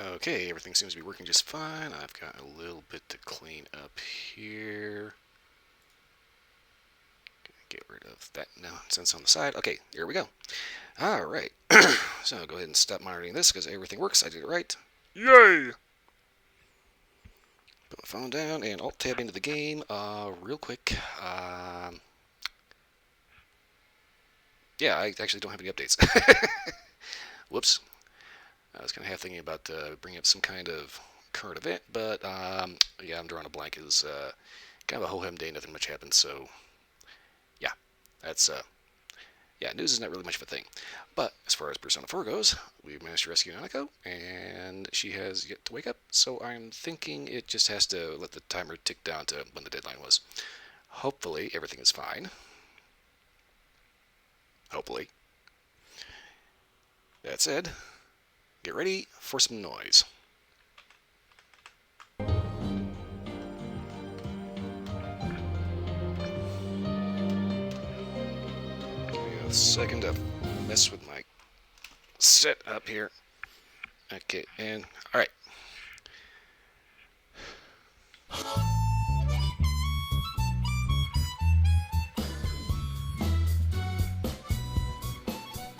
Okay, everything seems to be working just fine. I've got a little bit to clean up here. Get rid of that nonsense on the side. Okay, here we go. Alright, so go ahead and stop monitoring this because everything works. I did it right. Yay! Put my phone down and Alt-tab into the game real quick. Yeah, I actually don't have any updates. Whoops. I was kind of half thinking about bringing up some kind of current event, but yeah, I'm drawing a blank. It's kind of a ho-hum day, nothing much happened, so yeah, that's yeah, news is not really much of a thing. But as far as Persona 4 goes, we've managed to rescue Nanako, and she has yet to wake up, so I'm thinking it just has to let the timer tick down to when the deadline was. Hopefully, everything is fine. Hopefully. That said, get ready for some noise. Give me a second to mess with my setup here. Okay, and alright.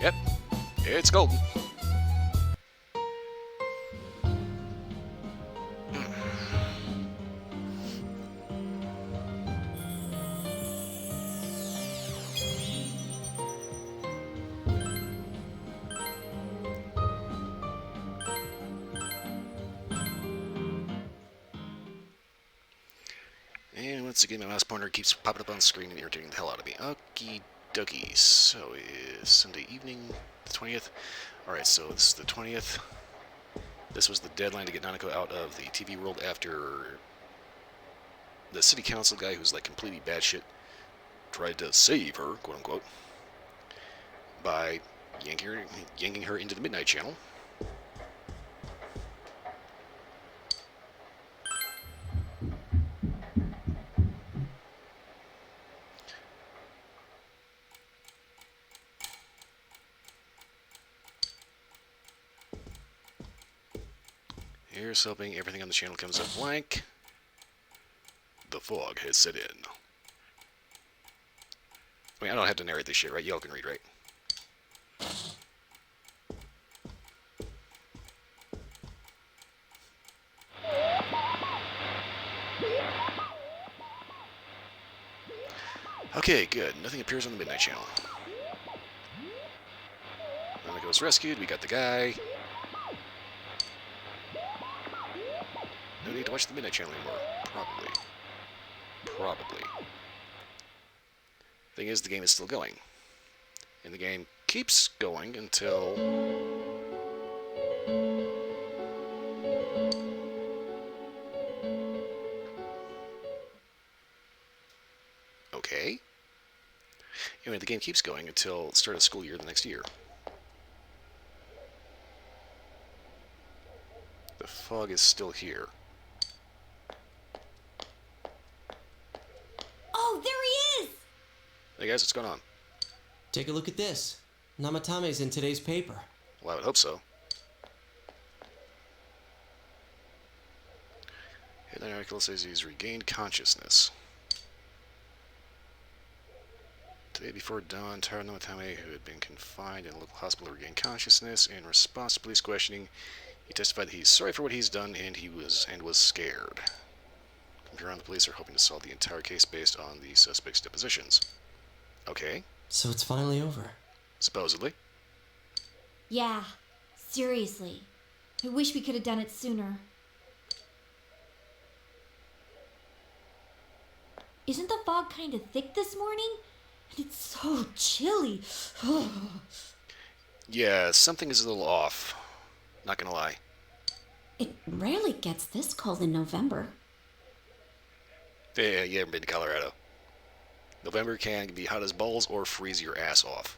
Yep, it's golden. And once again, my mouse pointer keeps popping up on the screen and irritating the hell out of me. Okie dokie. So it's Sunday evening, the 20th. Alright, so this is the 20th. This was the deadline to get Nanako out of the TV world after the city council guy who's like completely bad shit tried to save her, quote unquote, by yanking her into the Midnight Channel. Here's hoping everything on the channel comes up blank. The fog has set in. I mean, I don't have to narrate this shit, right? Y'all can read, right? Okay, good. Nothing appears on the Midnight Channel. Nanako's rescued. We got the guy. No need to watch the Midnight Channel anymore. Probably. Thing is, the game is still going. And the game keeps going until... Okay. Anyway, the game keeps going until the start of school year the next year. The fog is still here. Oh, there he is! Hey guys, what's going on? Take a look at this. Namatame's in today's paper. Well, I would hope so. Headline article says he's regained consciousness. Today before dawn, Taro Namatame, who had been confined in a local hospital, regained consciousness. In response to police questioning, he testified that he's sorry for what he's done and was scared. From here on, the police are hoping to solve the entire case based on the suspect's depositions. Okay. So it's finally over. Supposedly. Yeah, seriously. I wish we could have done it sooner. Isn't the fog kind of thick this morning? And it's so chilly. Yeah, something is a little off. Not gonna lie. It rarely gets this cold in November. Yeah, you haven't been to Colorado. November can be hot as balls or freeze your ass off.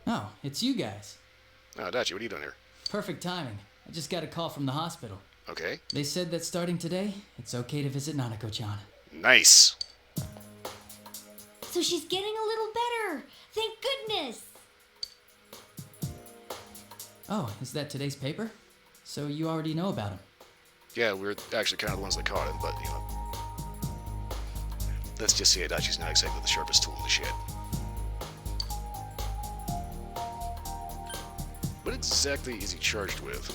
Oh, it's you guys. Oh, Dachi, what are you doing here? Perfect timing. I just got a call from the hospital. Okay. They said that starting today, it's okay to visit Nanako-chan. Nice. So she's getting a little better. Thank goodness. Oh, is that today's paper? So you already know about him. Yeah, we're actually kind of the ones that caught him, but, you know. Let's just say Adachi's not exactly the sharpest tool in the shed. What exactly is he charged with?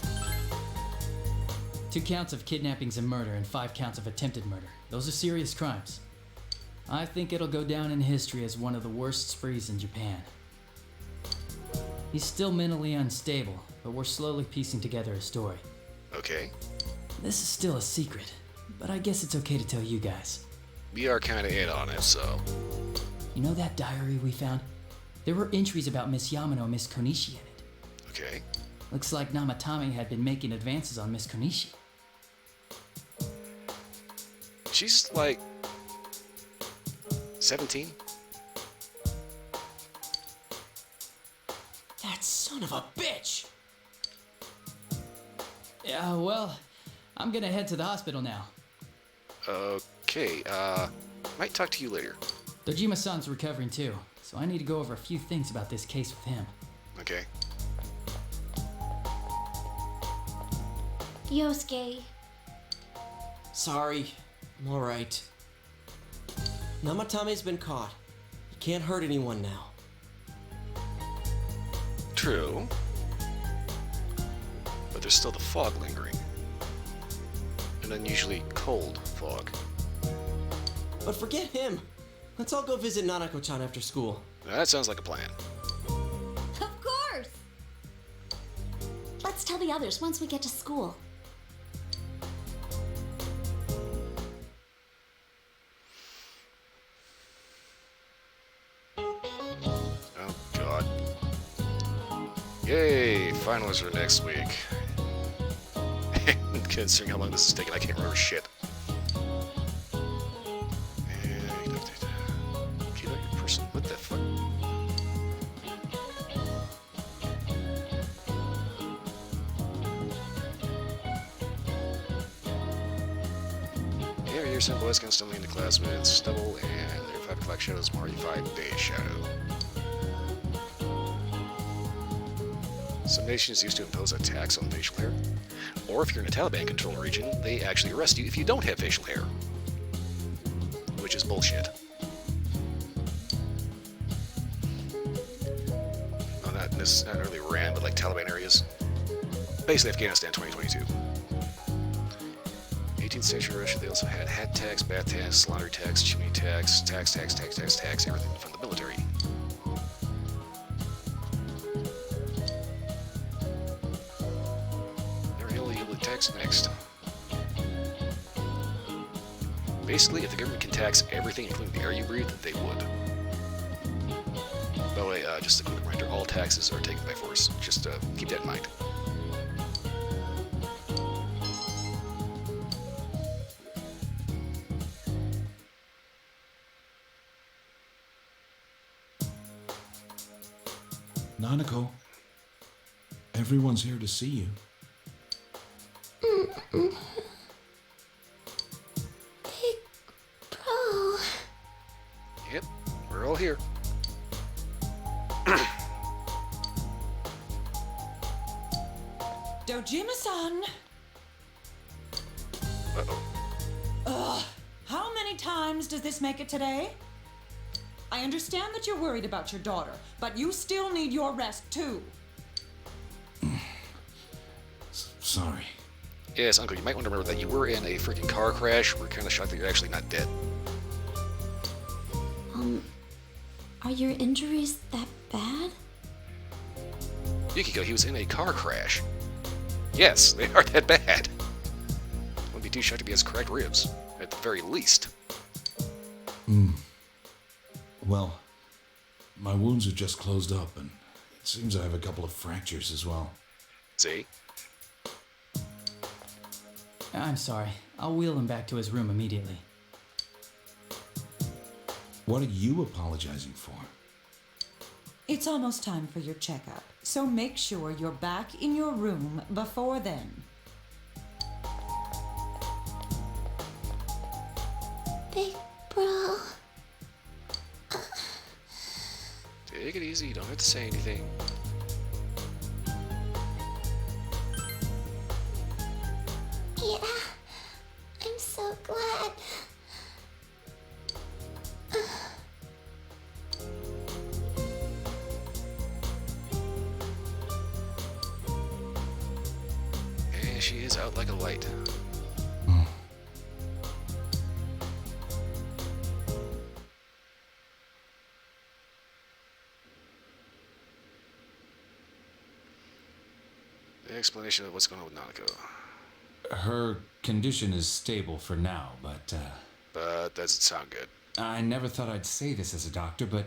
2 counts of kidnappings and murder and 5 counts of attempted murder. Those are serious crimes. I think it'll go down in history as one of the worst sprees in Japan. He's still mentally unstable, but we're slowly piecing together a story. Okay. This is still a secret, but I guess it's okay to tell you guys. We are kind of in on it, so. You know that diary we found? There were entries about Miss Yamano and Miss Konishi in it. Okay. Looks like Namatame had been making advances on Miss Konishi. She's like 17? That son of a bitch! Yeah, well, I'm gonna head to the hospital now. Okay, might talk to you later. Dojima-san's recovering too, so I need to go over a few things about this case with him. Okay. Yosuke. Sorry, I'm alright. Namatame's been caught. He can't hurt anyone now. True. But there's still the fog lingering. An unusually cold fog. But forget him. Let's all go visit Nanako-chan after school. Now, that sounds like a plan. Of course! Let's tell the others once we get to school. Oh, God. Yay! Finals are next week. Considering how long this is taking, I can't remember shit. What the fuck? Yeah, here's some boys constantly into class with stubble and their 5 o'clock shadows more 5-day shadow. Some nations used to impose a tax on facial hair. Or if you're in a Taliban-controlled region, they actually arrest you if you don't have facial hair. Which is bullshit. Oh, not really Iran, but like Taliban areas. Basically Afghanistan 2022. 18th century Russia, they also had hat tax, bath tax, slaughter tax, chimney tax, everything from the military. Next. Basically, if the government can tax everything, including the air you breathe, they would. By the way, just a quick reminder, all taxes are taken by force. Just keep that in mind. Nanako, everyone's here to see you. Big bro. Yep, we're all here. Dojima-san! Uh-oh. How many times does this make it today? I understand that you're worried about your daughter, but you still need your rest too. Sorry. Yes, Uncle, you might want to remember that you were in a freaking car crash. We're kind of shocked that you're actually not dead. Are your injuries that bad? Yukiko, he was in a car crash. Yes, they are that bad. Wouldn't be too shocked if he has cracked ribs, at the very least. Well, my wounds are just closed up, and it seems I have a couple of fractures as well. See? I'm sorry. I'll wheel him back to his room immediately. What are you apologizing for? It's almost time for your checkup, so make sure you're back in your room before then. Big bro. Take it easy, you don't have to say anything. like a light. The explanation of what's going on with Nanako. Her condition is stable for now, but But doesn't sound good. I never thought I'd say this as a doctor, but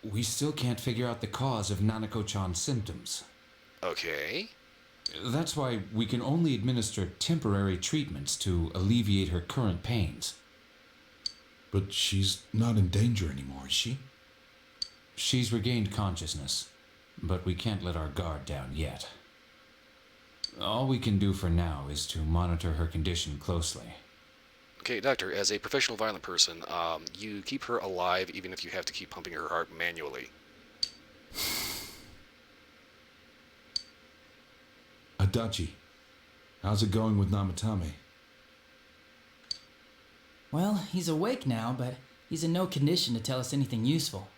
we still can't figure out the cause of Nanako-chan's symptoms. Okay. That's why we can only administer temporary treatments to alleviate her current pains. But she's not in danger anymore, is she? She's regained consciousness, but we can't let our guard down yet. All we can do for now is to monitor her condition closely. Okay, Doctor, as a professional violent person, you keep her alive even if you have to keep pumping her heart manually. Adachi, how's it going with Namatame? Well, he's awake now, but he's in no condition to tell us anything useful.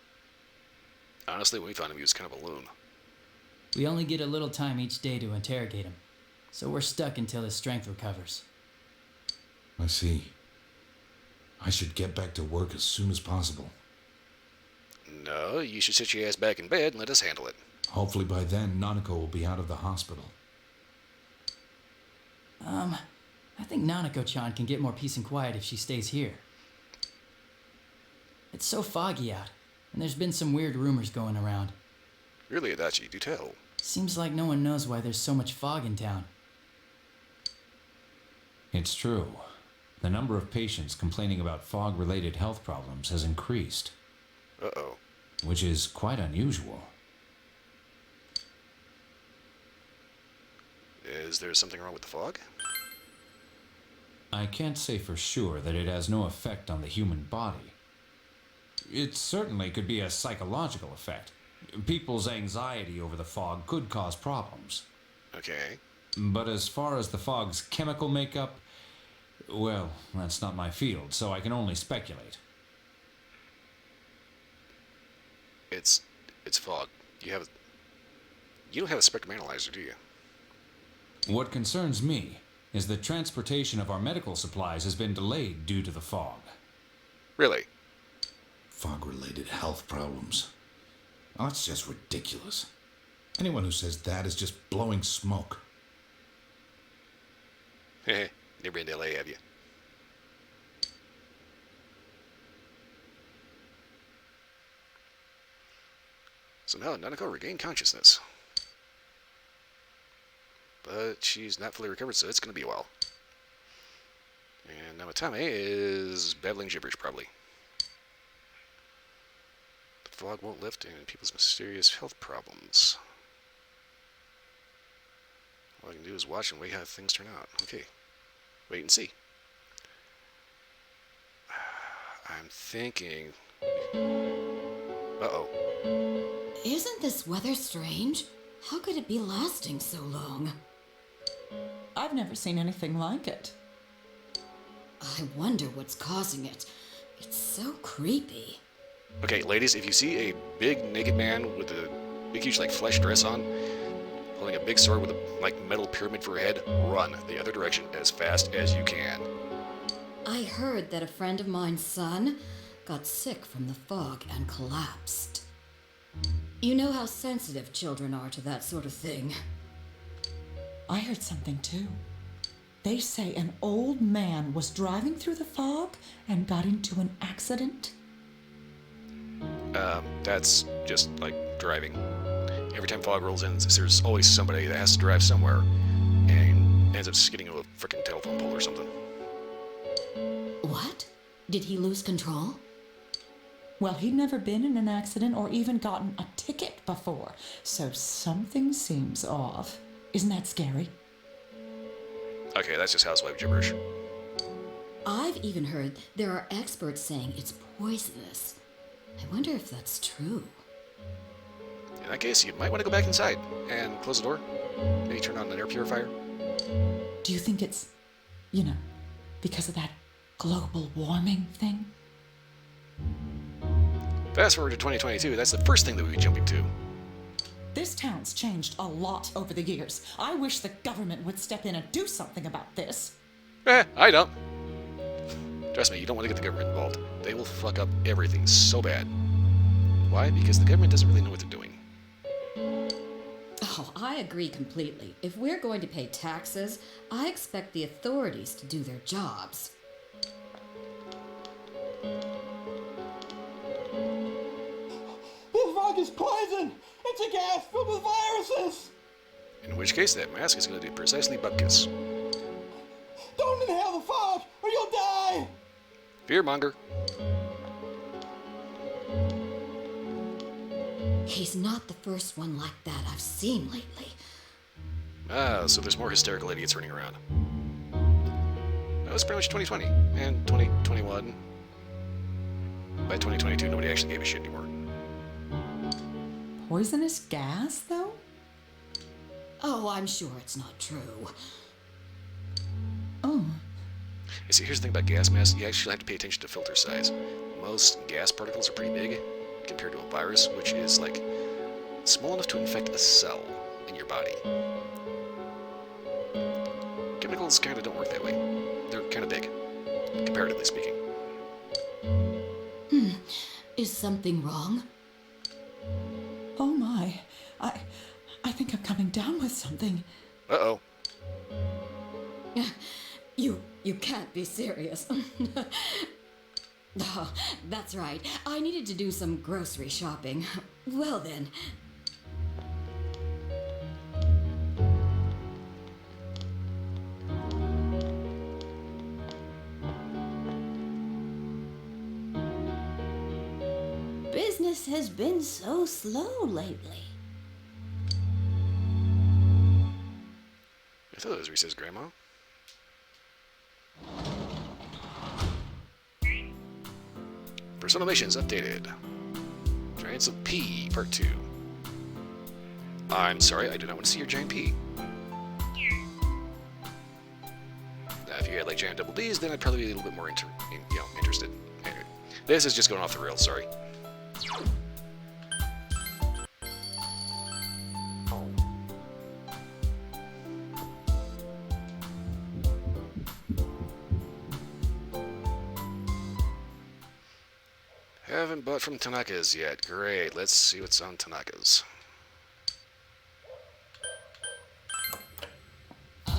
Honestly, when we found him, he was kind of a loon. We only get a little time each day to interrogate him, so we're stuck until his strength recovers. I see. I should get back to work as soon as possible. No, you should sit your ass back in bed and let us handle it. Hopefully by then, Nanako will be out of the hospital. I think Nanako-chan can get more peace and quiet if she stays here. It's so foggy out, and there's been some weird rumors going around. Really, Adachi, do tell. Seems like no one knows why there's so much fog in town. It's true. The number of patients complaining about fog-related health problems has increased, Uh-oh. which is quite unusual. Is there something wrong with the fog? I can't say for sure that it has no effect on the human body. It certainly could be a psychological effect. People's anxiety over the fog could cause problems. Okay. But as far as the fog's chemical makeup, well, that's not my field, so I can only speculate. It's fog. You don't have a spectrum analyzer, do you? What concerns me is that transportation of our medical supplies has been delayed due to the fog. Really? Fog-related health problems. Oh, that's just ridiculous. Anyone who says that is just blowing smoke. Heh, never been to LA, have you? So now Nanako regained consciousness. But she's not fully recovered, so it's going to be a while. And Namatame is babbling gibberish, probably. The fog won't lift, and people's mysterious health problems. All I can do is watch and wait how things turn out. Okay. Wait and see. I'm thinking... Uh-oh. Isn't this weather strange? How could it be lasting so long? I've never seen anything like it. I wonder what's causing it. It's so creepy. Okay, ladies, if you see a big naked man with a big, huge, flesh dress on, holding a big sword with a, metal pyramid for a head, run the other direction as fast as you can. I heard that a friend of mine's son got sick from the fog and collapsed. You know how sensitive children are to that sort of thing. I heard something too. They say an old man was driving through the fog and got into an accident. That's just like driving. Every time fog rolls in, there's always somebody that has to drive somewhere and ends up skidding into a freaking telephone pole or something. What? Did he lose control? Well, he'd never been in an accident or even gotten a ticket before, so something seems off. Isn't that scary? Okay, that's just housewife gibberish. I've even heard there are experts saying it's poisonous. I wonder if that's true. In that case, you might want to go back inside and close the door. Maybe turn on an air purifier. Do you think it's, because of that global warming thing? Fast forward to 2022, that's the first thing that we'll be jumping to. This town's changed a lot over the years. I wish the government would step in and do something about this. I don't. Trust me, you don't want to get the government involved. They will fuck up everything so bad. Why? Because the government doesn't really know what they're doing. Oh, I agree completely. If we're going to pay taxes, I expect the authorities to do their jobs. This fog is poison! It's a gas filled with viruses! In which case, that mask is going to do precisely bupkis. Don't inhale the fog, or you'll die! Fearmonger. He's not the first one like that I've seen lately. Ah, so there's more hysterical idiots running around. That was pretty much 2020 and 2021. By 2022, nobody actually gave a shit anymore. Poisonous gas, though? Oh, I'm sure it's not true. Oh. You see, here's the thing about gas masks. You actually have to pay attention to filter size. Most gas particles are pretty big compared to a virus, which is like small enough to infect a cell in your body. Chemicals kind of don't work that way. They're kind of big, comparatively speaking. Is something wrong? Oh my. I think I'm coming down with something. Uh-oh. You can't be serious. Oh, that's right. I needed to do some grocery shopping. Well then. Business has been so slow lately. I thought it was Reese's grandma. Persona missions updated. Giants of P, Part 2. I'm sorry, I do not want to see your giant P. Now, if you had like giant double Ds, then I'd probably be a little bit more interested. Anyway, this is just going off the rails, sorry. Haven't bought from Tanaka's yet. Great, let's see what's on Tanaka's. I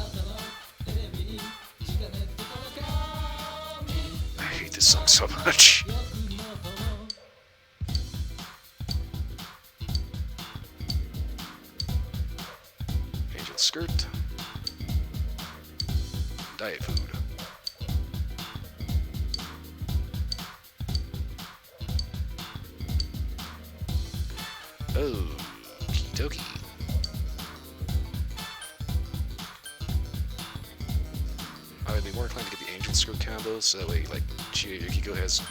hate this song so much. Angel skirt. Diet food. Oh, okie dokie. I would be more inclined to get the Angel Skirt combo, so that way, like, Yukiko has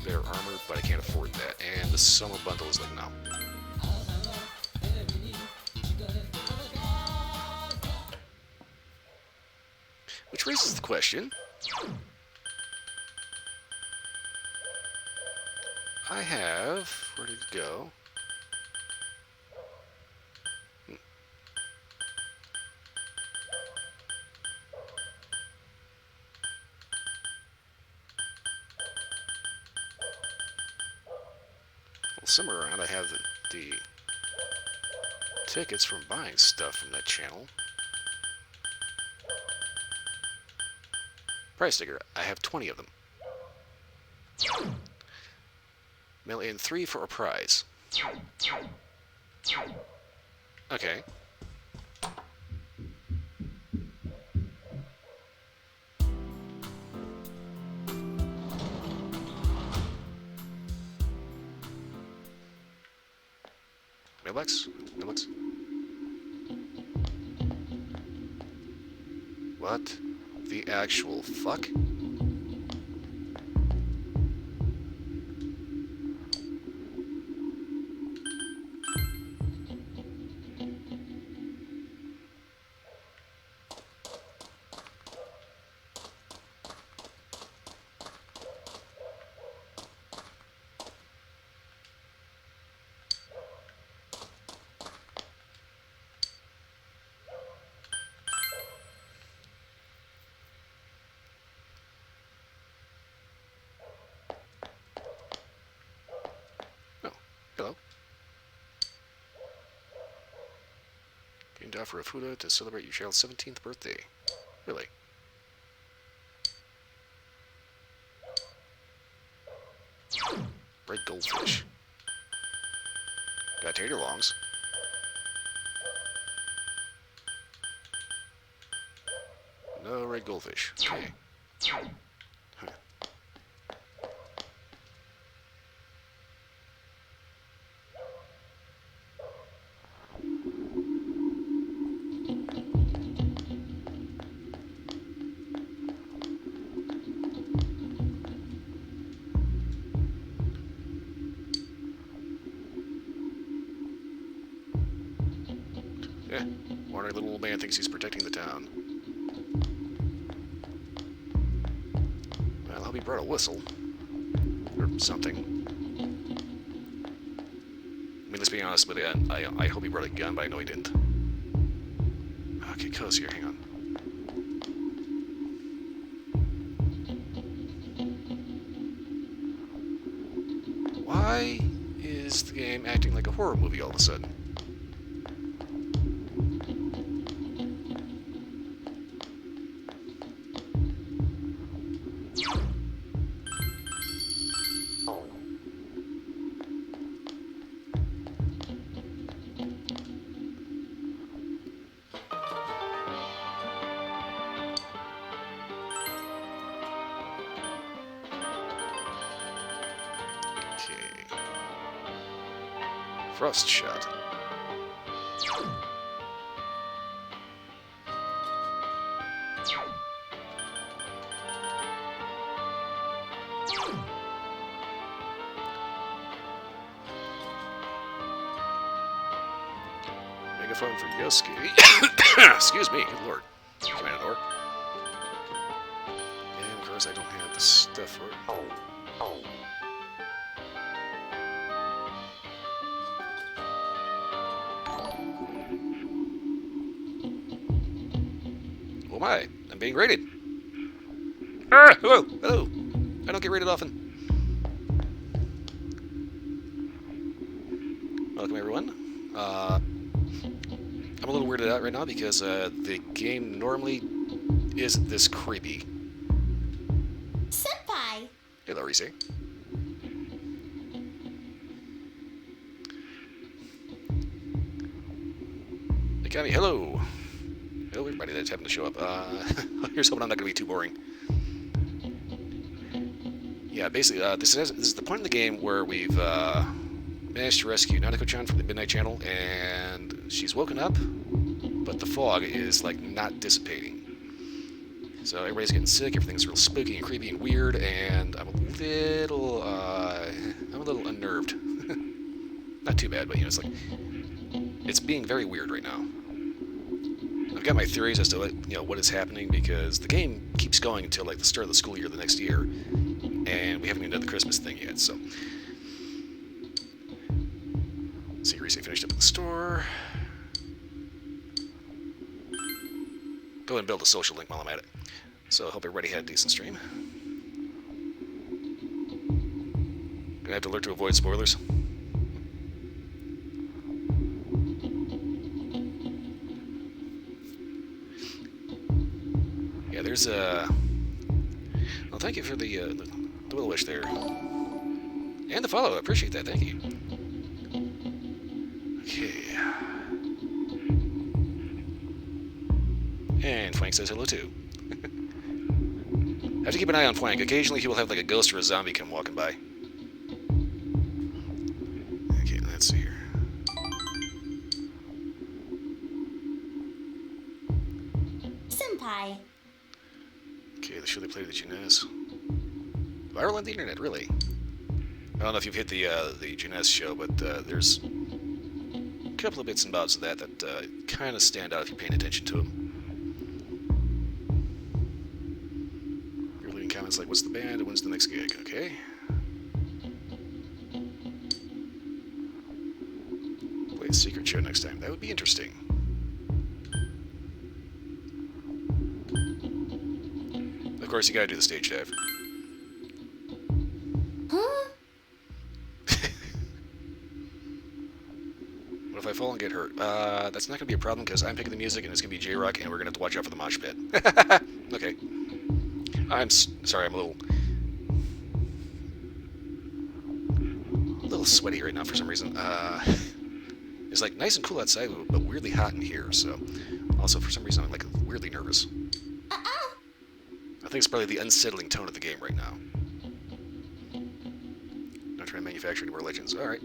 better armor, but I can't afford that. And the summer bundle is like, no. Which raises the question. I have... Where did it go? Well, somewhere around I have the tickets from buying stuff from that channel. Price sticker. I have 20 of them. Mail in 3 for a prize. Okay. Mailbox? Mailbox? What the actual fuck? offer a fuda to celebrate your child's 17th birthday. Really? Red goldfish. Got tater longs. No red goldfish. Okay. Huh. Yeah, wondering little old man thinks he's protecting the town. Well, I hope he brought a whistle. Or something. I mean, let's be honest, but I hope he brought a gun, but I know he didn't. Okay, cozy here, hang on. Why is the game acting like a horror movie all of a sudden? Frost shot. Megaphone for Yosuke. Excuse me, good lord. Commandor. And of course I don't have the stuff for it. Oh my, I'm being raided. Ah, hello, hello. I don't get raided often. Welcome everyone. I'm a little weirded out right now because the game normally isn't this creepy. Senpai! Hello, Rise. Akami, hello. Hello, everybody that's happened to show up. Here's hoping I'm not going to be too boring. Yeah, basically, this is the point in the game where we've managed to rescue Nanako-chan from the Midnight Channel, and she's woken up, but the fog is, like, not dissipating. So everybody's getting sick, everything's real spooky and creepy and weird, and I'm a little unnerved. Not too bad, but, you know, it's like, it's being very weird right now. I've got my theories as to what is happening because the game keeps going until like the start of the school year the next year, and we haven't even done the Christmas thing yet. So, see, Reese finished up at the store. Go ahead and build a social link while I'm at it. So, I hope everybody had a decent stream. Gonna have to alert to avoid spoilers. Yeah, there's a. Well, thank you for the will wish there, and the follow. I appreciate that. Thank you. Okay. And Flank says hello too. Have to keep an eye on Flank. Occasionally he will have like a ghost or a zombie come walking by. Okay, let's see here. Senpai! Okay, the show they played at the Jeunesse. Viral on the internet, really. I don't know if you've hit the Jeunesse show, but there's a couple of bits and bobs of that kind of stand out if you're paying attention to them. You're leaving comments like, what's the band and when's the next gig? Okay. Play a secret show next time. That would be interesting. Of course, you gotta do the stage dive. What if I I fall and get hurt? That's not going to be a problem because I'm picking the music and it's going to be J-Rock and we're going to have to watch out for the mosh pit. Okay. I'm sorry, I'm a little sweaty right now for some reason. It's like nice and cool outside, but weirdly hot in here, so also for some reason I'm like weirdly nervous. I think it's probably the unsettling tone of the game right now. Not trying to manufacture any more legends. Alright.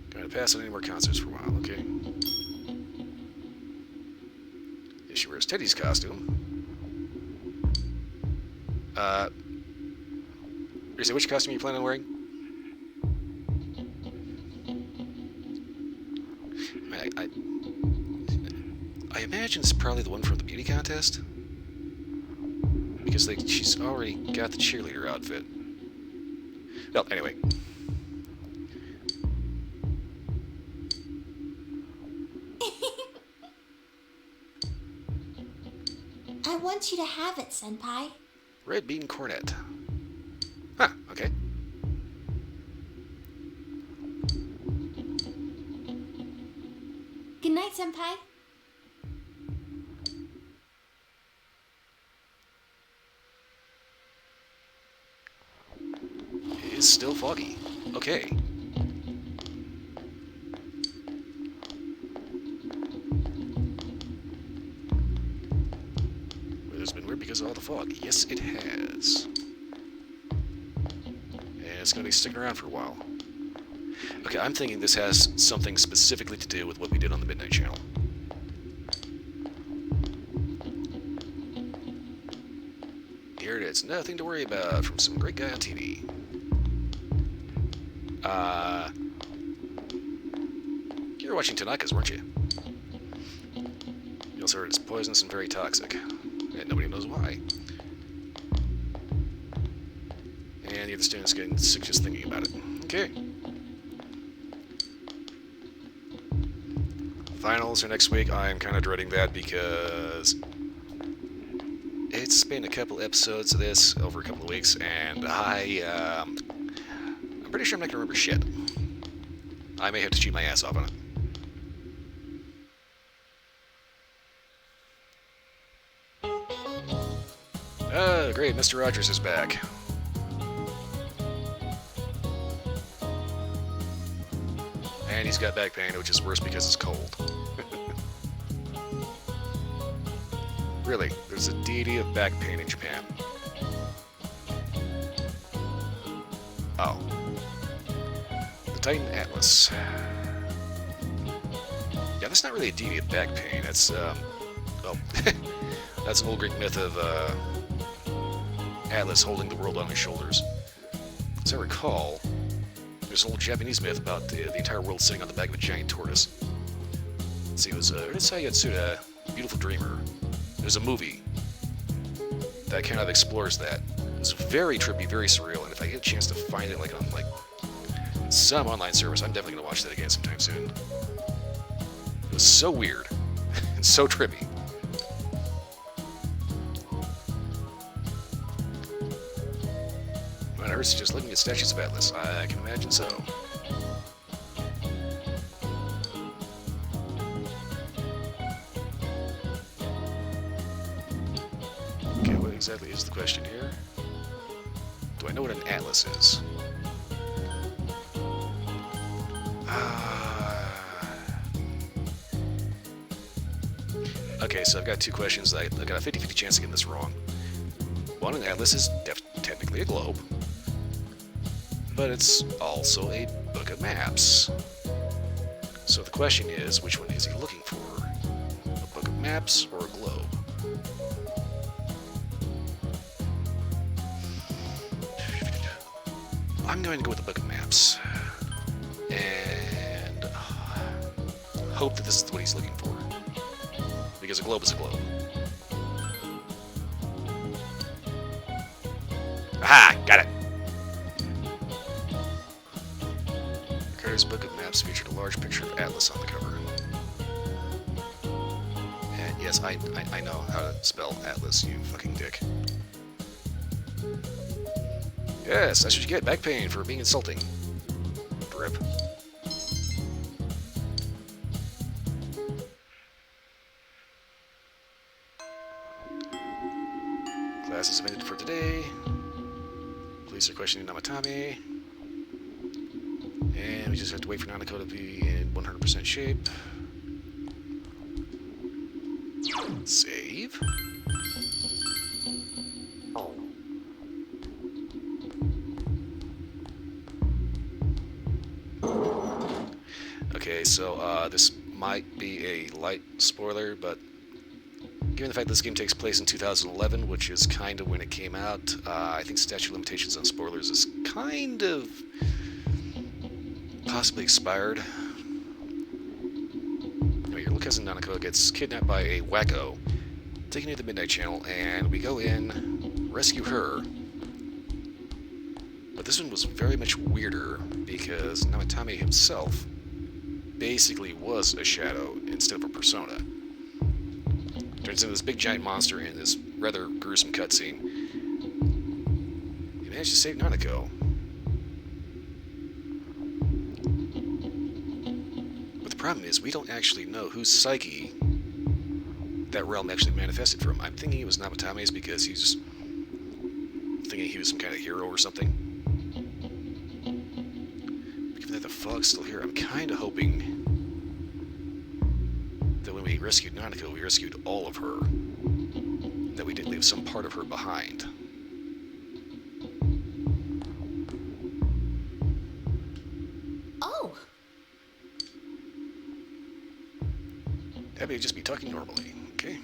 Going to pass on any more concerts for a while, okay. Yeah, she wears Teddy's costume. You say which costume you plan on wearing? I imagine it's probably the one from the beauty contest. Because she's already got the cheerleader outfit. Well, anyway. I want you to have it, Senpai. Red bean cornet. Huh, okay. Good night, Senpai. It is still foggy. Okay. Weather's been weird because of all the fog. Yes, it has. And it's going to be sticking around for a while. Okay, I'm thinking this has something specifically to do with what we did on the Midnight Channel. Here it is. Nothing to worry about from some great guy on TV. You were watching Tanaka's, weren't you? You also heard it's poisonous and very toxic. And nobody knows why. And the other student's getting sick just thinking about it. Okay. Finals are next week. I'm kind of dreading that because it's been a couple episodes of this over a couple of weeks, and I'm pretty sure I'm not gonna remember shit. I may have to cheat my ass off on it. Oh, great, Mr. Rogers is back. And he's got back pain, which is worse because it's cold. Really, there's a deity of back pain in Japan. Oh. The Titan Atlas. Yeah, that's not really a deity of back pain. That's, well, that's an old Greek myth of, Atlas holding the world on his shoulders. As I recall, there's an old Japanese myth about the entire world sitting on the back of a giant tortoise. Let's see, it was Ritsuya Yatsuda, Beautiful Dreamer. There's a movie that kind of explores that. It's very trippy, very surreal, and if I get a chance to find it like on some online service, I'm definitely gonna watch that again sometime soon. It was so weird and so trippy. It hurts just looking at statues of Atlas. I can imagine so. Okay, what exactly is the question here? Do I know what an atlas is? Okay, so I've got two questions. I've got a 50-50 chance of getting this wrong. One, an atlas is technically a globe, but it's also a book of maps. So the question is, which one is he looking for? A book of maps or a globe? I'm going to go with the book of maps. And hope that this is what he's looking for. Because a globe is a globe. Aha! Got it! Carter's book of maps featured a large picture of Atlas on the cover. And yes, I know how to spell Atlas, you fucking dick. Yes, that's what you get. Back pain for being insulting. Rip. Class is ended for today. Police are questioning Namatame. And we just have to wait for Nanako to be in 100% shape. Save. Okay, so this might be a light spoiler, but given the fact this game takes place in 2011, which is kind of when it came out, I think statute of limitations on spoilers is kind of possibly expired. Anyway, your little cousin Nanako gets kidnapped by a wacko, taken to the Midnight Channel, and we go in, rescue her. But this one was very much weirder because Namatame himself basically was a shadow instead of a persona. Turns into this big giant monster in this rather gruesome cutscene. He managed to save Nanako. But the problem is, we don't actually know whose psyche that realm actually manifested from. I'm thinking it was Namatame's because he's just thinking he was some kind of hero or something. But given that the fog's still here, I'm kind of hoping that when we rescued Nanako, we rescued all of her. And that we didn't leave some part of her behind. Oh, Abby would just be talking normally, okay?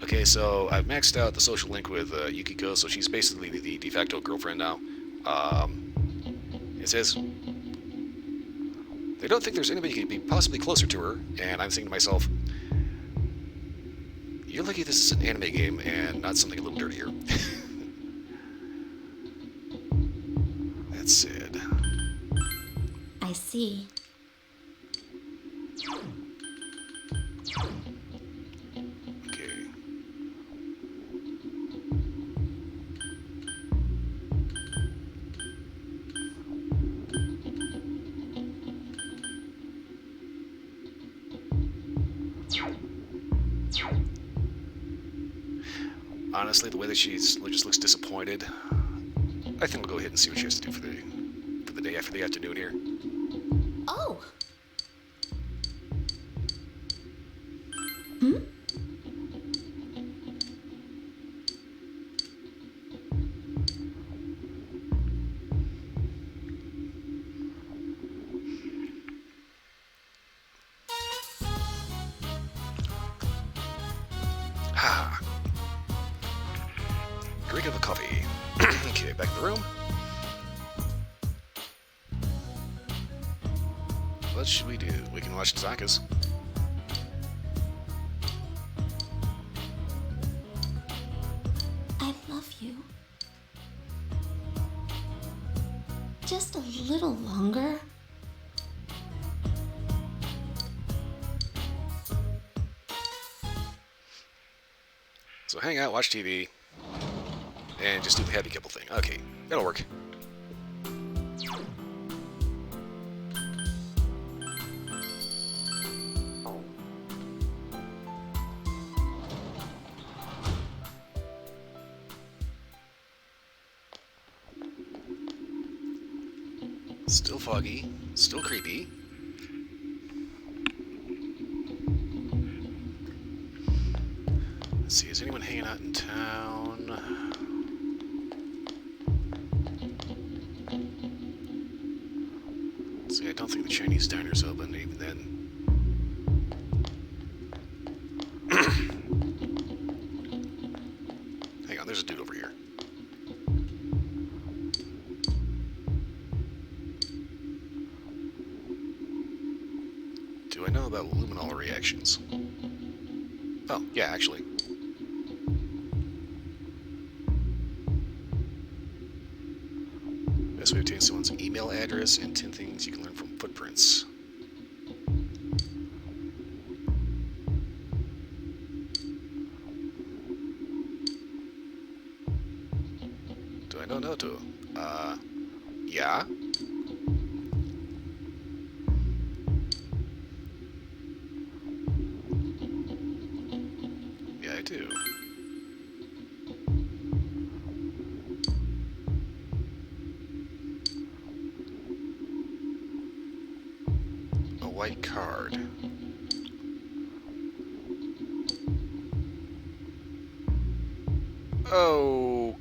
Okay, so I've maxed out the social link with Yukiko, so she's basically the de facto girlfriend now. It says they don't think there's anybody who could be possibly closer to her, and I'm thinking to myself, you're lucky this is an anime game and not something a little dirtier. That's sad. I see. Okay. Honestly, the way that she just looks disappointed, I think we'll go ahead and see what she has to do for the day after the afternoon here. Oh, Ha! Drink of a coffee. Okay, back in the room. What should we do? We can watch Zakas. I love you. Just a little longer. So hang out, watch TV, and just do the happy couple thing. Okay, that'll work. Still foggy, still creepy. Let's see, is anyone hanging out in town? Let's see, I don't think the Chinese diner's open, even then. Hang on, there's a dude over here. Do I know about luminol reactions? Oh, yeah, actually. Best way to obtain someone's email address and 10 things you can learn from footprints. I know Naoto. Yeah? Yeah, I do. A white card. Okay.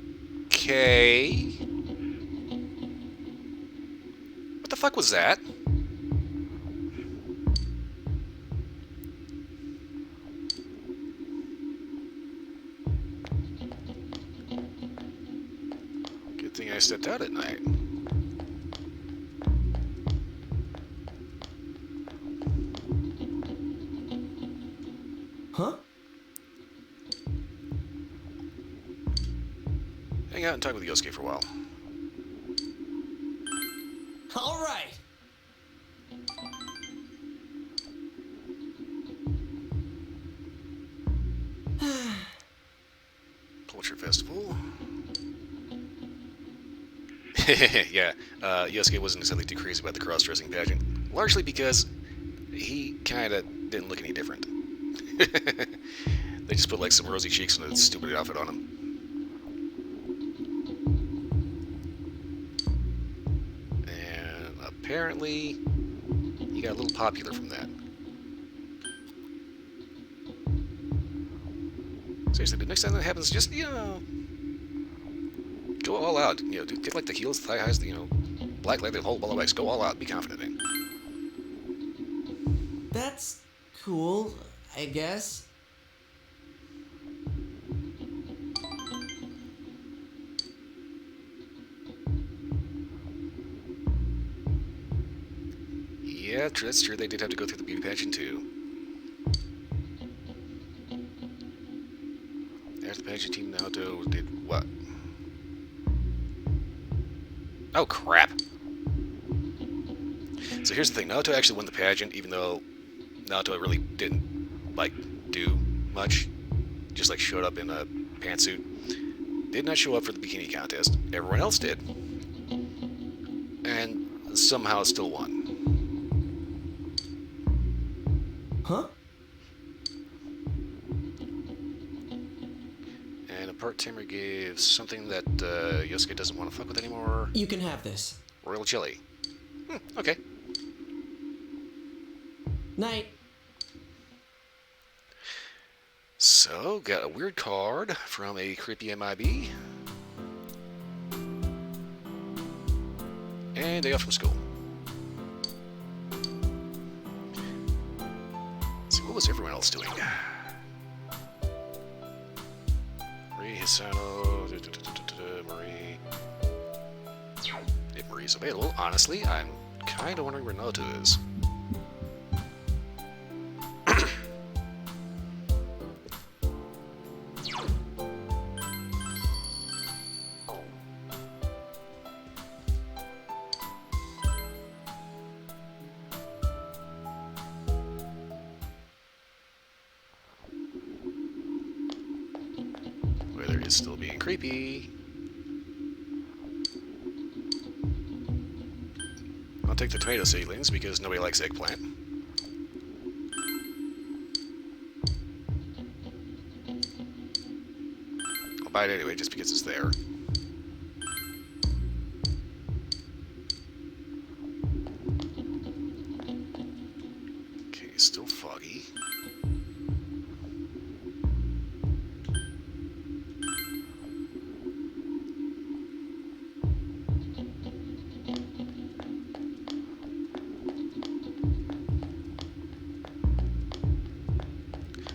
What the fuck was that? Good thing I stepped out at night. Huh? Hang out and talk with Yosuke for a while. All right. Poultry Festival. Yeah, Yosuke wasn't exactly too crazy about the cross-dressing pageant. Largely because he kinda didn't look any different. They just put like some rosy cheeks and a stupid outfit on him. And apparently, he got a little popular from that. Seriously, the next time that happens, just, go all out. Get like the heels, thigh highs, black leg, the whole ball of wax. Go all out. Be confident in. That's cool, I guess. Yeah, that's true. They did have to go through the beauty pageant too. After the pageant, Team Naoto did what? Oh, crap. So here's the thing. Naoto actually won the pageant, even though Naoto really didn't, do much. Just, showed up in a pantsuit. Did not show up for the bikini contest. Everyone else did. And somehow still won. Huh? And a part-timer gave something that Yosuke doesn't want to fuck with anymore. You can have this. Royal jelly. Okay. Night. So, got a weird card from a creepy MIB. And day off from school. Let's see, what was everyone else doing? Marie Hisano. Marie. If Marie's available, honestly, I'm kind of wondering where Naoto is. Weather is still being creepy. I'll take the tomato seedlings because nobody likes eggplant. I'll buy it anyway just because it's there. Okay, still foggy.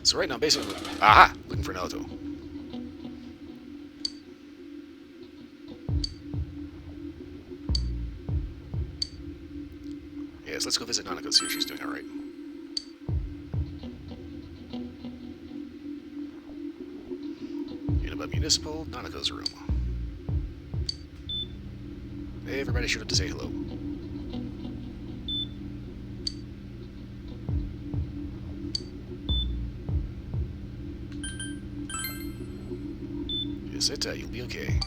So right now, basically, aha, looking for Naoto. Yes, let's go visit Nanako, see if she's doing all right. Inaba Municipal, Nanako's room. Hey, everybody showed up to say hello. You'll be okay.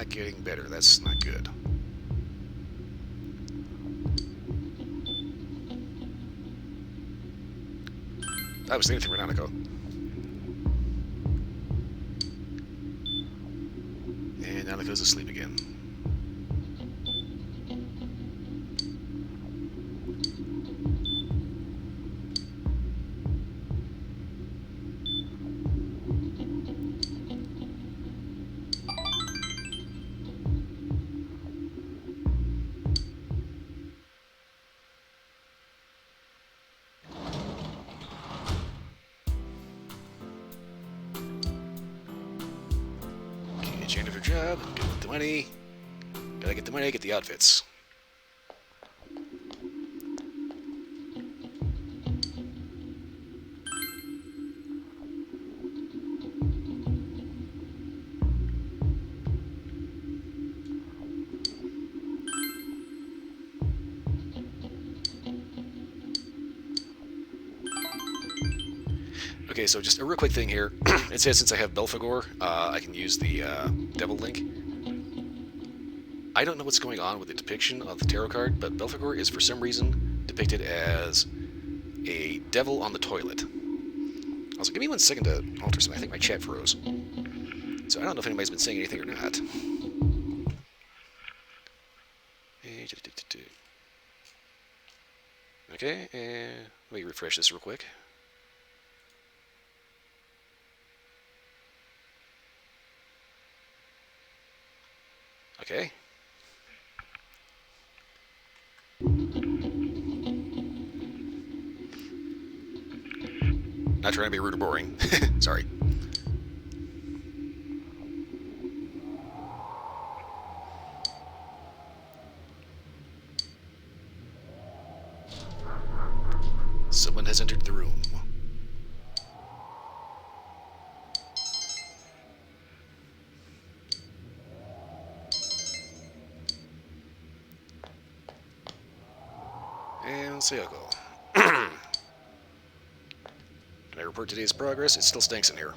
not getting better. That's not good. I was thinking for Nanako. And Nanako's asleep again. Janitor job, get the money. Gotta get the money, get the outfits. Okay, so just a real quick thing here. It says since I have Belphegor, I can use the Devil Link. I don't know what's going on with the depiction of the tarot card, but Belphegor is for some reason depicted as a devil on the toilet. I was like, give me 1 second to alter something. I think my chat froze. So I don't know if anybody's been saying anything or not. Okay, let me refresh this real quick. Okay. Not trying to be rude or boring. Sorry. Someone has entered the room. And Sayoko. Can I report today's progress? It still stinks in here.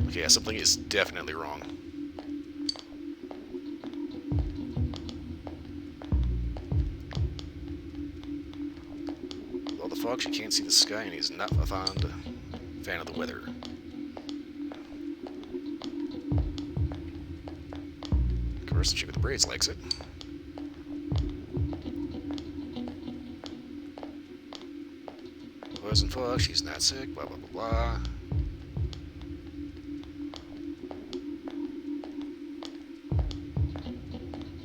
Okay, yeah, something is definitely wrong. With all the fog, she can't see the sky, and he's not a fan of the weather. Of course, the chick with the braids likes it. Wasn't fog, she's not sick, blah blah blah blah.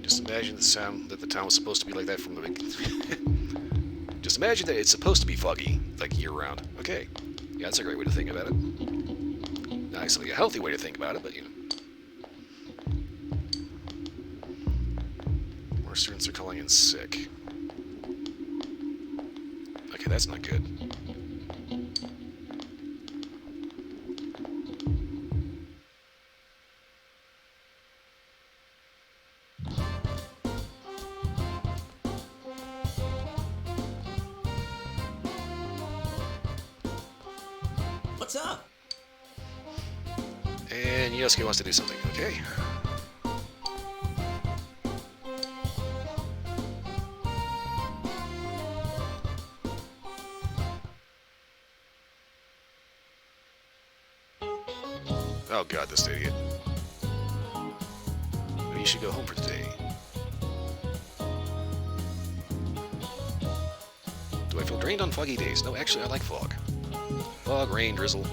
Just imagine the sound that the town was supposed to be like that from the beginning. Just imagine that it's supposed to be foggy, like year-round. Okay, yeah, that's a great way to think about it. Not actually a healthy way to think about it, but you know. More students are calling in sick. Okay, that's not good. What's up? And Yosuke wants to do something, okay? Oh god, this idiot. Maybe you should go home for today. Do I feel drained on foggy days? No, actually, I like fog. Fog, rain, drizzle.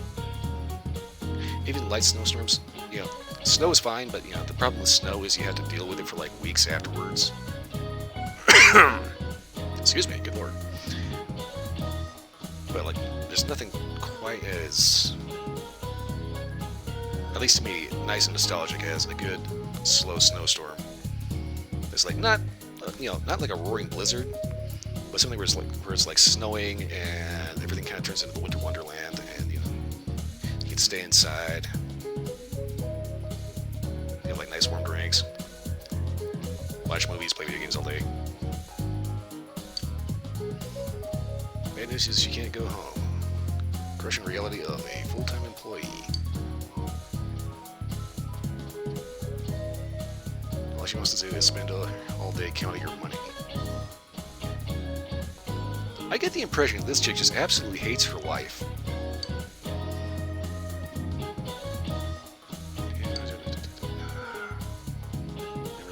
Even light snowstorms. You know, snow is fine, but you know, the problem with snow is you have to deal with it for like weeks afterwards. Excuse me, good lord. But like, there's nothing quite as, at least to me, nice and nostalgic as a good, slow snowstorm. It's like not, you know, not like a roaring blizzard, but something where it's like snowing and everything kind of turns into the winter wonderland, and you know, you can stay inside. You have like nice warm drinks, watch movies, play video games all day. Bad news is she can't go home. Crushing reality of a full-time employee. All she wants to do is spend all day counting her money. I get the impression this chick just absolutely hates her life.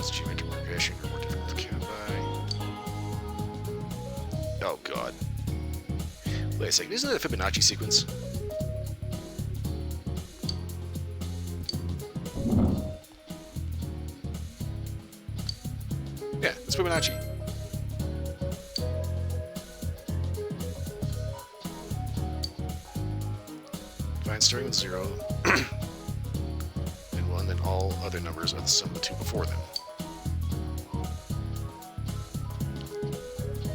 Geometric progression or more difficult to count by. Oh god. Wait a second, isn't that a Fibonacci sequence? Yeah, it's Fibonacci. Find starting with 0 and 1, then all other numbers are the sum of the two before them.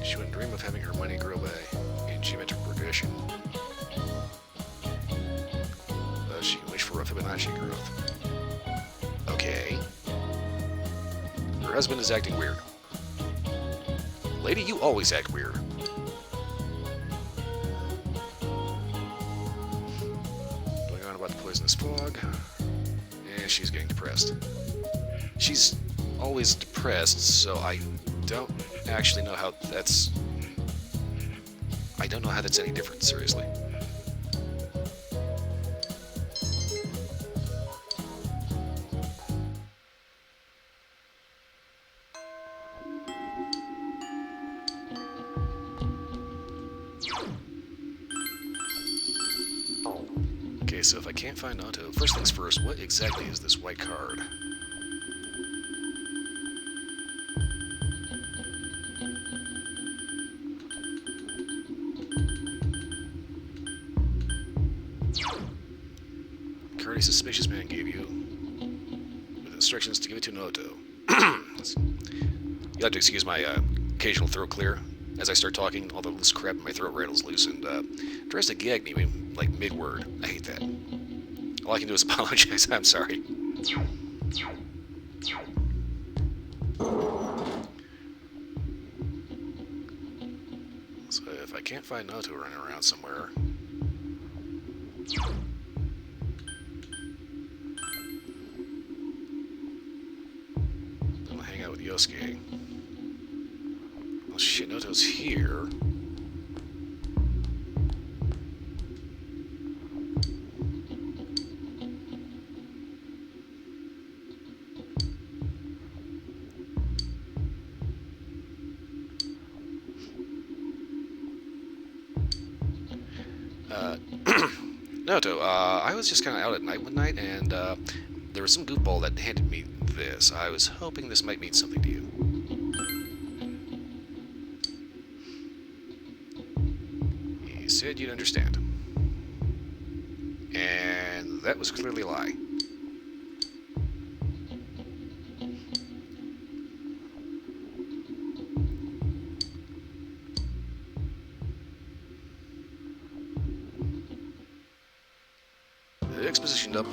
She wouldn't dream of having her money grow by in geometric progression. But she can wish for a Fibonacci growth. Okay. Her husband is acting weird. Lady, you always act weird. Going on about the poisonous fog. And she's getting depressed. She's always depressed, so I don't actually know how that's... I don't know how that's any different, seriously. Okay, so if I can't find Otto, first things first, what exactly is this white card? Card a suspicious man gave you, with instructions to give it to Noto. You have to excuse my occasional throat clear. As I start talking, all the loose crap in my throat rattles loose and tries to gag me, like mid-word. I hate that. All I can do is apologize. I'm sorry. So if I can't find Noto running around somewhere... then I'll hang out with Yosuke. Oh shit, Noto's here. Naoto, I was just kind of out at night one night, and there was some goofball that handed me this. I was hoping this might mean something to you. You said you'd understand. And that was clearly a lie. Expositioned up.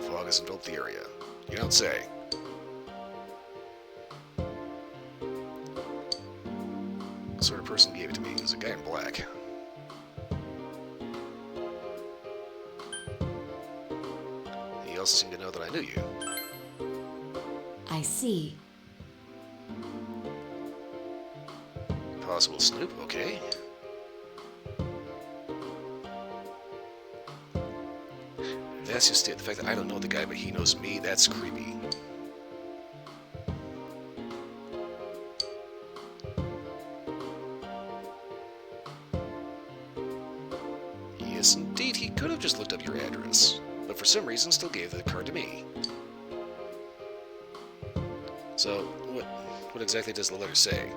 Fog has enveloped the area. You don't say. What sort of person gave it to me? It was a guy in black. He also seemed to know that I knew you. I see. Possible snoop, okay. That's just it. The fact that I don't know the guy, but he knows me, that's creepy. Yes, indeed, he could have just looked up your address, but for some reason still gave the card to me. So, what exactly does the letter say?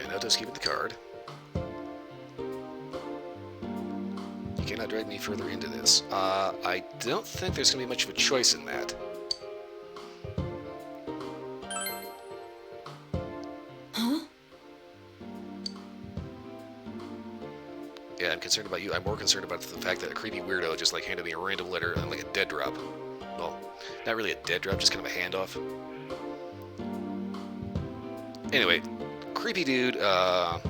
Naoto's keeping the card. You cannot drag me further into this. I don't think there's going to be much of a choice in that. Huh? Yeah, I'm concerned about you. I'm more concerned about the fact that a creepy weirdo just like handed me a random letter and like a dead drop. Well, not really a dead drop, just kind of a handoff. Anyway, creepy dude, I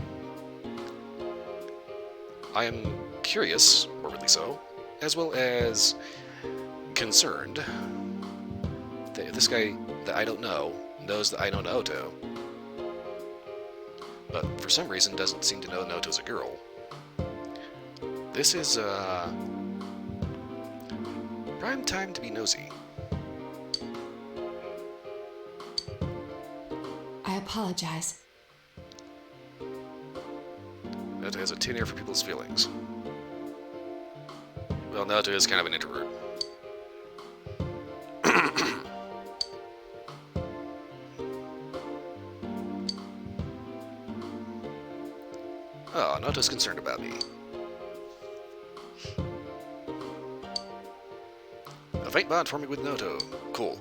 am curious, morbidly so, as well as concerned that if this guy that I don't know knows that I know Naoto, but for some reason doesn't seem to know Naoto's a girl. This is, prime time to be nosy. I apologize. Naoto has a tin ear for people's feelings. Well, Naoto is kind of an introvert. Oh, Naoto's concerned about me. A faint bond forming with Naoto. Cool.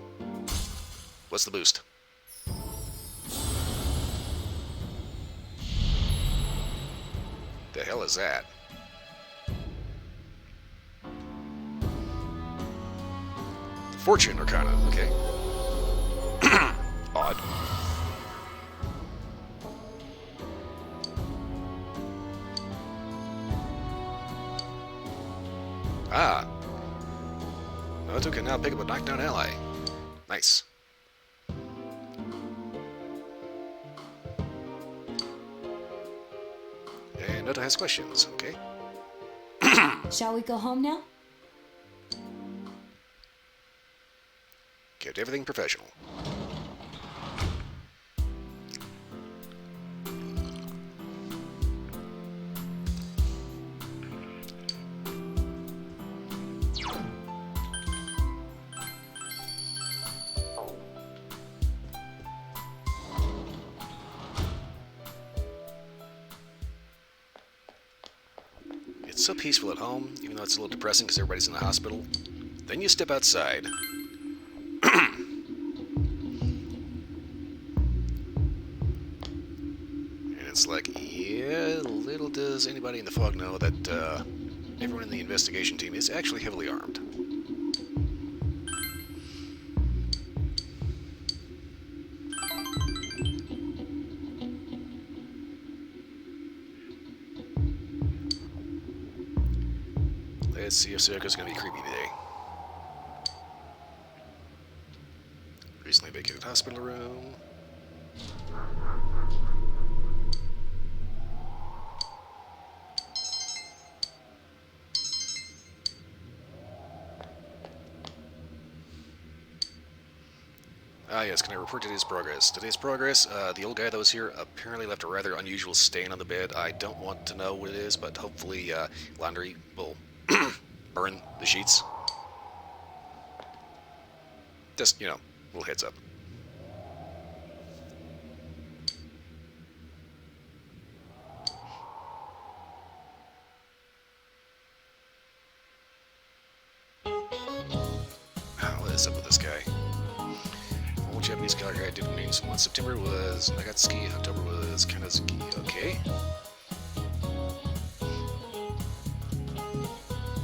What's the boost? The hell is that? Fortune Arcana, okay. Odd. Ah. Naoto can now pick up a knockdown ally. Nice. And Naoto has questions, okay? Shall we go home now? Kept everything professional. It's so peaceful at home, even though it's a little depressing because everybody's in the hospital. Then you step outside. It's like, yeah, little does anybody in the fog know that everyone in the investigation team is actually heavily armed. Let's see if Sayoko's gonna be creepy today. Recently vacated hospital room. Ah yes, can I report today's progress? Today's progress, the old guy that was here apparently left a rather unusual stain on the bed. I don't want to know what it is, but hopefully laundry will burn the sheets. Just, little heads up. What is up with this guy? Old Japanese color guy did names. One September was Nagatsuki, October was Kanazuki. Okay.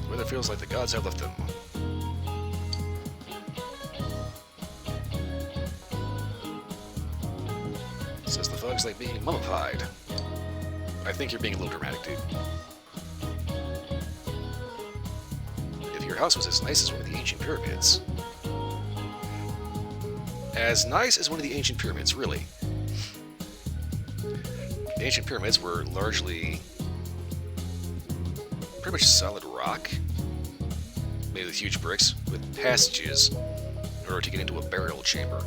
Weather feels like the gods have left them. Says the fog's like being mummified. I think you're being a little dramatic, dude. If your house was as nice as one of the ancient pyramids. As nice as one of the ancient pyramids, really. The ancient pyramids were largely pretty much solid rock, made with huge bricks, with passages in order to get into a burial chamber.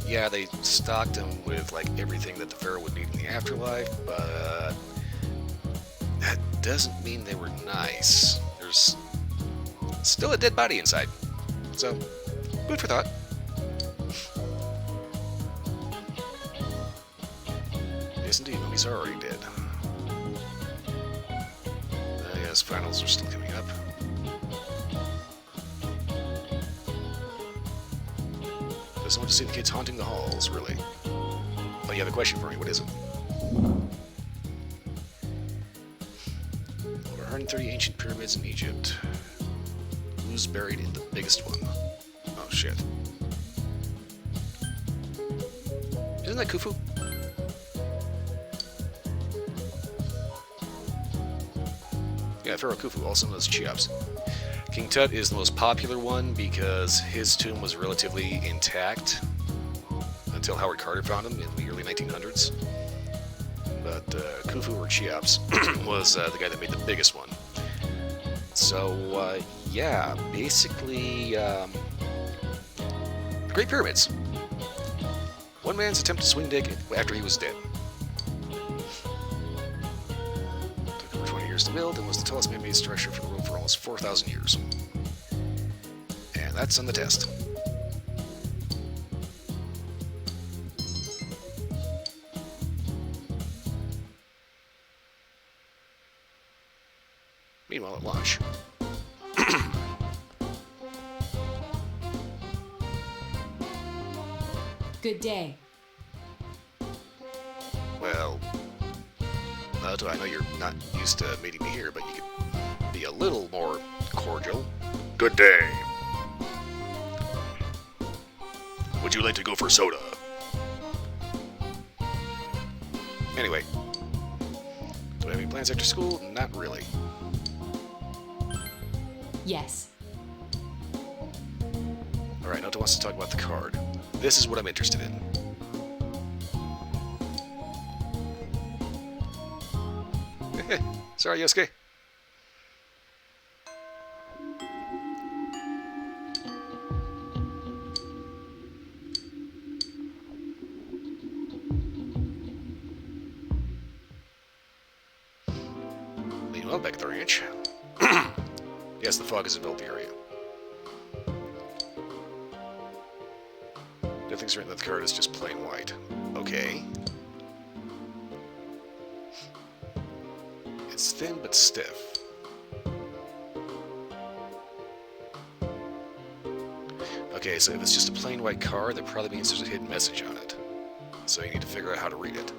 Yeah, they stocked them with like everything that the pharaoh would need in the afterlife, but that doesn't mean they were nice. There's still a dead body inside. So, food for thought. Yes, indeed, mummies are already dead. Yes, finals are still coming up. Just want to see the kids haunting the halls, really. But you have a question for me, what is it? 130 ancient pyramids in Egypt. Who's buried in the biggest one? Oh shit. Isn't that Khufu? Yeah, Pharaoh Khufu, also known as Cheops. King Tut is the most popular one because his tomb was relatively intact until Howard Carter found him in the early 1900s. But Khufu, or Cheops, was the guy that made the biggest one. So, yeah, basically, the Great Pyramids. One man's attempt to swing dick after he was dead. Took over 20 years to build and was the tallest man-made structure for the world for almost 4,000 years. And that's on the test. Meanwhile, at launch. Good day. Well, I know you're not used to meeting me here, but you could be a little more cordial. Good day. Would you like to go for soda? Anyway, do I have any plans after school? Not really. Yes. Alright, Noto wants to talk about the card. This is what I'm interested in. Sorry, Yosuke. Meanwhile, back at the ranch. Yes, the fog has enveloped the area. Nothing's written on the card, it's just plain white. Okay. It's thin but stiff. Okay, so if it's just a plain white card, that probably means there's a hidden message on it. So you need to figure out how to read it.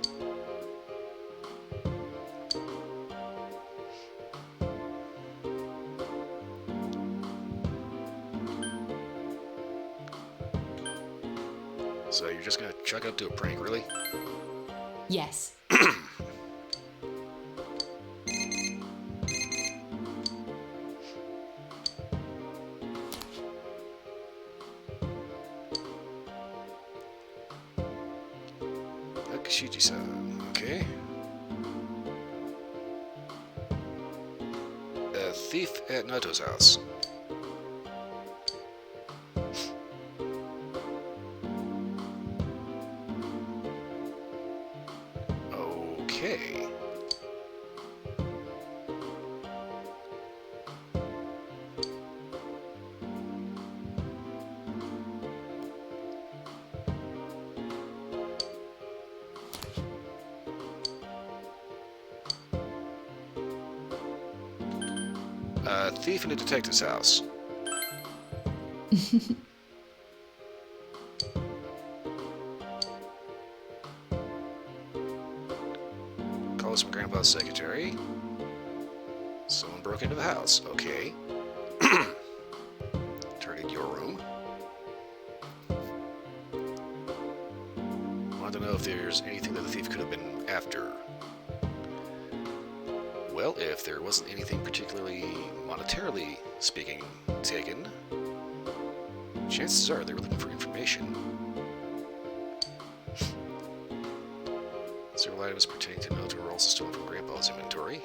So you're just gonna chuck it up to a prank, really? Yes. Akishiji-san, okay. A thief at Nato's house. Okay. A thief in a detective's house. Calls from Grandpa's secretary. Someone broke into the house. Okay. Turn in your room. Want to know if there's anything that the thief could have been after. Well, if there wasn't anything particularly monetarily speaking taken, chances are they were looking for information. Several items pertaining to Noto were also stolen from Grandpa's inventory.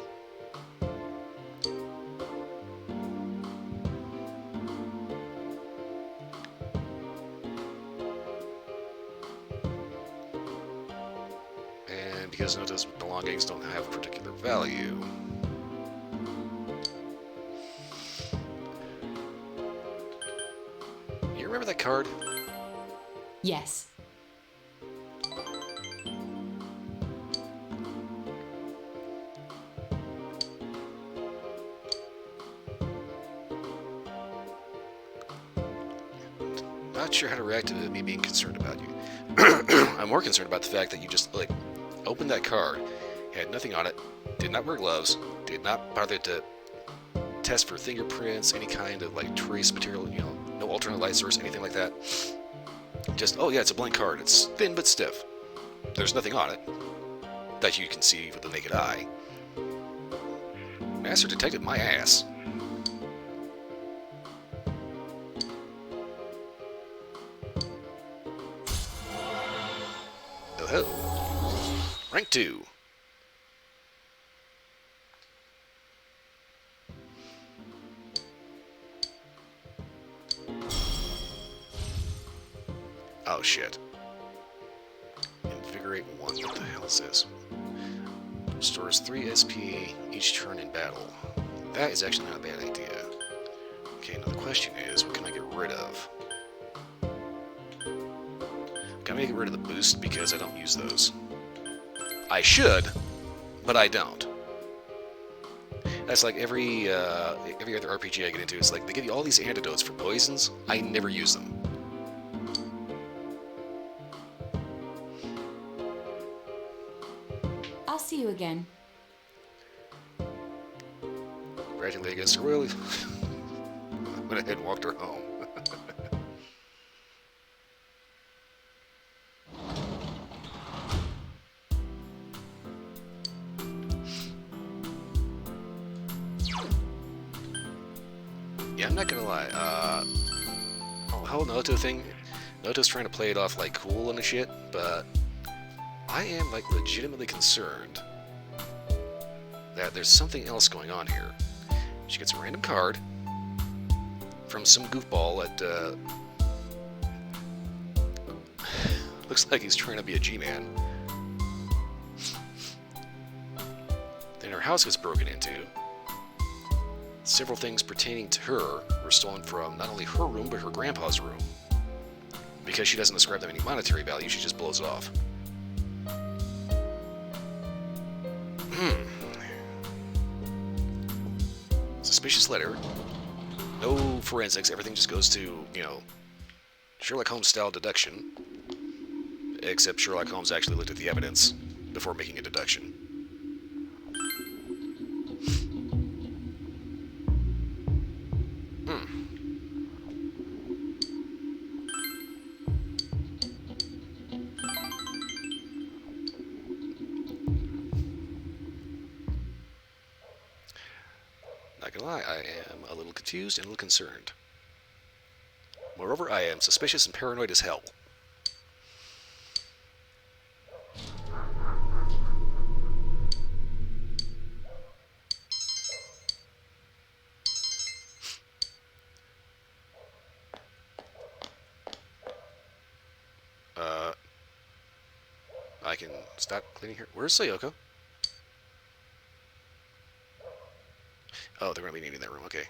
And because Noto's belongings don't have particular value, you remember that card? Yes. Not sure how to react to me being concerned about you. I'm more concerned about the fact that you just, opened that card, had nothing on it, did not wear gloves, did not bother to test for fingerprints, any kind of like trace material, no alternate light source, anything like that. Just, oh yeah, it's a blank card. It's thin but stiff. There's nothing on it that you can see with the naked eye. Master detected my ass. Oh ho. Rank 2. Oh shit. Invigorate 1. What the hell is this? Restores 3 SP each turn in battle. That is actually not a bad idea. Okay, now the question is, what can I get rid of? I'm gonna get rid of the boost because I don't use those. I should, but I don't. That's like every other RPG I get into. It's like they give you all these antidotes for poisons. I never use them. I'll see you again. Practically against her will. Went ahead and walked her home. Yeah, I'm not gonna lie. Oh, the whole Noto thing. Noto's trying to play it off like cool and shit, but I am like legitimately concerned that there's something else going on here. She gets a random card from some goofball at looks like he's trying to be a G-man. Then her house gets broken into. Several things pertaining to her were stolen from not only her room, but her grandpa's room. Because she doesn't ascribe them any monetary value, she just blows it off. Suspicious letter. No forensics, everything just goes to, Sherlock Holmes-style deduction. Except Sherlock Holmes actually looked at the evidence before making a deduction. Not gonna lie, I am a little confused and a little concerned. Moreover, I am suspicious and paranoid as hell. I can stop cleaning here. Where's Sayoko? Oh, they're going to be needing that room. Okay.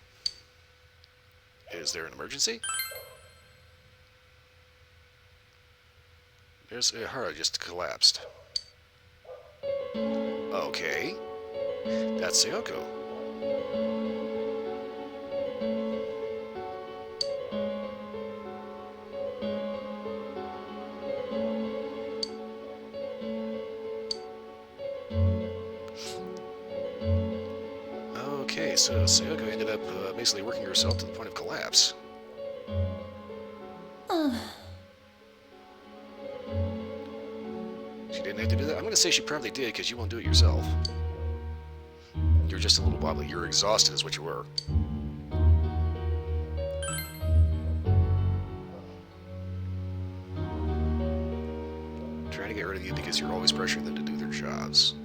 Is there an emergency? There's Hara just collapsed. Okay. That's Sayoko. Okay, so Sayoko ended up basically working herself to the point of collapse. She didn't have to do that? I'm going to say she probably did because you won't do it yourself. You're just a little wobbly. You're exhausted is what you were. Trying to get rid of you because you're always pressuring them to do their jobs.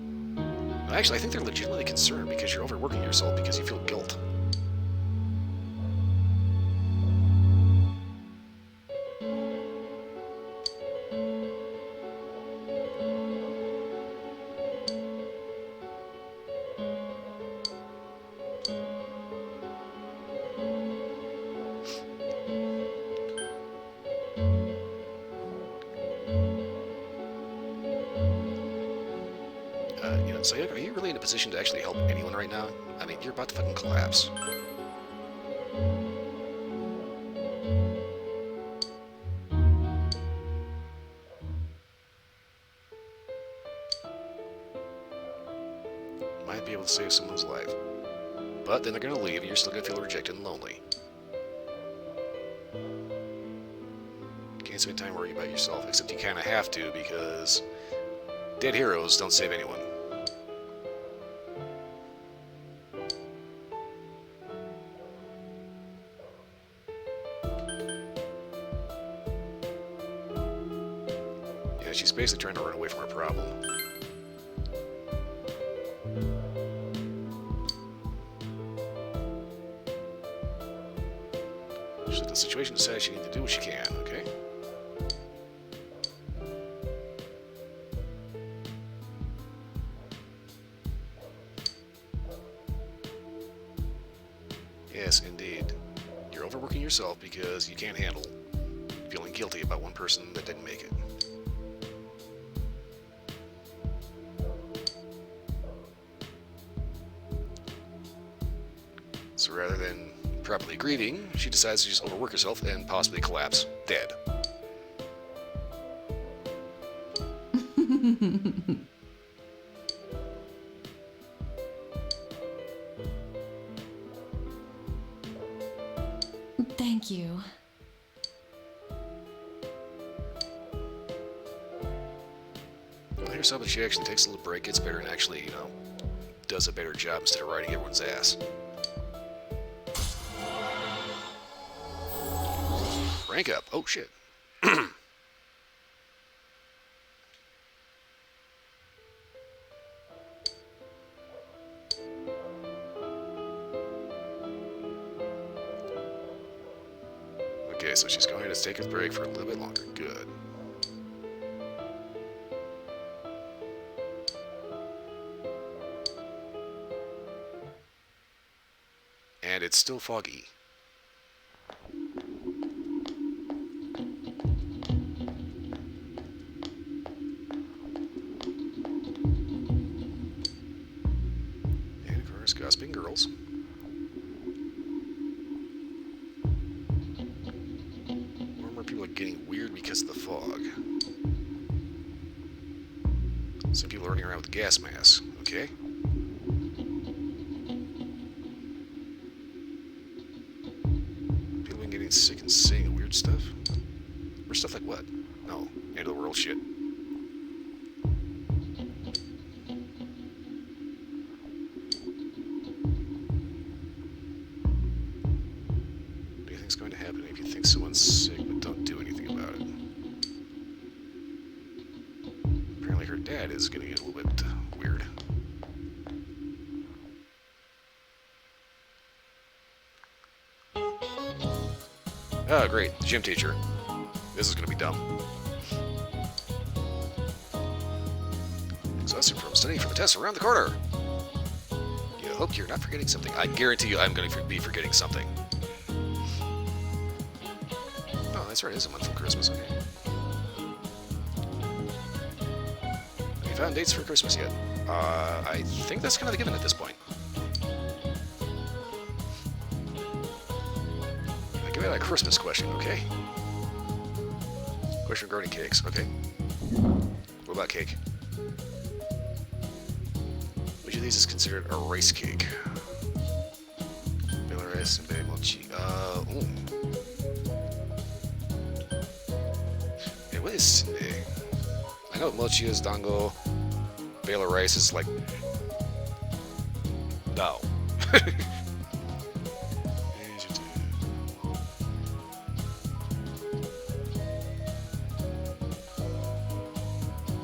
Actually, I think they're legitimately concerned because you're overworking yourself because you feel guilt. So are you really in a position to actually help anyone right now? I mean, you're about to fucking collapse. Might be able to save someone's life. But then they're going to leave and you're still going to feel rejected and lonely. Can't spend time worrying about yourself, except you kind of have to because dead heroes don't save anyone. Yeah, she's basically trying to run away from her problem. So the situation decides she needs to do what she can, okay? Yes, indeed. You're overworking yourself because you can't handle feeling guilty about one person that didn't make it. So rather than properly grieving, she decides to just overwork herself and possibly collapse dead. Thank you. Well, here's hoping she actually takes a little break, gets better, and actually, does a better job instead of riding everyone's ass. Rank up. Oh, shit. Okay, so she's going to take a break for a little bit longer. Good. And it's still foggy. And of course, gossiping girls. More and more people are getting weird because of the fog. Some people are running around with gas masks, okay? People been getting sick and saying weird stuff? Or stuff like what? No, end of the world shit. What do you think's going to happen if you think someone's sick but don't do anything about it? Apparently her dad is getting a little bit weird. Oh, great. Gym teacher. This is going to be dumb. Exhausted from studying for the test around the corner. You hope you're not forgetting something. I guarantee you I'm going to be forgetting something. Oh, that's right. It is a month from Christmas. Okay. Have you found dates for Christmas yet? I think that's kind of a given at this point. Give me that Christmas question, okay? Question regarding cakes, okay? What about cake? Which of these is considered a rice cake? Vanilla rice and baby mochi. Ooh. Hey, what is sundae? I know what mochi is, dango. Bela rice is like dao.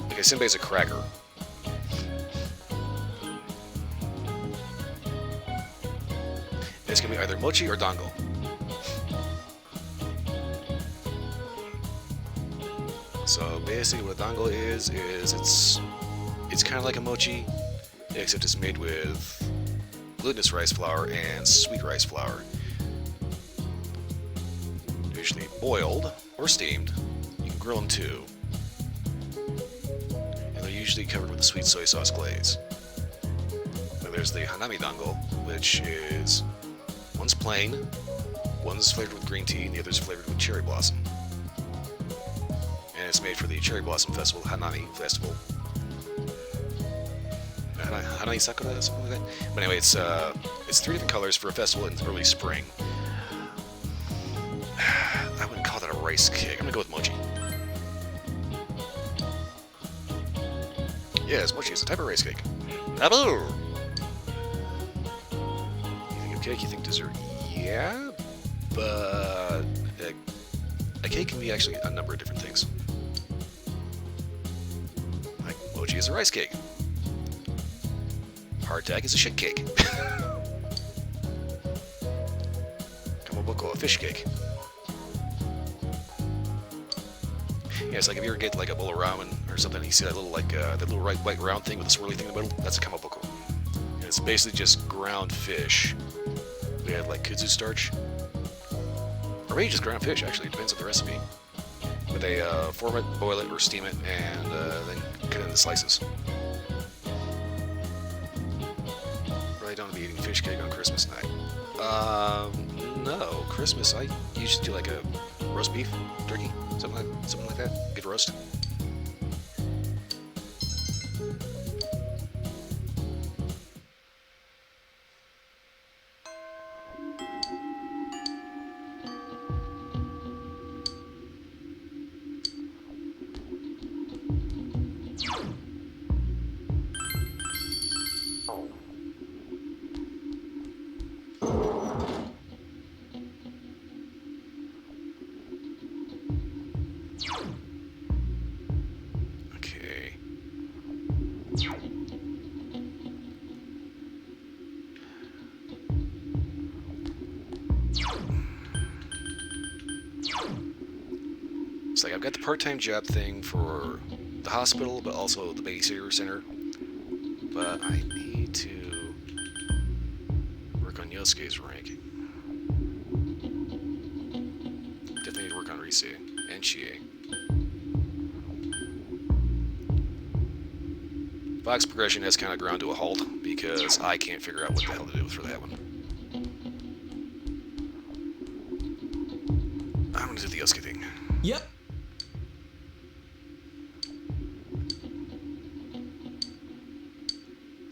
Okay, senbei is a cracker. It's gonna be either mochi or dango. So basically, what a dango is it's kind of like a mochi, except it's made with glutinous rice flour and sweet rice flour. Usually boiled or steamed. You can grill them too. And they're usually covered with a sweet soy sauce glaze. Then there's the hanami dango, which is one's plain, one's flavored with green tea, and the other's flavored with cherry blossom. And it's made for the Cherry Blossom Festival, Hanami Festival. Hanai Sakura, something like that. But anyway, it's 3 different colors for a festival in early spring. I wouldn't call that a rice cake. I'm gonna go with mochi. Yes, mochi is a type of rice cake. Abu! You think of cake, you think dessert. Yeah, but a cake can be actually a number of different things. Like mochi is a rice cake. Hardtack is a shit cake. Kamaboko, a fish cake. Yeah, it's like if you ever get like a bowl of ramen or something, and you see that little that little white round thing with the swirly thing in the middle. That's a kamaboko. And it's basically just ground fish. We had like kudzu starch, or maybe just ground fish. Actually, it depends on the recipe. But they form it, boil it, or steam it, and then cut it into slices. Really don't be eating fish cake on Christmas night. No, Christmas I usually do like a roast beef, turkey, something like that. Good roast. Okay. It's like I've got the part-time job thing for the hospital, but also the babysitter center. But I need to work on Yosuke's rank. Definitely need to work on Rise and Chie. Fox progression has kind of ground to a halt because I can't figure out what the hell to do for that one. I'm gonna do the Yosuke thing. Yep.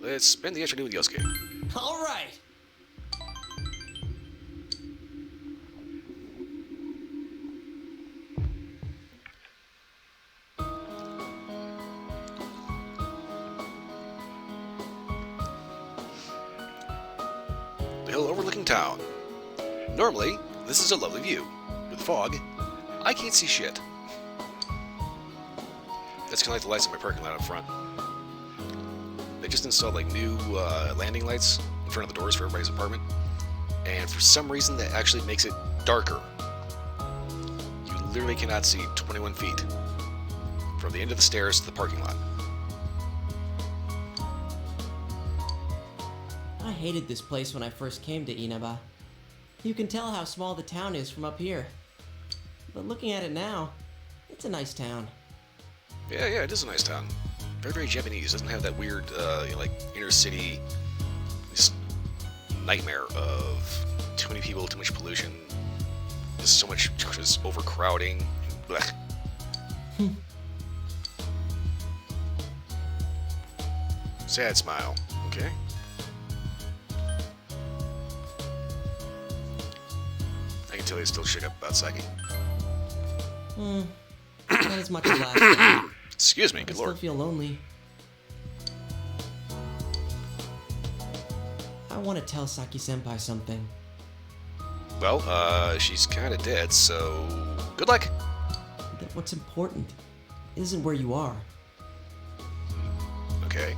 Let's spend the afternoon with Yosuke. All right. The hill overlooking town. Normally, this is a lovely view. With fog, I can't see shit. That's kind of like the lights in my parking lot up front. They just installed like new landing lights in front of the doors for everybody's apartment, and for some reason that actually makes it darker. You literally cannot see 21 feet from the end of the stairs to the parking lot. I hated this place when I first came to Inaba. You can tell how small the town is from up here. But looking at it now, it's a nice town. Yeah, it is a nice town. Very, very Japanese. Doesn't have that weird, like inner city just nightmare of too many people, too much pollution, just so much just overcrowding. Blech. Sad smile. Okay. I can tell he's still shook up about Saki. Not as much as last time. Excuse me, I good still lord. feel lonely. I want to tell Saki-senpai something. Well, she's kind of dead, so good luck. That what's important isn't where you are. Okay.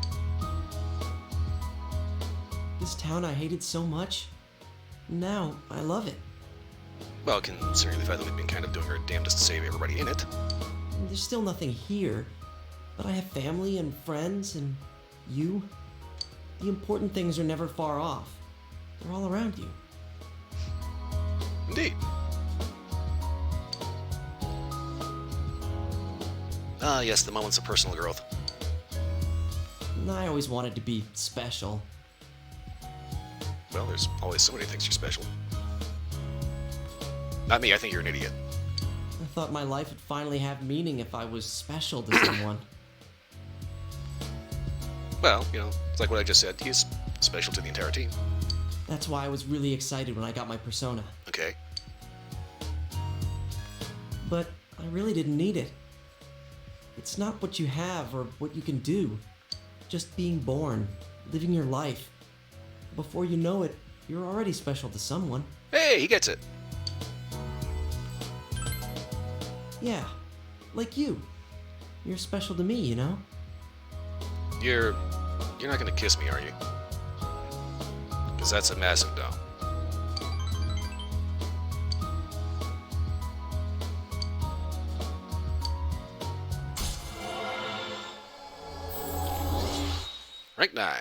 This town I hated so much, now I love it. Well, considering the fact that we've been kind of doing our damnedest to save everybody in it. There's still nothing here, but I have family and friends and you. The important things are never far off. They're all around you. Indeed. Ah, yes, the moments of personal growth. And I always wanted to be special. Well, there's always so many things you're special. Not me, I think you're an idiot. I thought my life would finally have meaning if I was special to someone. Well, it's like what I just said. He's special to the entire team. That's why I was really excited when I got my persona. Okay. But I really didn't need it. It's not what you have or what you can do. Just being born, living your life. Before you know it, you're already special to someone. Hey, he gets it. Yeah, like you. You're special to me, you know? You're not gonna kiss me, are you? Because that's a massive no. Rank 9.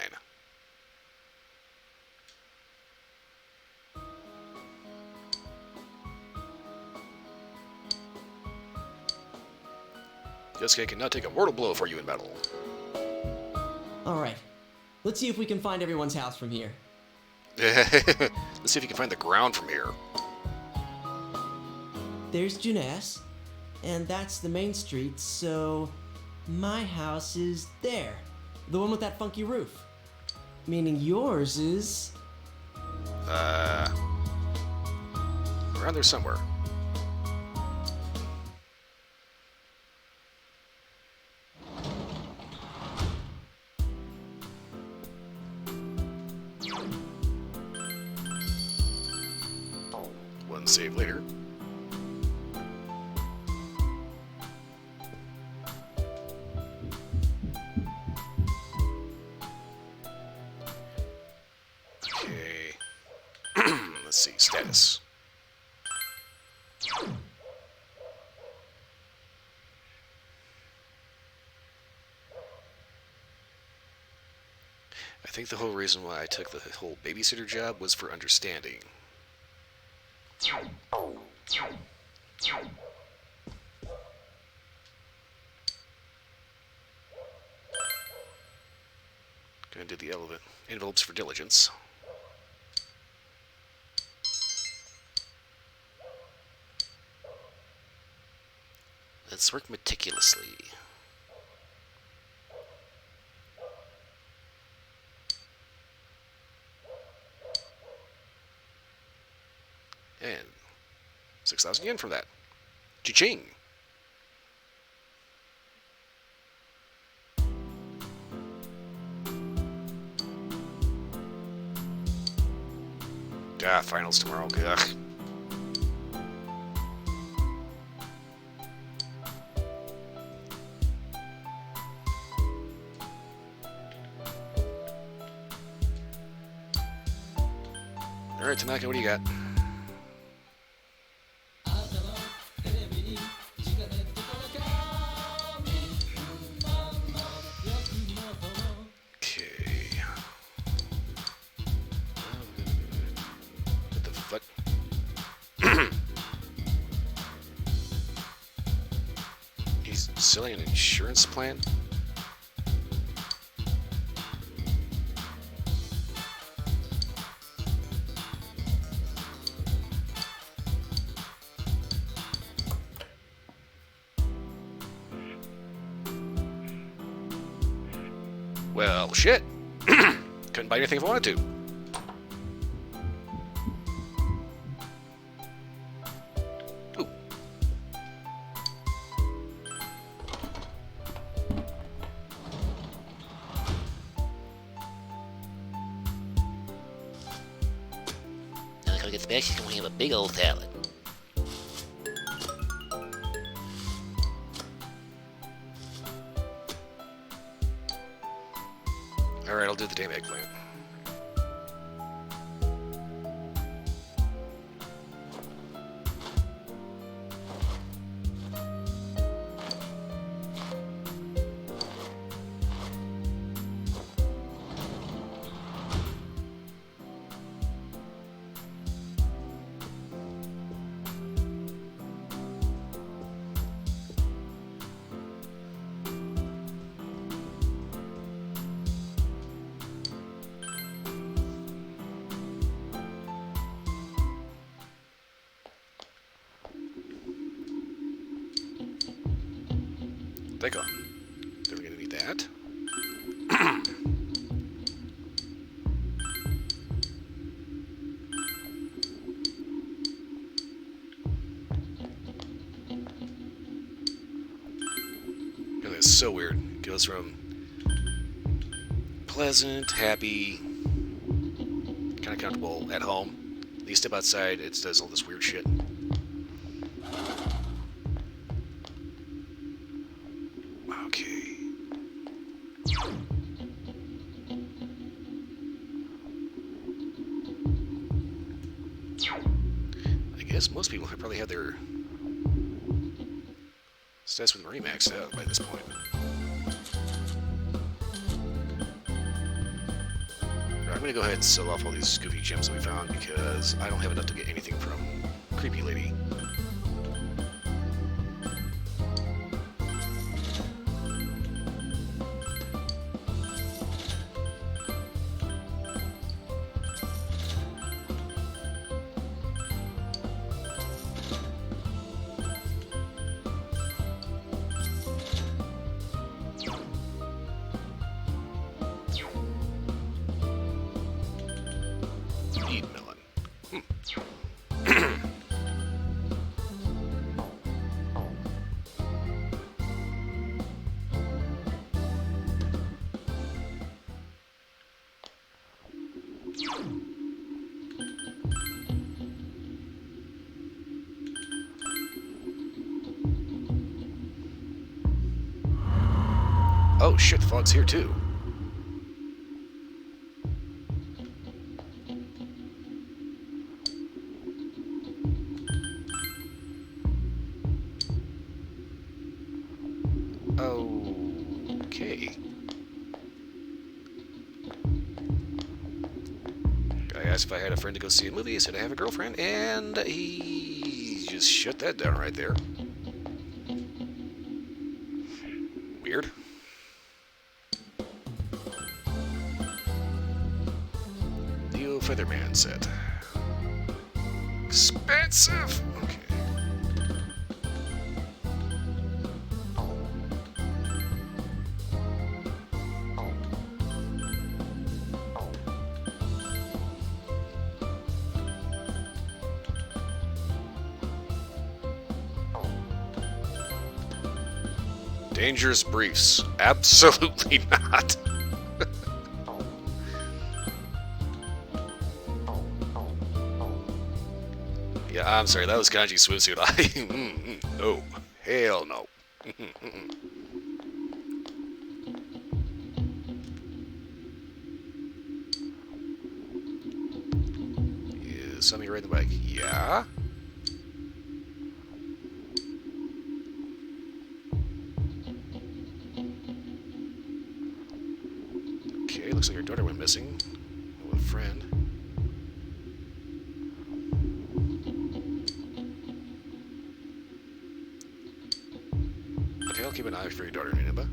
Yosuke can now take a mortal blow for you in battle. Alright, let's see if we can find everyone's house from here. Let's see if you can find the ground from here. There's Juness, and that's the main street, so my house is there. The one with that funky roof. Meaning yours is... Around there somewhere. One save later. Okay. Let's see, status. I think the whole reason why I took the whole babysitter job was for understanding. Gonna do the envelopes for diligence. Let's work meticulously. And 6,000 yen from that. Cha-ching! Ah, finals tomorrow. Ugh. Alright, Tanaka, what do you got? Okay. What the fuck? He's selling an insurance plan? Well, shit. Couldn't buy anything if I wanted to. Ooh. Now if I get back, she's gonna have a big old salad. Alright, I'll do the damn eggplant. Take on. They're gonna need that. It's so weird. It goes from pleasant, happy, kind of comfortable at home. Then you step outside, it does all this weird shit. Okay. I guess most people probably have their stats with Marie maxed out by this point. I'm gonna go ahead and sell off all these goofy gems that we found because I don't have enough to get anything from Creepy Lady. Mead melon. Oh shit, the fog's here too. Okay. Guy asked if I had a friend to go see a movie. I said I have a girlfriend, and he just shut that down right there. Weird. Neo Featherman set. Expensive! Okay. Dangerous briefs. Absolutely not. Yeah, I'm sorry, that was Kanji swimsuit. No. Hell no. Is somebody riding the bike? Yeah. Okay, looks like your daughter went missing. With a friend. Okay, I'll keep an eye for your daughter, Nineba.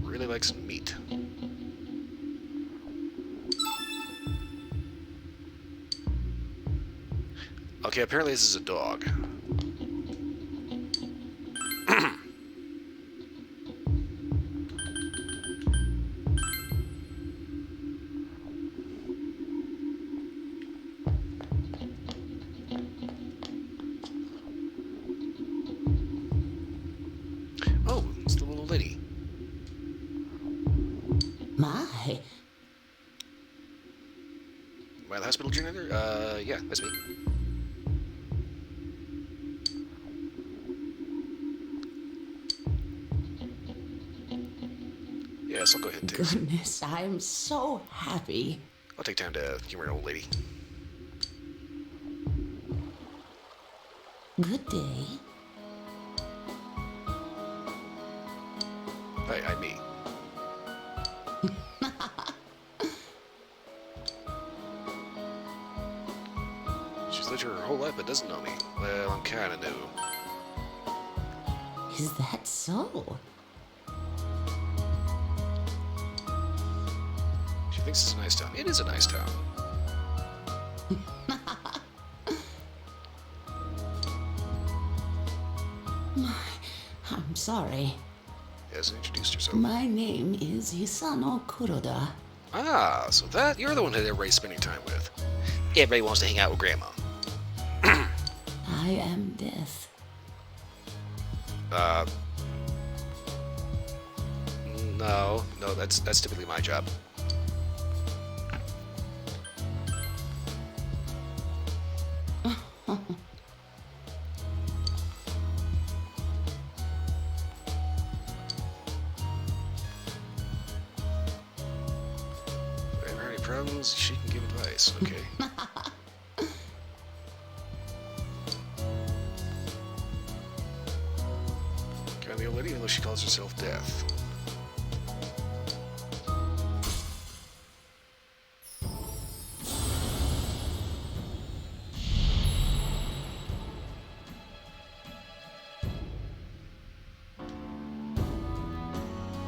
Really likes meat. Okay, apparently this is a dog. Oh, it's the little lady. My. Am I the hospital janitor? Yeah, that's me. Yes, I'll go ahead and take some. Goodness, I am so happy. I'll take time to humor an old lady. Good day. Hi, I'm me. She's lived here her whole life but doesn't know me. Well, I'm kinda new. Is that so? She thinks it's a nice town. It is a nice town. I'm sorry. Hasn't introduced herself. My name is Hisano Kuroda. Ah, so you're the one that everybody's spending time with. Everybody wants to hang out with Grandma. I I am death. No, that's typically my job. Ever any problems? She can give advice. Okay. Kind of the old lady, even though she calls herself Death.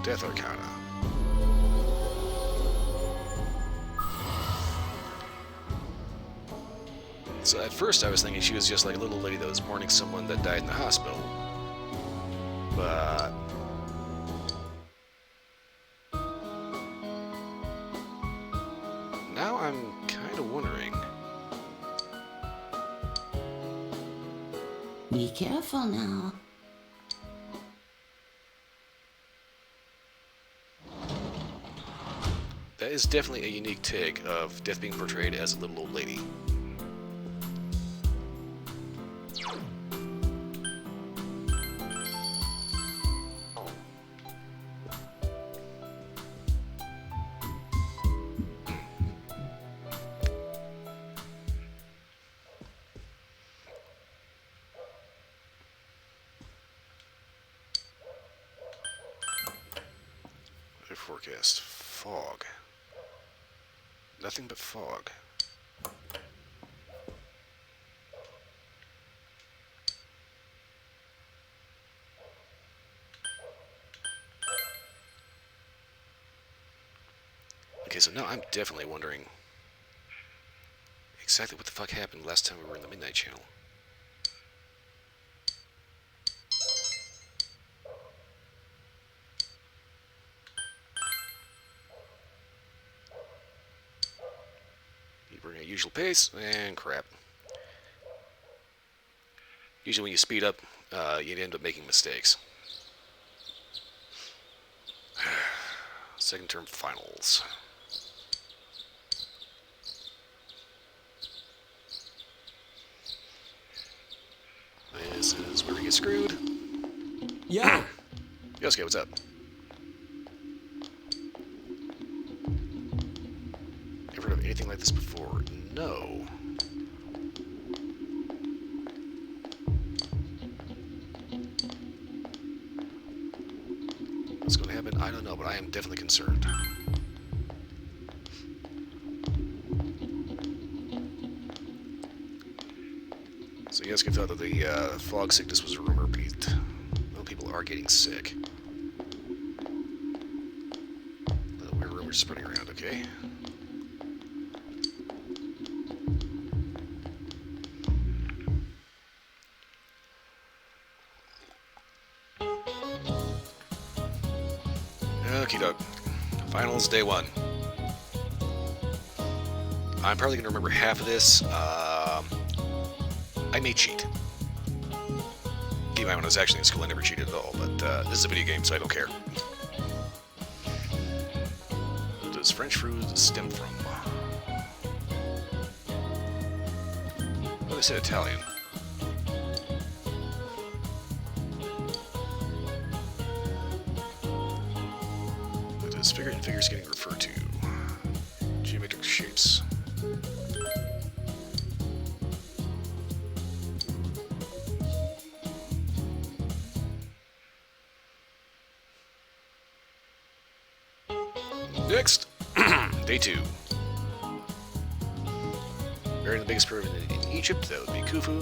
Death Arcana. So at first I was thinking she was just like a little lady that was mourning someone that died in the hospital. But now I'm kind of wondering. Be careful now. That is definitely a unique take of Death being portrayed as a little old lady. Weather forecast. Fog. Nothing but fog. Okay, so now I'm definitely wondering exactly what the fuck happened last time we were in the Midnight Channel. You bring a usual pace, and crap. Usually when you speed up, you end up making mistakes. Second term finals. This is where we get screwed. Yo! Yosuke, what's up? Ever heard of anything like this before? No. What's going to happen? I don't know, but I am definitely concerned. So Yosuke thought that the fog sickness was a rumor, but well, people are getting sick. Weird rumors spreading around, okay? Okie doke. Finals day one. I'm probably going to remember half of this. I may cheat. Keep in mind, when I was actually in school, I never cheated at all, but this is a video game, so I don't care. What does French fruit stem from? Oh, they said Italian. What does figure and figure skating refer to? Geometric shapes. Next, day two. Burying the biggest pyramid in Egypt, that would be Khufu.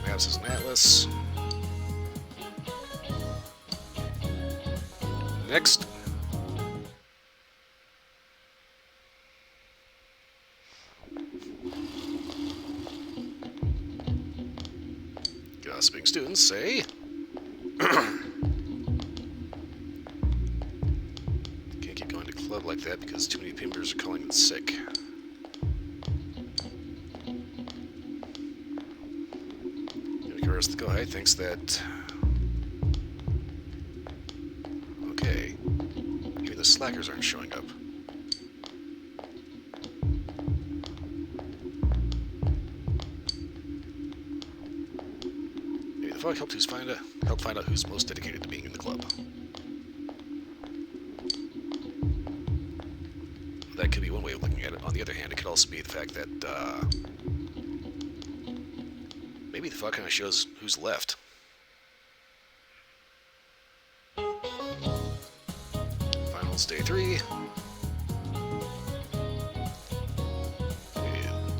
Maps as an atlas. Next. Gossiping students say. Can't keep going to club like like that because too many people members are calling in sick. The guy thinks that... Okay. Even the slackers aren't showing up. Maybe the fog helped find out who's most dedicated to being in the club. That could be one way of looking at it. On the other hand, it could also be the fact that maybe the fog kind of shows who's left. Finals day 3.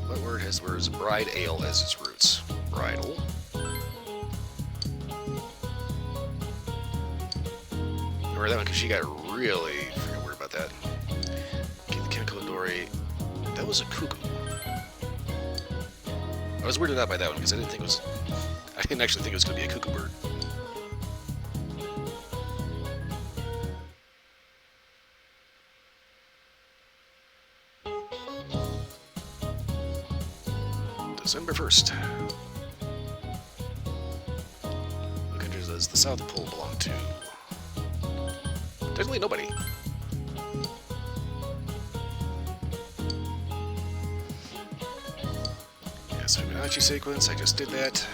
What word has the words bride ale as its roots? Bridal. Remember that one because she got really freaking weird about that. Okay, the Kaneko Dory. That was a cuckoo. I was weirded out by that one because I didn't actually think it was going to be a cuckoo bird. December 1st. What countries does the South Pole belong to? Technically nobody. Yes, Fibonacci sequence, I just did that.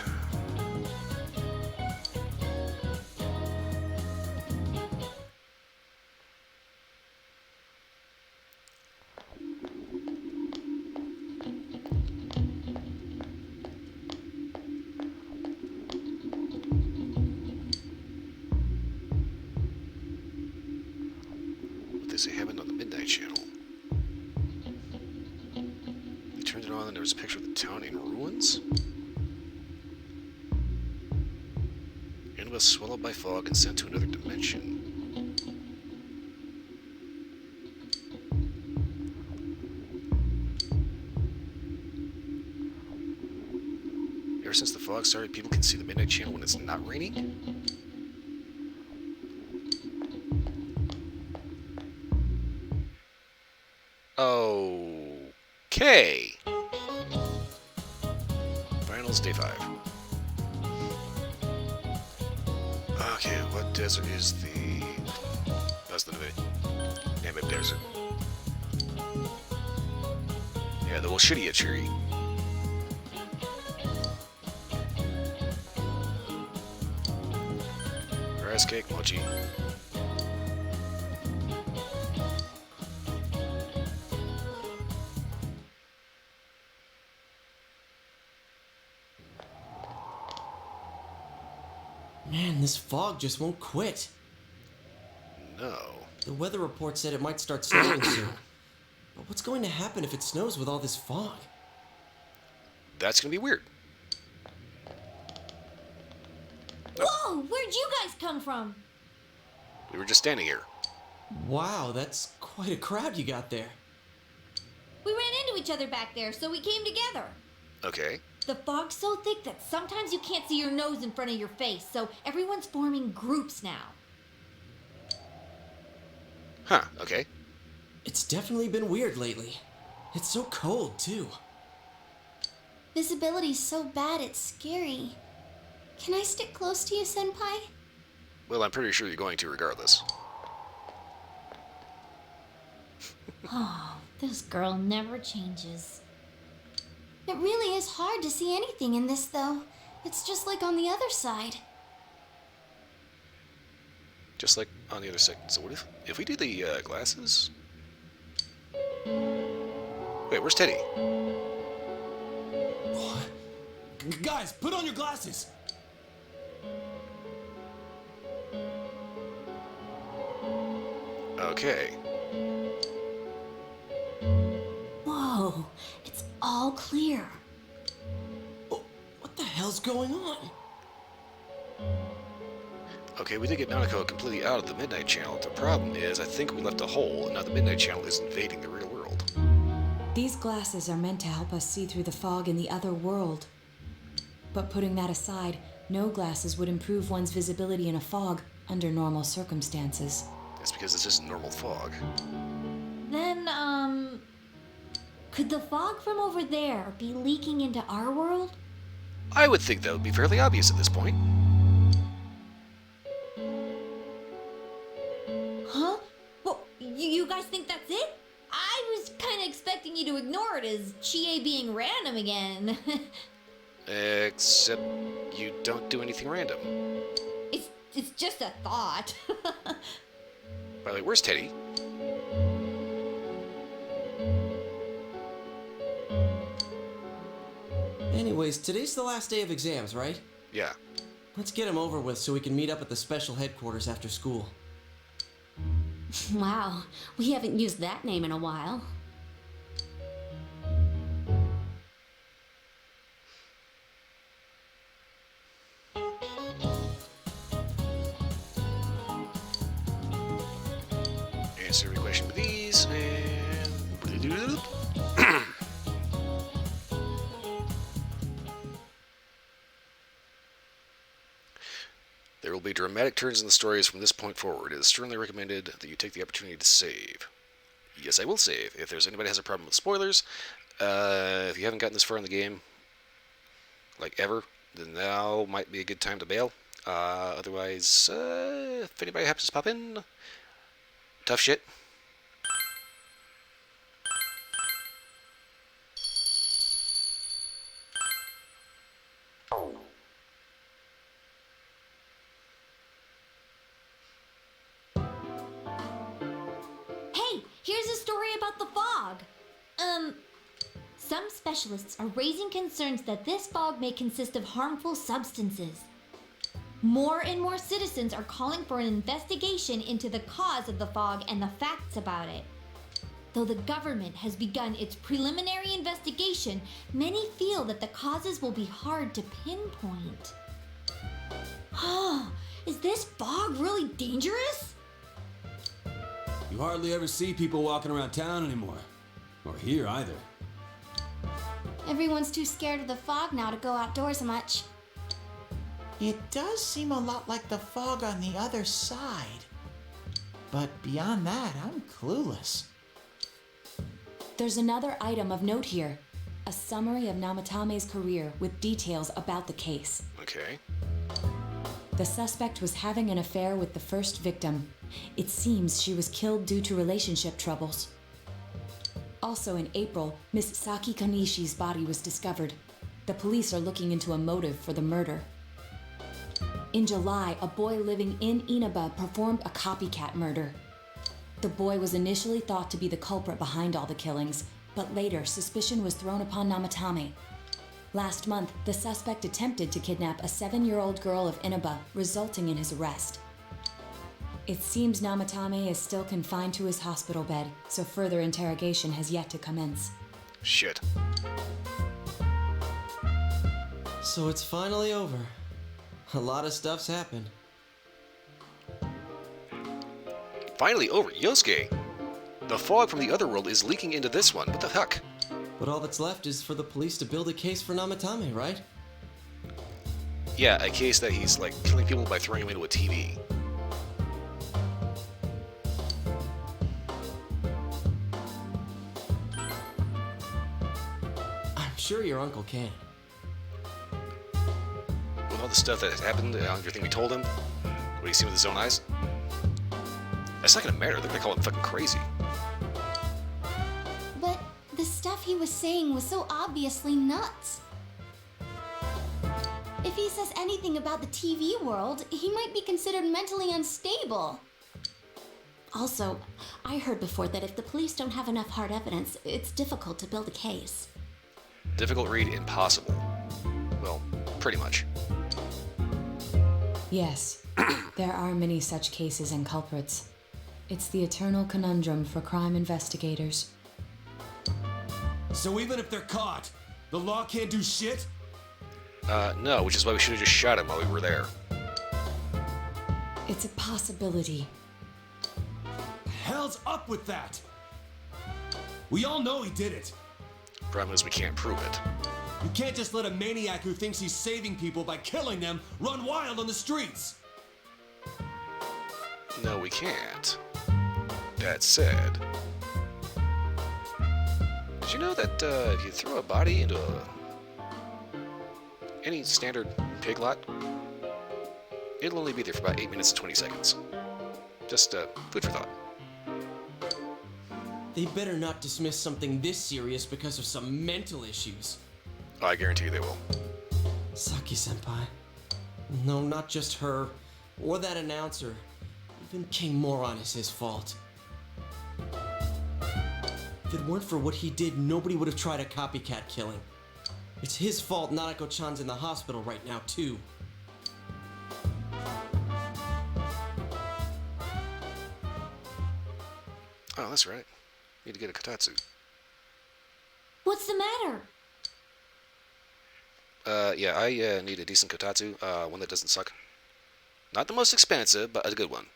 What they say happened on the Midnight Channel. They turned it on and there was a picture of the town in ruins? And was swallowed by fog and sent to another dimension. Ever since the fog started, people can see the Midnight Channel when it's not raining? Okay. Finals day 5. Okay, what desert is the... That's the Namib Desert. Yeah, the Wilshitia tree. Rice cake, mochi. Man, this fog just won't quit. No. The weather report said it might start snowing soon. But what's going to happen if it snows with all this fog? That's gonna be weird. Whoa! Where'd you guys come from? We were just standing here. Wow, that's quite a crowd you got there. We ran into each other back there, so we came together. Okay. The fog's so thick that sometimes you can't see your nose in front of your face, so everyone's forming groups now. Huh, okay. It's definitely been weird lately. It's so cold, too. Visibility's so bad it's scary. Can I stick close to you, Senpai? Well, I'm pretty sure you're going to regardless. Oh, this girl never changes. It really is hard to see anything in this, though. It's just like on the other side. Just like on the other side. So what if we do the glasses? Wait, where's Teddy? Guys, put on your glasses! Okay. Whoa, it's all clear. Oh, what the hell's going on? Okay, we did get Nanako completely out of the Midnight Channel. The problem is, I think we left a hole, and now the Midnight Channel is invading the real world. These glasses are meant to help us see through the fog in the other world. But putting that aside, no glasses would improve one's visibility in a fog under normal circumstances. It's because this isn't normal fog. Could the fog from over there be leaking into our world? I would think that would be fairly obvious at this point. Huh? Well, you guys think that's it? I was kind of expecting you to ignore it as Chie being random again. Except you don't do anything random. It's just a thought. By the way, where's Teddy? Anyways, today's the last day of exams, right? Yeah. Let's get them over with so we can meet up at the special headquarters after school. Wow, we haven't used that name in a while. Answer every question with these, and... There will be dramatic turns in the stories from this point forward. It is strongly recommended that you take the opportunity to save. Yes, I will save. If there's anybody has a problem with spoilers, if you haven't gotten this far in the game, like ever, then now might be a good time to bail. Otherwise, if anybody happens to pop in, tough shit. Hey, here's a story about the fog. Some specialists are raising concerns that this fog may consist of harmful substances. More and more citizens are calling for an investigation into the cause of the fog and the facts about it. Though the government has begun its preliminary investigation, many feel that the causes will be hard to pinpoint. Is this fog really dangerous? You hardly ever see people walking around town anymore. Or here either. Everyone's too scared of the fog now to go outdoors much. It does seem a lot like the fog on the other side. But beyond that, I'm clueless. There's another item of note here. A summary of Namatame's career with details about the case. Okay. The suspect was having an affair with the first victim. It seems she was killed due to relationship troubles. Also in April, Miss Saki Kanishi's body was discovered. The police are looking into a motive for the murder. In July, a boy living in Inaba performed a copycat murder. The boy was initially thought to be the culprit behind all the killings, but later suspicion was thrown upon Namatame. Last month, the suspect attempted to kidnap a 7-year-old girl of Inaba, resulting in his arrest. It seems Namatame is still confined to his hospital bed, so further interrogation has yet to commence. Shit. So it's finally over. A lot of stuff's happened. Finally over. Yosuke! The fog from the other world is leaking into this one. What the heck? But all that's left is for the police to build a case for Namatame, right? Yeah, a case that he's, like, killing people by throwing them into a TV. I'm sure your uncle can. With all the stuff that has happened and everything we told him, what he's seen with his own eyes, that's not gonna matter. They're gonna call him fucking crazy. But the stuff he was saying was so obviously nuts. If he says anything about the TV world, he might be considered mentally unstable. Also, I heard before that if the police don't have enough hard evidence, it's difficult to build a case. Difficult read, impossible. Well, pretty much. Yes, there are many such cases and culprits. It's the eternal conundrum for crime investigators. So even if they're caught, the law can't do shit? No, which is why we should have just shot him while we were there. It's a possibility. The hell's up with that? We all know he did it. Problem is we can't prove it. You can't just let a maniac who thinks he's saving people by killing them run wild on the streets. No, we can't. That said, Did you know that if you throw a body into any standard pig lot, it'll only be there for about 8 minutes and 20 seconds. Just food for thought. They better not dismiss something this serious because of some mental issues. I guarantee you they will. Saki-senpai. No, not just her. Or that announcer. Even King Moron is his fault. If it weren't for what he did, nobody would have tried a copycat killing. It's his fault Nanako-chan's in the hospital right now, too. Oh, that's right. Need to get a kotatsu. What's the matter? Yeah, I need a decent kotatsu, one that doesn't suck. Not the most expensive, but a good one.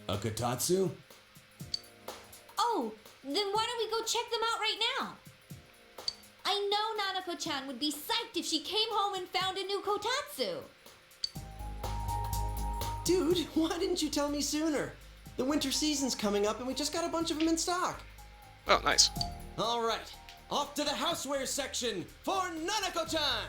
A kotatsu? Oh, then why don't we go check them out right now? I know Nanako-chan would be psyched if she came home and found a new kotatsu. Dude, why didn't you tell me sooner? The winter season's coming up and we just got a bunch of them in stock. Oh, nice. All right, off to the houseware section for Nanako-chan!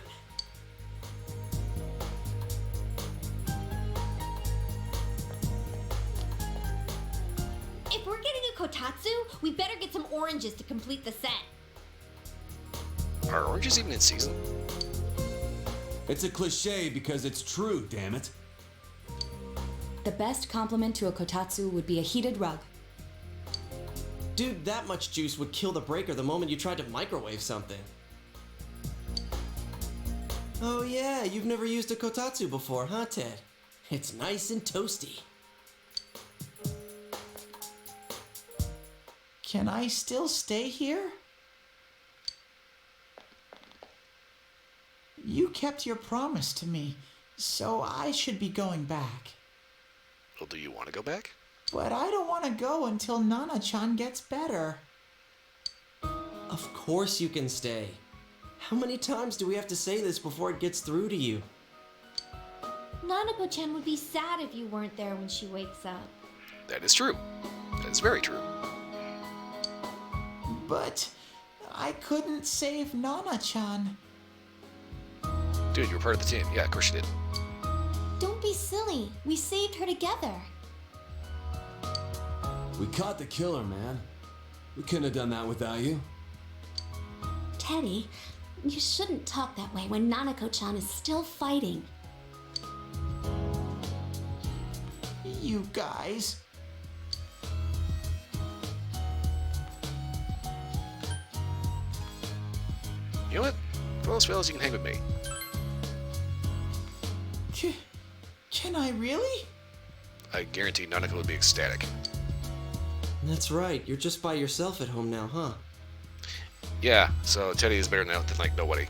If we're getting a kotatsu, we better get some oranges to complete the set. Are oranges even in season? It's a cliche because it's true, damn it. The best compliment to a kotatsu would be a heated rug. Dude, that much juice would kill the breaker the moment you tried to microwave something. Oh yeah, you've never used a kotatsu before, huh, Ted? It's nice and toasty. Can I still stay here? You kept your promise to me, so I should be going back. Well, do you want to go back? But I don't want to go until Nana-chan gets better. Of course you can stay. How many times do we have to say this before it gets through to you? Nanako-chan would be sad if you weren't there when she wakes up. That is true. That is very true. But I couldn't save Nana-chan. Dude, you were part of the team. Yeah, of course you did. Don't be silly. We saved her together. We caught the killer, man. We couldn't have done that without you. Teddy, you shouldn't talk that way when Nanako-chan is still fighting. You guys. You know what? For all else fails, you can hang with me. Can I really? I guarantee Nanako would be ecstatic. That's right, you're just by yourself at home now, huh? Yeah, so Teddy is better now than like nobody.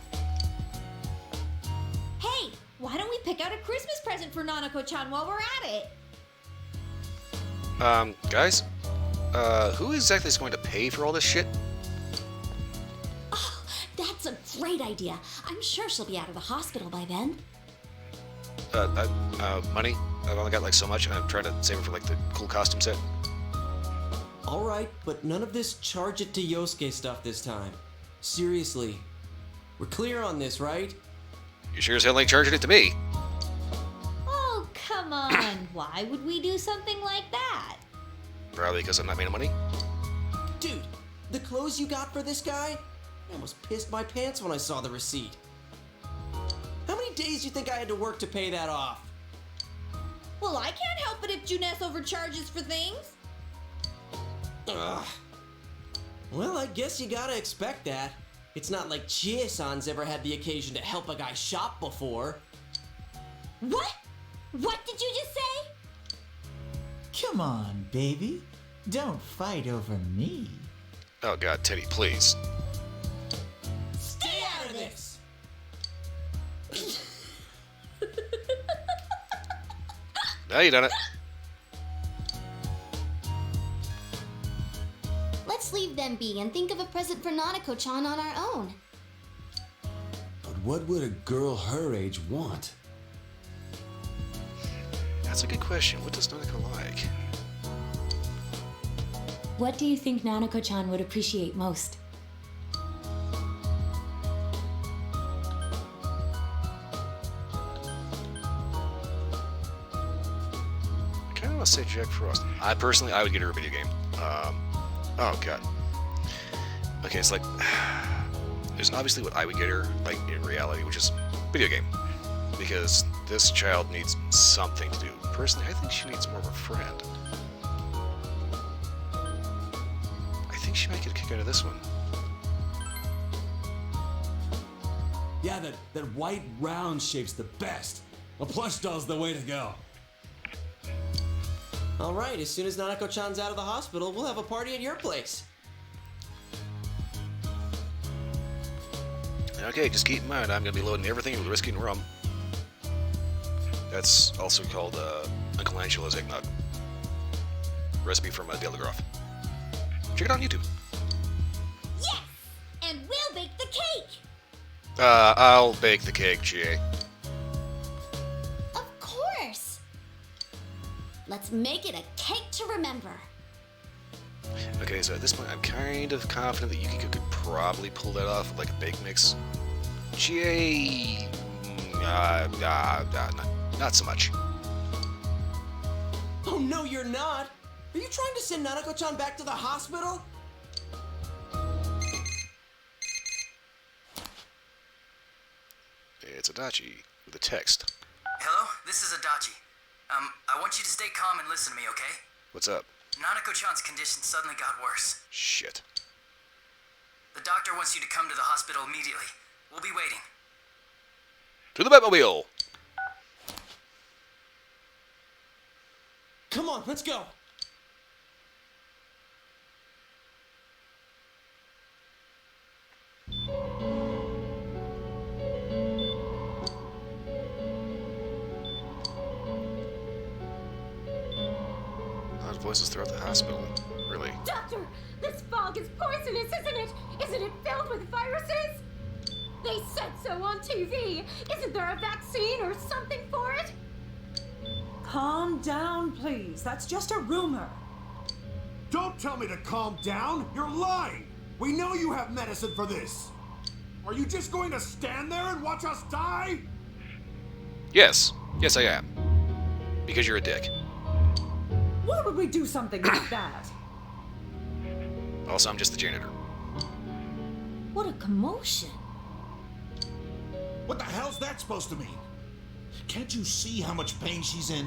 Hey, why don't we pick out a Christmas present for Nanako-chan while we're at it? Guys, who exactly is going to pay for all this shit? Oh, that's a great idea. I'm sure she'll be out of the hospital by then. Money? I've only got like so much, and I'm trying to save it for like the cool costume set. Alright, but none of this charge it to Yosuke stuff this time. Seriously. We're clear on this, right? You sure as hell ain't charging it to me. Oh, come on. Why would we do something like that? Probably because I'm not made of money. Dude, the clothes you got for this guy? I almost pissed my pants when I saw the receipt. How many days do you think I had to work to pay that off? Well, I can't help it if Juness overcharges for things. Ugh. Well, I guess you gotta expect that. It's not like Chie-san's ever had the occasion to help a guy shop before. What? What did you just say? Come on, baby. Don't fight over me. Oh god, Teddy, please. Stay out of this! Now you done it. Let's leave them be and think of a present for Nanako-chan on our own. But what would a girl her age want? That's a good question. What does Nanako like? What do you think Nanako-chan would appreciate most? I kind of want to say Jack Frost. I would get her a video game. Oh god. Okay, it's like there's obviously what I would get her, like in reality, which is video game, because this child needs something to do. Personally, I think she needs more of a friend. I think she might get a kick out of this one. Yeah, that white round shape's the best. A plush doll's the way to go. Alright, as soon as Nanako-chan's out of the hospital, we'll have a party at your place. Okay, just keep in mind, I'm going to be loading everything with whiskey and rum. That's also called Uncle Angela's eggnog. Recipe from Delagroff. Check it out on YouTube. Yes! And we'll bake the cake! I'll bake the cake, GA. Of course. Let's make it a cake to remember. Okay, so at this point, I'm kind of confident that Yukiko could probably pull that off with like a bake mix. GA... not so much. Oh no, you're not! Are you trying to send Nanako-chan back to the hospital? It's Adachi with a text. Hello, this is Adachi. I want you to stay calm and listen to me, okay? What's up? Nanako-chan's condition suddenly got worse. Shit. The doctor wants you to come to the hospital immediately. We'll be waiting. To the Batmobile! Come on, let's go! Loud voices throughout the hospital. Really? Doctor, this fog is poisonous, isn't it? Isn't it filled with viruses? They said so on TV. Isn't there a vaccine or something for it? Calm down, please. That's just a rumor. Don't tell me to calm down! You're lying! We know you have medicine for this! Are you just going to stand there and watch us die? Yes. Yes, I am. Because you're a dick. Why would we do something like that? Also, I'm just the janitor. What a commotion. What the hell's that supposed to mean? Can't you see how much pain she's in?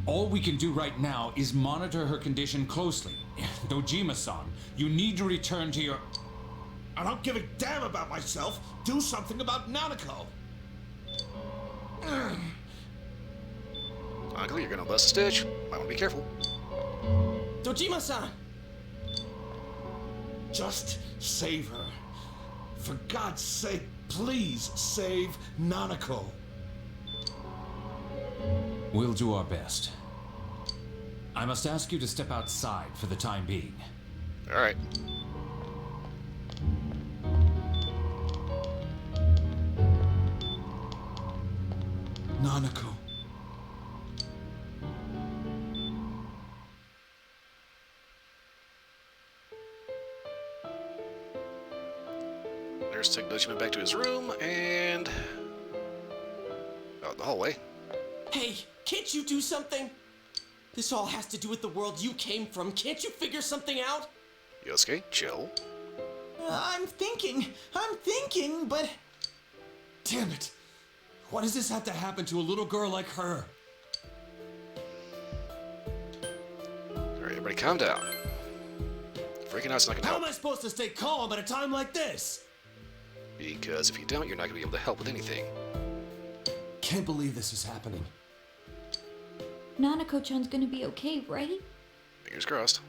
All we can do right now is monitor her condition closely. Dojima-san, you need to return to your... I don't give a damn about myself. Do something about Nanako. Uncle, you're gonna bust a stitch. Might want to be careful. Dojima-san! Just save her. For God's sake, please save Nanako. We'll do our best. I must ask you to step outside for the time being. Alright. Nanako. Nurse took Dojima back to his room and... out in the hallway. Hey, can't you do something? This all has to do with the world you came from. Can't you figure something out? Yosuke, chill. I'm thinking, but... Damn it! Why does this have to happen to a little girl like her? Alright, everybody calm down. Freaking out's not gonna How help. am I supposed to stay calm at a time like this? Because if you don't, you're not gonna be able to help with anything. Can't believe this is happening. Nanako-chan's gonna be okay, right? Fingers crossed.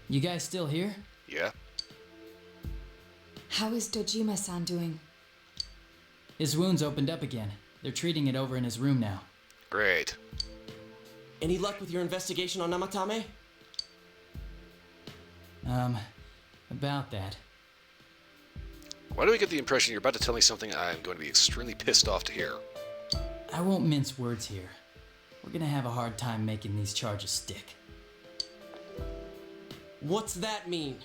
You guys still here? Yeah. How is Dojima-san doing? His wound's opened up again. They're treating it over in his room now. Great. Any luck with your investigation on Namatame? About that. Why do we get the impression you're about to tell me something I'm going to be extremely pissed off to hear? I won't mince words here. we're gonna have a hard time making these charges stick. What's that mean?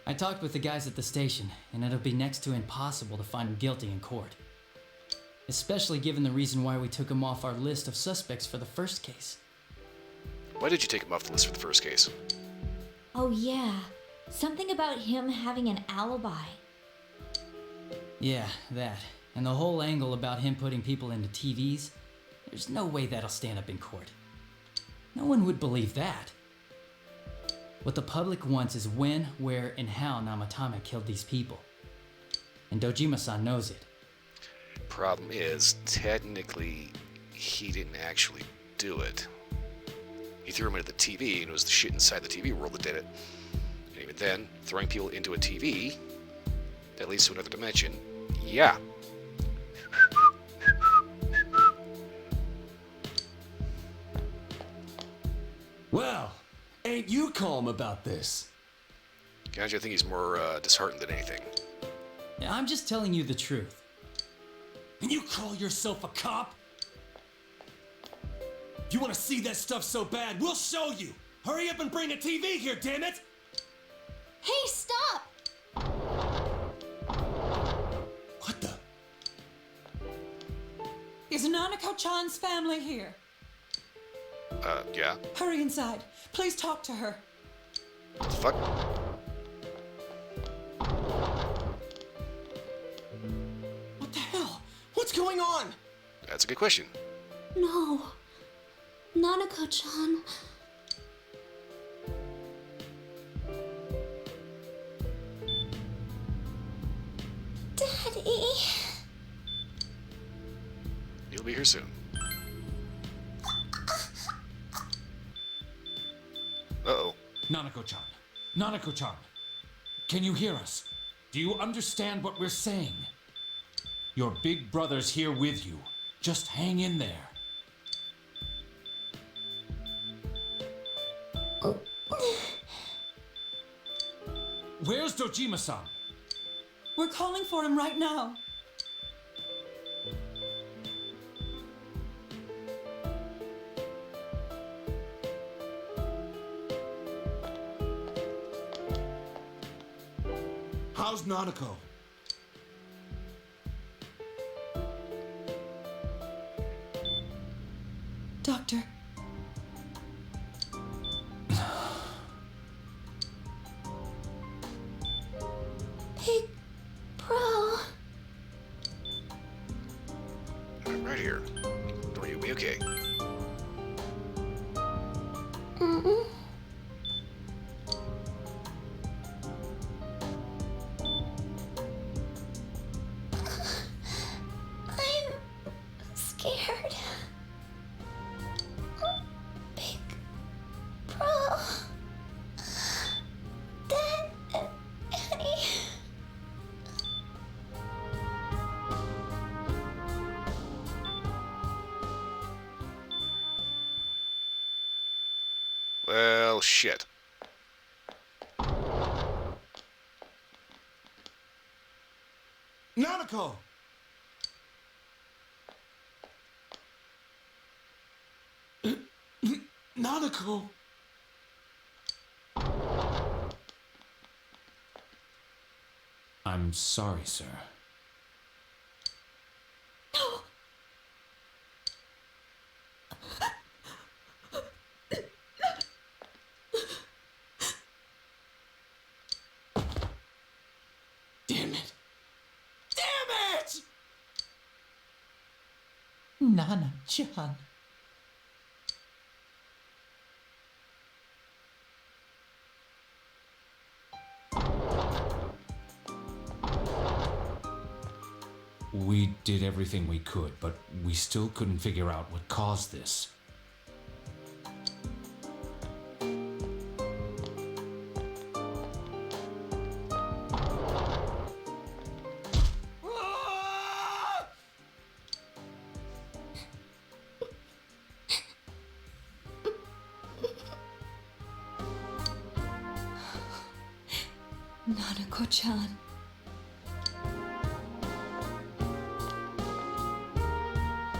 I talked with the guys at the station, and it'll be next to impossible to find him guilty in court. Especially given the reason why we took him off our list of suspects for the first case. Why did you take him off the list for the first case? Oh, yeah. Something about him having an alibi. Yeah, that. And the whole angle about him putting people into TVs, there's no way that'll stand up in court. No one would believe that. What the public wants is when, where, and how Namatame killed these people. And Dojima-san knows it. Problem is, technically, he didn't actually do it. He threw him into the TV, and it was the shit inside the TV world that did it. And even then, throwing people into a TV, that leads to another dimension. Yeah. Well, ain't you calm about this? Guys, I think he's more disheartened than anything. Yeah, I'm just telling you the truth. And you call yourself a cop? If you want to see that stuff so bad, we'll show you! Hurry up and bring a TV here, damn it! Hey, stop! What the? Is Nanako-chan's family here? Yeah. Hurry inside. Please talk to her. What the fuck? What the hell? What's going on? That's a good question. No. Nanako-chan. Daddy. You'll be here soon. Uh-oh. Nanako-chan. Nanako-chan. Can you hear us? Do you understand what we're saying? Your big brother's here with you. Just hang in there. Where's Dojima-san? We're calling for him right now. How's Nanako? Doctor. Big bro. I'm right here. You'll be okay. Mm-mm. I'm scared. Big bro. Dad and Annie. Well, shit. Nanako! Nanako! I'm sorry, sir. No. Damn it! Damn it! Nana-chan. We did everything we could, but we still couldn't figure out what caused this. Nanako-chan.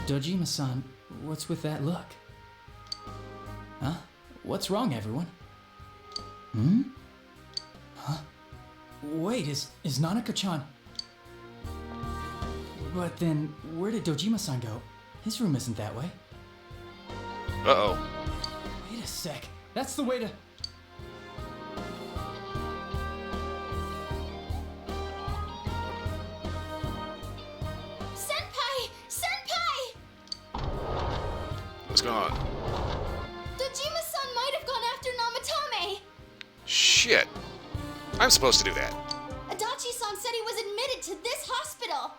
Dojima-san, What's with that look? Huh? What's wrong, everyone? Hmm? Huh? Wait, is Nanako-chan... But then, where did Dojima-san go? His room isn't that way. Uh-oh. Wait a sec. That's the way to... Senpai! Senpai! What's going on? Dojima-san might have gone after Namatame! Shit. I'm supposed to do that. Adachi-san said he was admitted to this hospital!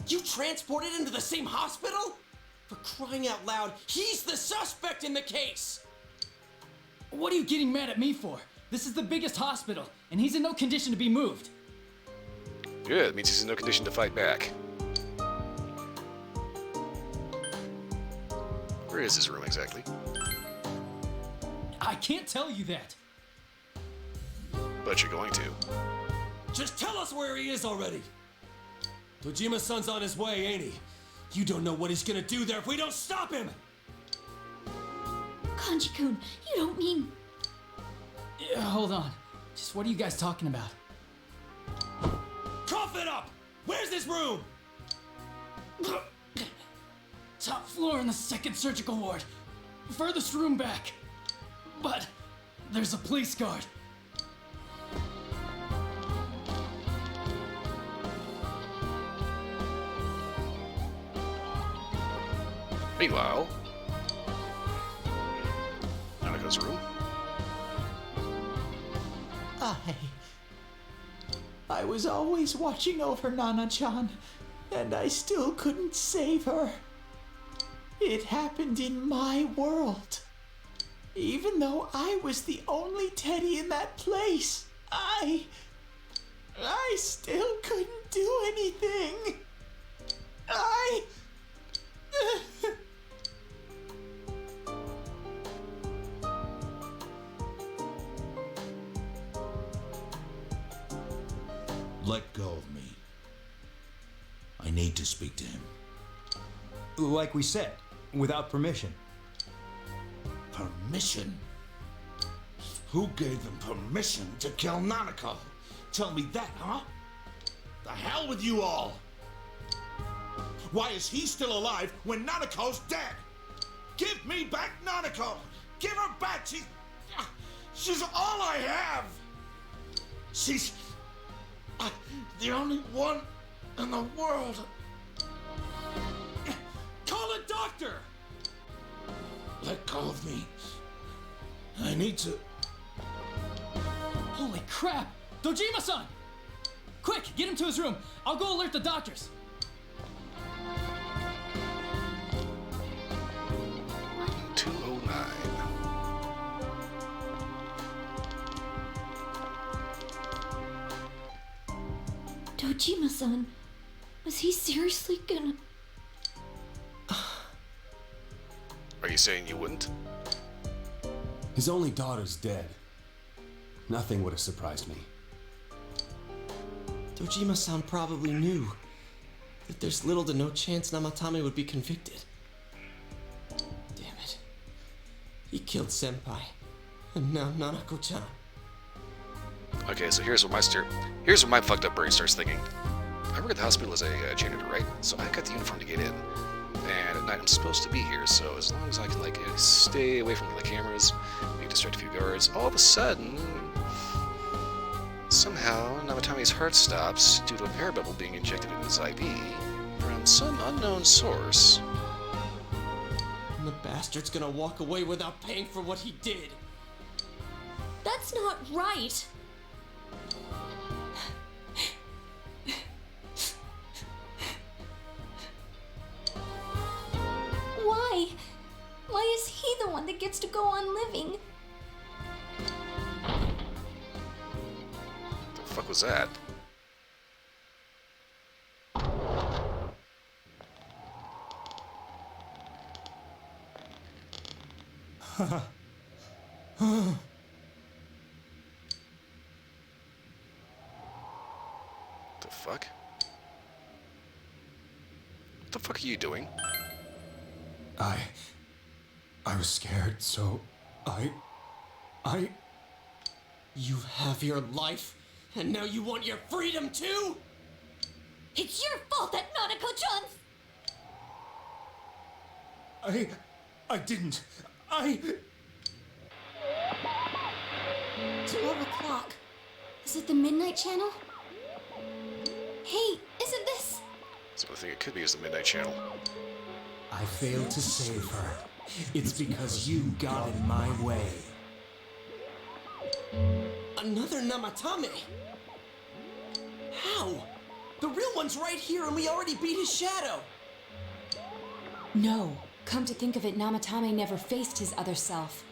You transported him to the same hospital? For crying out loud, he's the suspect in the case! What are you getting mad at me for? This is the biggest hospital, and he's in no condition to be moved. Good, it means he's in no condition to fight back. Where is his room exactly? I can't tell you that. But you're going to. Just tell us where he is already! Dojima-san's on his way, ain't he? You don't know what he's gonna do there if we don't stop him! Kanji-kun, you don't mean... Yeah, hold on. Just what are you guys talking about? Cough it up! Where's his room? Top floor in the second surgical ward. Furthest room back. But there's a police guard. Meanwhile, Nanako's room. I was always watching over Nana-chan, and I still couldn't save her. It happened in my world. Even though I was the only teddy in that place, I still couldn't do anything. Let go of me. I need to speak to him. Like we said, without permission. Permission? Who gave them permission to kill Nanako? Tell me that, huh? The hell with you all! Why is he still alive when Nanako's dead? Give me back Nanako! Give her back! She's all I have! She's the only one in the world. Call a doctor! Let go of me. I need to... Holy crap! Dojima-san! Quick, get him to his room. I'll go alert the doctors. Reading 209. Dojima-san, was he seriously gonna... Are you saying you wouldn't? His only daughter's dead. Nothing would have surprised me. Dojima-san probably knew that there's little to no chance Namatame would be convicted. Damn it. He killed Senpai. And now Nanako-chan. Okay, so here's what my fucked up brain starts thinking. I work at the hospital as a janitor, right? So I got the uniform to get in. And at night I'm supposed to be here, so as long as I can stay away from the cameras, maybe distract a few guards, all of a sudden, somehow Namatame's heart stops due to an air bubble being injected in his IV from some unknown source. And the bastard's gonna walk away without paying for what he did. That's not right! Why? Why is he the one that gets to go on living? The fuck was that? The fuck? the fuck are you doing? I was scared, so I... You have your life, and now you want your freedom too? It's your fault that Nanako-chan's... I didn't. 12 o'clock. Is it the Midnight Channel? Hey, isn't this... So I think it could be as the Midnight Channel. I failed to save her. It's because you got in my way. Another Namatame? How? The real one's right here and we already beat his shadow! No, come to think of it, Namatame never faced his other self.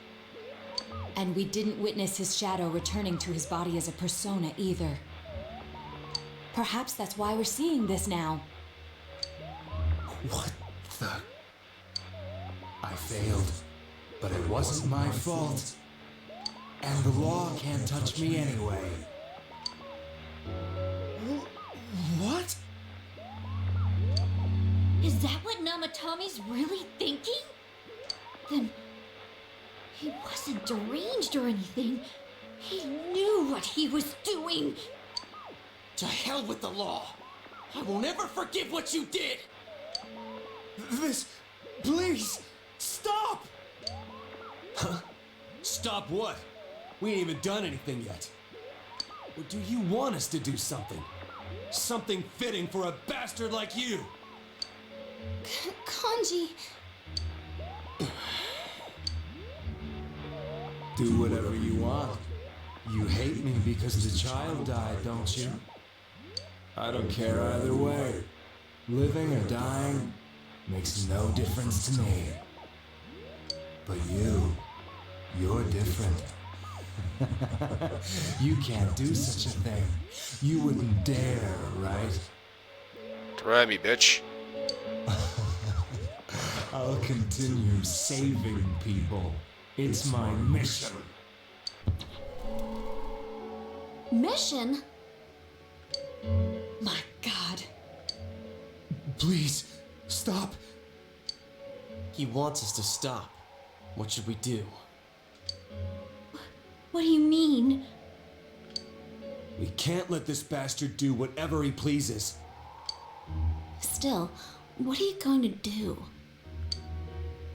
And we didn't witness his shadow returning to his body as a persona either. Perhaps that's why we're seeing this now. What the... I failed, but it wasn't my fault. And the law can't touch me anyway. What? Is that what Namatame's really thinking? Then... he wasn't deranged or anything. He knew what he was doing. To hell with the law! I will never forgive what you did! This... please, stop! Huh? Stop what? We ain't even done anything yet. Or do you want us to do something? Something fitting for a bastard like you! Kanji... Do whatever you want. You hate me because the child died, don't you? I don't care either way. Living or dying makes no difference to me. But you're different. You can't do such a thing. You wouldn't dare, right? Try me, bitch. I'll continue saving people. It's my mission. Mission? My God. Please, stop. He wants us to stop. What should we do? What do you mean? We can't let this bastard do whatever he pleases. Still, what are you going to do?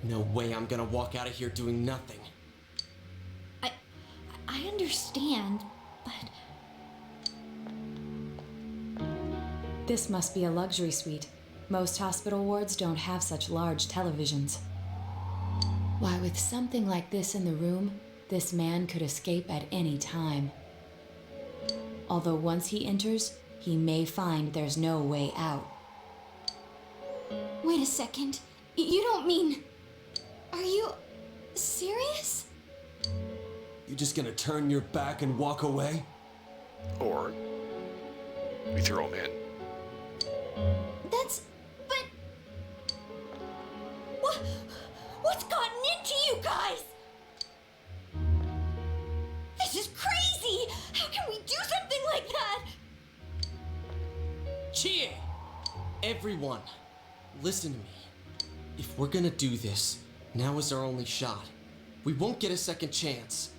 No way I'm gonna walk out of here doing nothing. I understand, but... This must be a luxury suite. Most hospital wards don't have such large televisions. Why, with something like this in the room, this man could escape at any time. Although once he enters, he may find there's no way out. Wait a second. You don't mean... Are you... serious? You just gonna turn your back and walk away? Or we throw him in. That's... but... What's gotten into you guys? This is crazy! How can we do something like that? Chie! Everyone, listen to me. If we're gonna do this, now is our only shot. We won't get a second chance.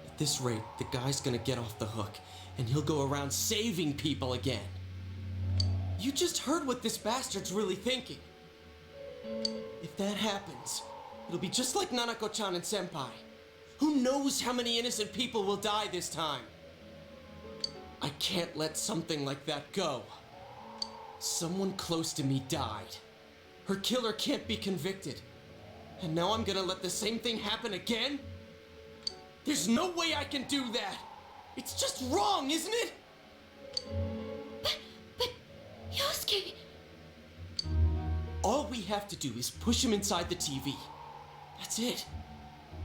At this rate, the guy's gonna get off the hook, and he'll go around saving people again. You just heard what this bastard's really thinking. If that happens, it'll be just like Nanako-chan and Senpai. Who knows how many innocent people will die this time? I can't let something like that go. Someone close to me died. Her killer can't be convicted. And now I'm gonna let the same thing happen again? There's no way I can do that! It's just wrong, isn't it? But Yosuke... All we have to do is push him inside the TV. That's it.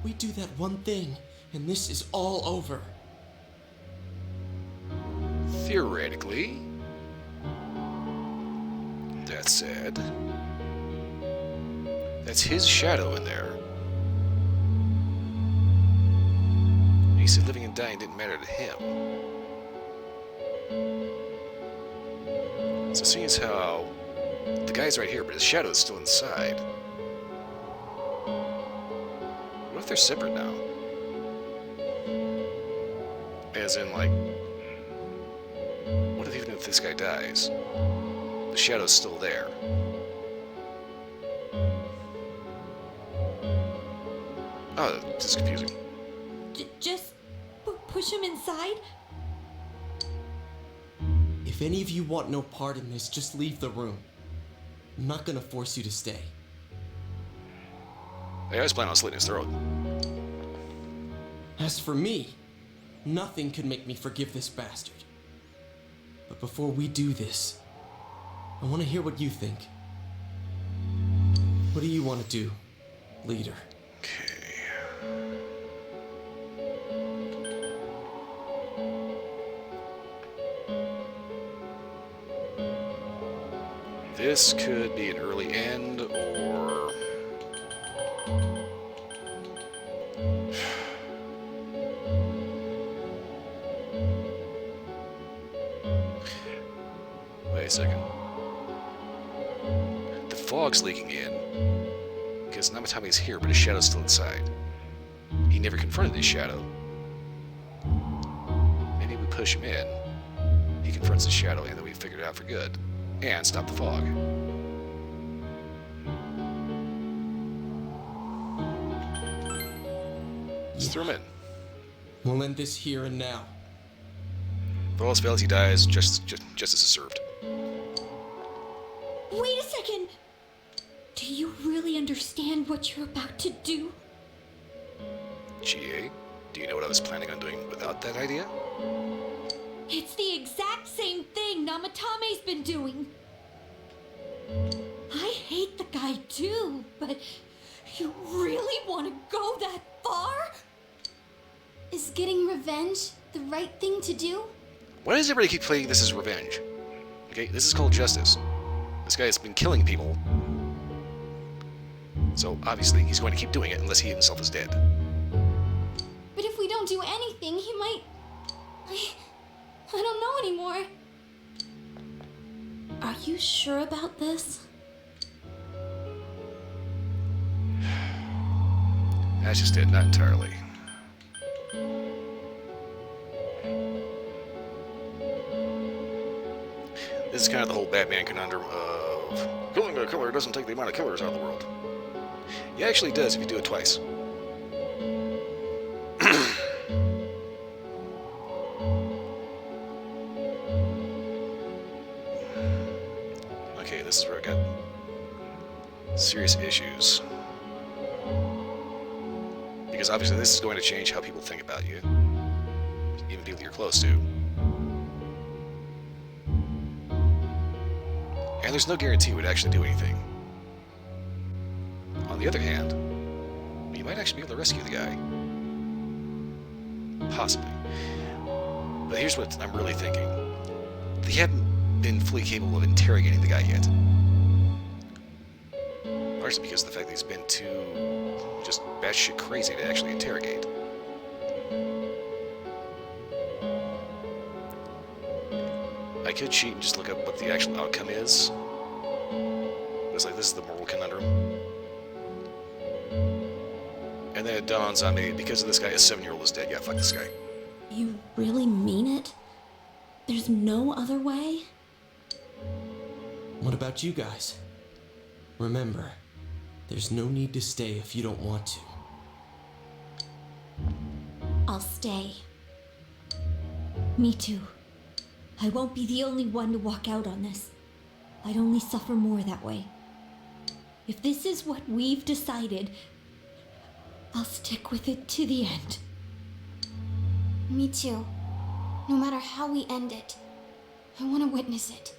We do that one thing, and this is all over. Theoretically. That said, that's his shadow in there. He said living and dying didn't matter to him. So seeing as how The guy's right here, but his shadow is still inside. What if they're separate now? As in, like, what if even if this guy dies, the shadow's still there? Oh, this is confusing. Just push him inside? If any of you want no part in this, just leave the room. I'm not gonna force you to stay. Hey, I was planning on slitting his throat. As for me, nothing could make me forgive this bastard. But before we do this, I want to hear what you think. What do you want to do, leader? This could be an early end, or... Wait a second. The fog's leaking in, because Namatame's here, but his shadow's still inside. He never confronted his shadow. Maybe we push him in, he confronts his shadow, and then we figure it out for good. And stop the fog. Let's throw him in. We'll end this here and now. If all else fails, he dies. Justice is served. Wait a second! Do you really understand what you're about to do? GA, do you know what I was planning on doing without that idea? It's the exact same thing Namatame's been doing. I hate the guy too, but you really want to go that far? Is getting revenge the right thing to do? Why does everybody keep playing this as revenge? Okay, this is called justice. This guy has been killing people. So, obviously, he's going to keep doing it unless he himself is dead. But if we don't do anything, he might... I don't know anymore. Are you sure about this? That's just it, not entirely. This is kind of the whole Batman conundrum of killing a killer doesn't take the amount of killers out of the world. It actually does if you do it twice. Okay, this is where I got serious issues. Because obviously this is going to change how people think about you. Even people you're close to. And there's no guarantee it would actually do anything. On the other hand, you might actually be able to rescue the guy. Possibly. But here's what I'm really thinking. They haven't been fully capable of interrogating the guy yet. Largely because of the fact that he's been too just batshit crazy to actually interrogate. I could cheat and just look up what the actual outcome is. It's like, this is the moral conundrum. And then it dawns on me, because of this guy, a 7-year-old is dead. Yeah, fuck this guy. You really mean it? There's no other way? What about you guys? Remember, there's no need to stay if you don't want to. I'll stay. Me too. I won't be the only one to walk out on this. I'd only suffer more that way. If this is what we've decided, I'll stick with it to the end. Me too. No matter how we end it, I want to witness it.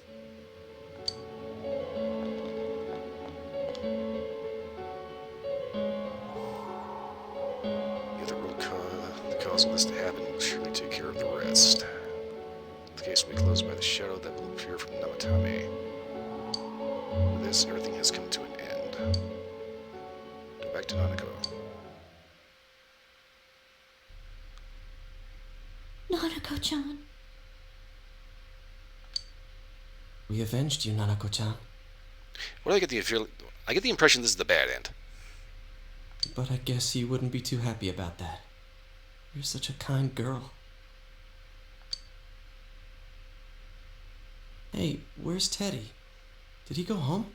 Yeah, the cause of this to happen will surely take care of the rest. The case will be closed by the shadow that will appear from Namatame. With this, everything has come to an end. Back to Nanako. Nanako-chan. We avenged you, Nanako-chan. What do I get the I get the impression this is the bad end. But I guess you wouldn't be too happy about that. You're such a kind girl. Hey, where's Teddy? Did he go home?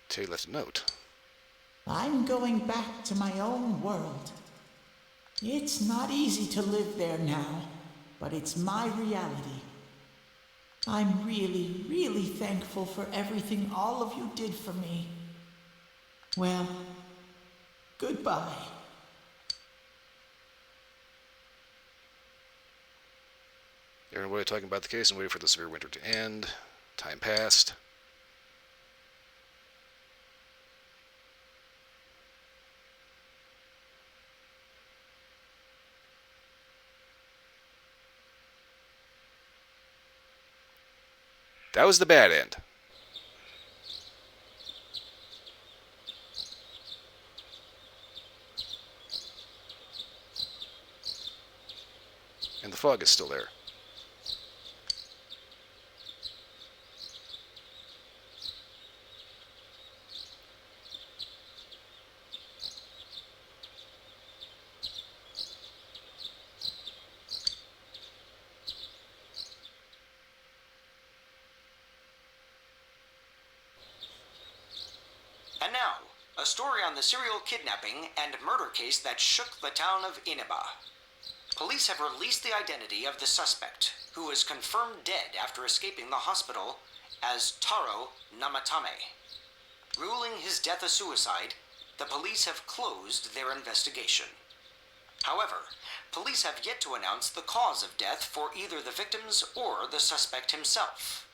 Teddy left a note. I'm going back to my own world. It's not easy to live there now, but it's my reality. I'm really, really thankful for everything all of you did for me. Well, goodbye. Everyone talking about the case and waiting for the severe winter to end. Time passed. That was the bad end. And the fog is still there. And now, a story on the serial kidnapping and murder case that shook the town of Inaba. Police have released the identity of the suspect, who was confirmed dead after escaping the hospital as Taro Namatame. Ruling his death a suicide, the police have closed their investigation. However, police have yet to announce the cause of death for either the victims or the suspect himself.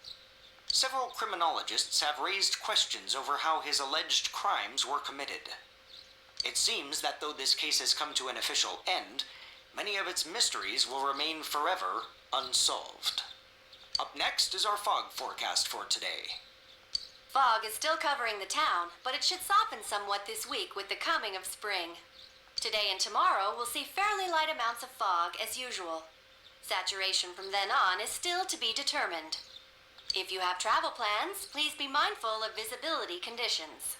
Several criminologists have raised questions over how his alleged crimes were committed. It seems that though this case has come to an official end, many of its mysteries will remain forever unsolved. Up next is our fog forecast for today. Fog is still covering the town, but it should soften somewhat this week with the coming of spring. Today and tomorrow will see fairly light amounts of fog as usual. Saturation from then on is still to be determined. If you have travel plans, please be mindful of visibility conditions.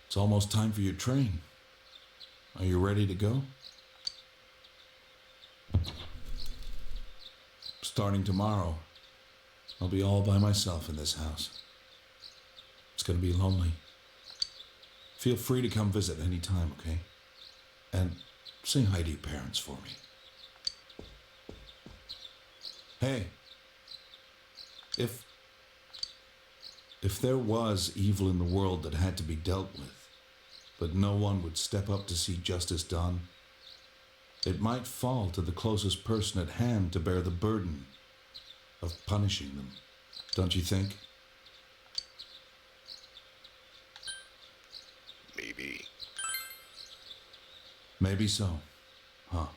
It's almost time for your train. Are you ready to go? Starting tomorrow, I'll be all by myself in this house. It's gonna be lonely. Feel free to come visit any time, okay? And say hi to your parents for me. Hey, if there was evil in the world that had to be dealt with, but no one would step up to see justice done, it might fall to the closest person at hand to bear the burden of punishing them, don't you think? Maybe. Maybe so, huh?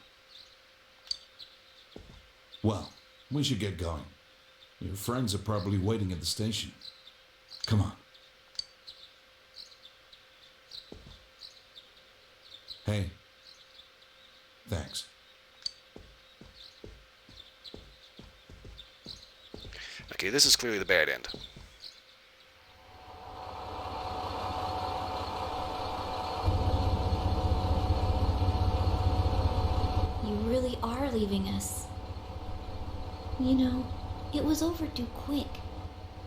Well, we should get going. Your friends are probably waiting at the station. Come on. Hey. Thanks. Okay, this is clearly the bad end. You really are leaving us. You know, it was overdue quick.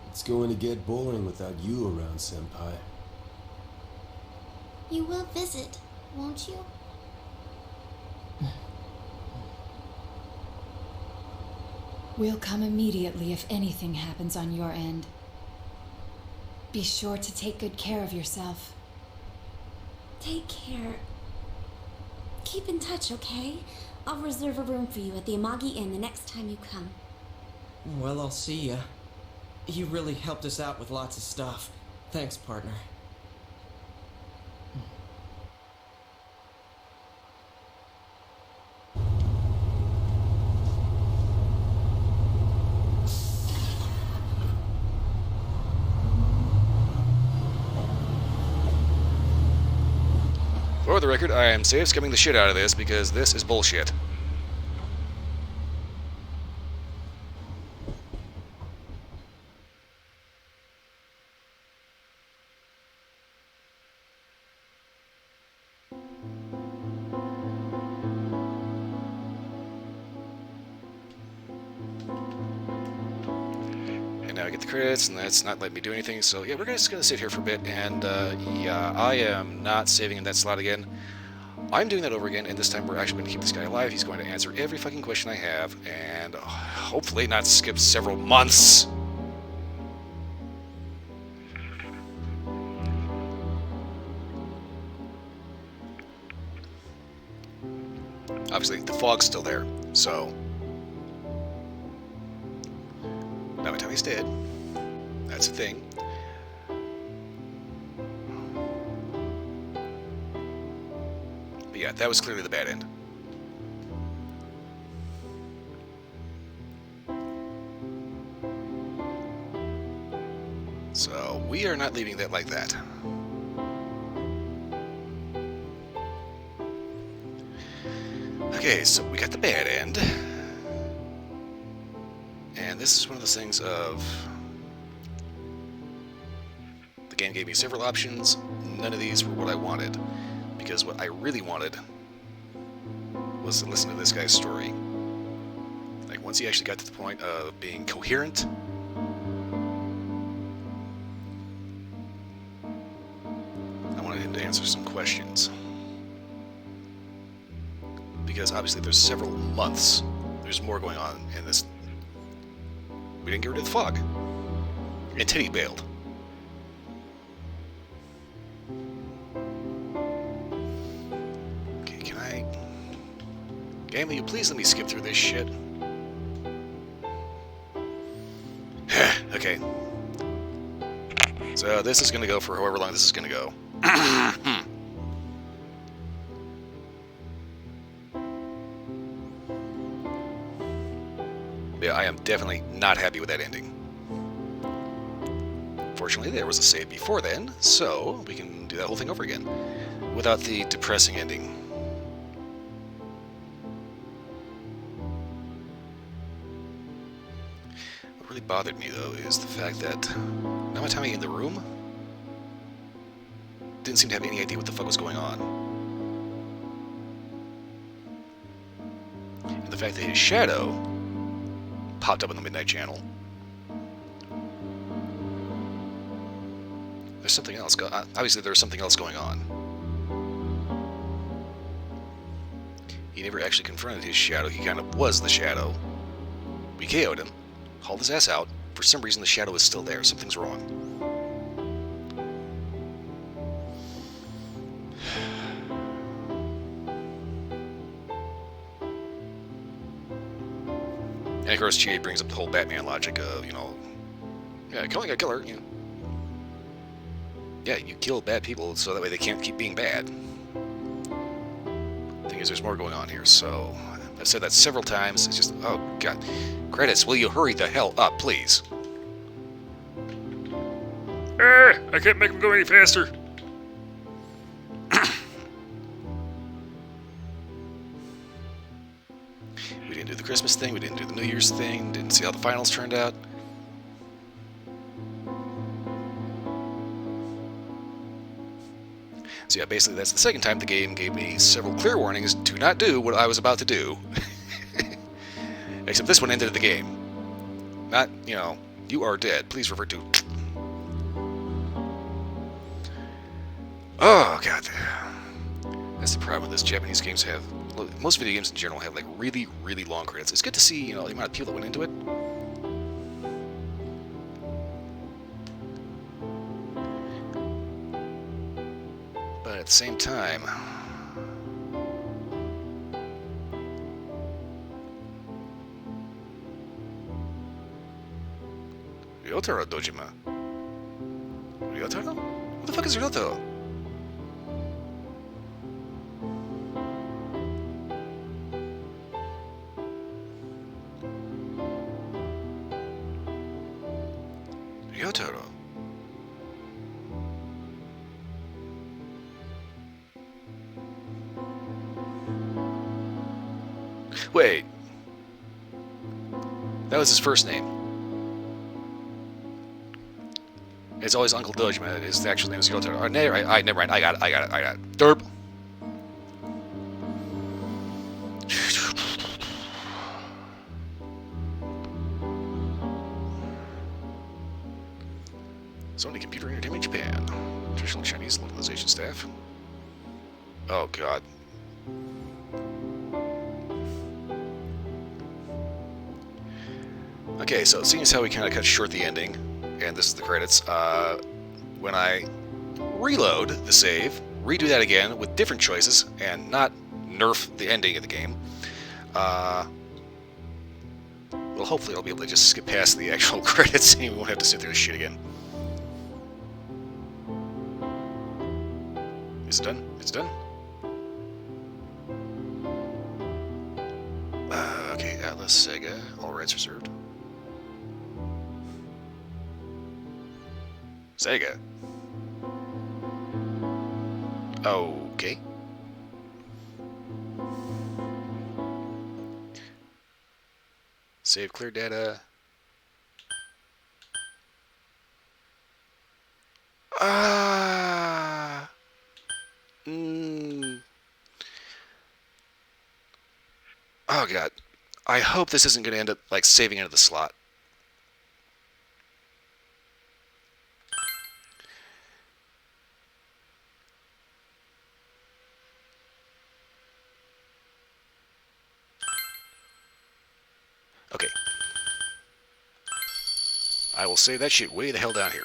It's going to get boring without you around, Senpai. You will visit, won't you? We'll come immediately if anything happens on your end. Be sure to take good care of yourself. Take care. Keep in touch, okay? I'll reserve a room for you at the Amagi Inn the next time you come. Well, I'll see ya. You really helped us out with lots of stuff. Thanks, partner. For the record, I am safe skimming the shit out of this because this is bullshit. And now I get the credits, and that's not letting me do anything. So yeah, we're just going to sit here for a bit, and yeah, I am not saving in that slot again. I'm doing that over again, and this time we're actually going to keep this guy alive. He's going to answer every fucking question I have, and hopefully not skip several months. Obviously, the fog's still there, so now by the time he's dead, that's the thing. But yeah, that was clearly the bad end. So we are not leaving that like that. Okay, so we got the bad end. And this is one of those things of... The game gave me several options. None of these were what I wanted. Because what I really wanted was to listen to this guy's story. Like, once he actually got to the point of being coherent, I wanted him to answer some questions. Because obviously there's several months, there's more going on in this. We didn't get rid of the fog. And Teddy bailed. Okay, can I... Game, will you please let me skip through this shit? Okay. So this is gonna go for however long this is gonna go. Yeah, I am definitely not happy with that ending. Fortunately, there was a save before then, so we can do that whole thing over again without the depressing ending. What really bothered me, though, is the fact that Namatami in the room didn't seem to have any idea what the fuck was going on. And the fact that his shadow popped up in the Midnight Channel. There's something else. Obviously, there's something else going on. He never actually confronted his shadow. He kind of was the shadow. We KO'd him, hauled his ass out. For some reason, the shadow is still there. Something's wrong. And of course, GA brings up the whole Batman logic of, you know, yeah, killing a killer, you know. Yeah, you kill bad people so that way they can't keep being bad. The thing is, there's more going on here, so I've said that several times. It's just, oh god. Credits, will you hurry the hell up, please? I can't make them go any faster. We didn't do the Christmas thing, we didn't do the New Year's thing, didn't see how the finals turned out. So yeah, basically that's the second time the game gave me several clear warnings to not do what I was about to do. Except this one ended the game. Not, you know, you are dead. Please revert to... Oh, god. That's the problem with this. Japanese games have... Most video games in general have, like, really, really long credits. It's good to see, you know, the amount of people that went into it. But at the same time... Ryotaro Dojima. Ryotaro? Who the fuck is Ryotaro? Ryotaro. Wait. That was his first name. It's always Uncle Dojima. His actual name is Ryotaro. Oh, never mind. I got it. Derp. Sony Computer Entertainment Japan. Traditional Chinese localization staff. Oh, God. Okay, so seeing as how we kind of cut short the ending, and this is the credits, when I reload the save, redo that again with different choices, and not nerf the ending of the game, well, hopefully I'll be able to just skip past the actual credits and we won't have to sit through this shit again. Is it done? It's done? Okay, Atlas, Sega, all rights reserved. Sega. Okay. Save clear data. Oh god. I hope this isn't going to end up like saving into the slot. Okay. I will save that shit way the hell down here.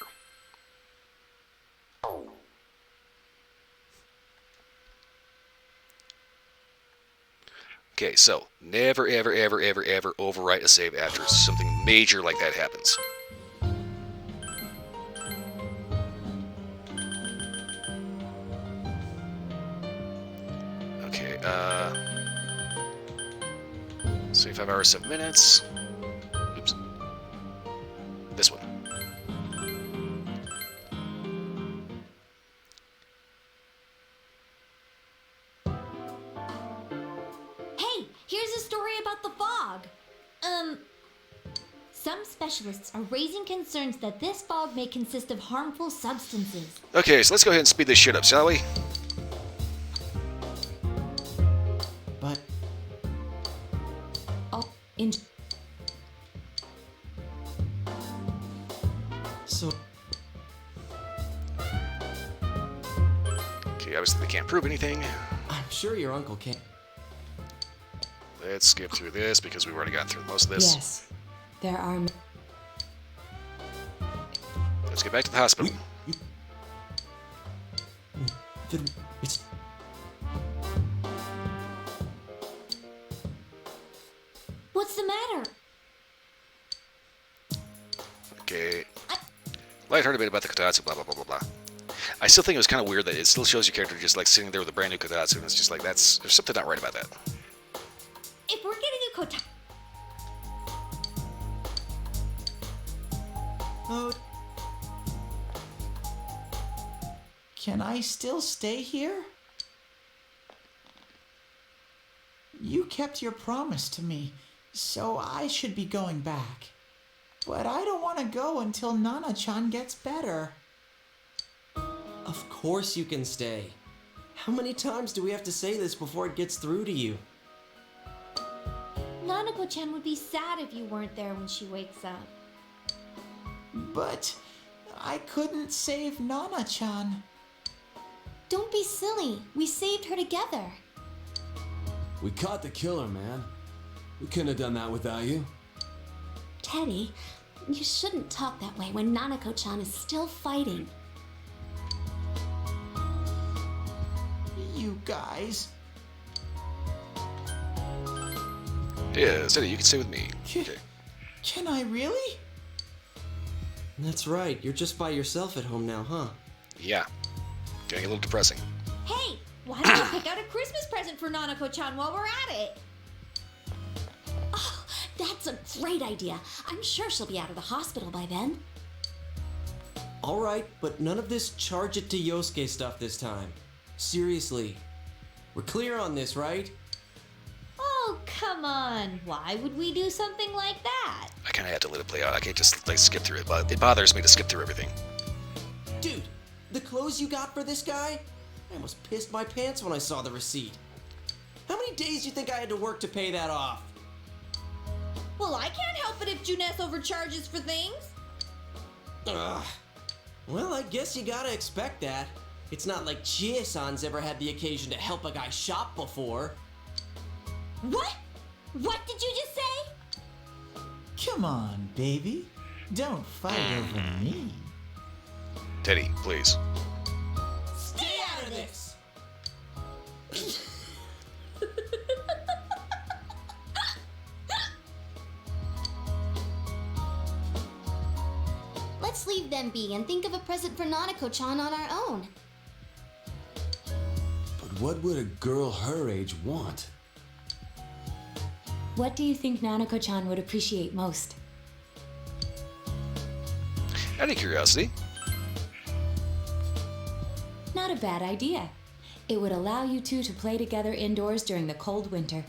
Okay, so never, ever, ever, ever, ever overwrite a save after something major like that happens. Okay, say 5 hours, 7 minutes. Oops. This one. Hey, here's a story about the fog. Some specialists are raising concerns that this fog may consist of harmful substances. Okay, so let's go ahead and speed this shit up, shall we? But... So... Okay, obviously they can't prove anything. I'm sure your uncle can't... Let's skip through this because we've already gotten through most of this. Yes, there are... Let's get back to the hospital. It's... What's the matter? Okay. Lighthearted bit about the Kotatsu, blah, blah, blah, blah, blah. I still think it was kind of weird that it still shows your character just like sitting there with a brand new Kotatsu, and it's just like, there's something not right about that. If we're getting a Kotatsu... Oh. Can I still stay here? You kept your promise to me, so I should be going back. But I don't want to go until Nana-chan gets better. Of course you can stay. How many times do we have to say this before it gets through to you? Nanako-chan would be sad if you weren't there when she wakes up. But I couldn't save Nana-chan. Don't be silly. We saved her together. We caught the killer, man. We couldn't have done that without you. Teddy, you shouldn't talk that way when Nanako-chan is still fighting. You guys. Yeah, Steady, you can stay with me. Okay. Can I really? That's right. You're just by yourself at home now, huh? Yeah. Getting a little depressing. Hey, why don't you pick out a Christmas present for Nanako-chan while we're at it? Oh, that's a great idea. I'm sure she'll be out of the hospital by then. All right, but none of this charge it to Yosuke stuff this time. Seriously. We're clear on this, right? Oh, come on. Why would we do something like that? I kind of had to let it play out. I can't just like skip through it, but it bothers me to skip through everything. Dude, the clothes you got for this guy? I almost pissed my pants when I saw the receipt. How many days do you think I had to work to pay that off? Well, I can't help it if Juness overcharges for things. Ugh. Well, I guess you gotta expect that. It's not like Chie-san's ever had the occasion to help a guy shop before. What? What did you just say? Come on, baby. Don't fight over me. Teddy, please. Stay out of this! Let's leave them be and think of a present for Nanako-chan on our own. But what would a girl her age want? What do you think Nanako-chan would appreciate most? Out of curiosity. Not a bad idea. It would allow you two to play together indoors during the cold winter.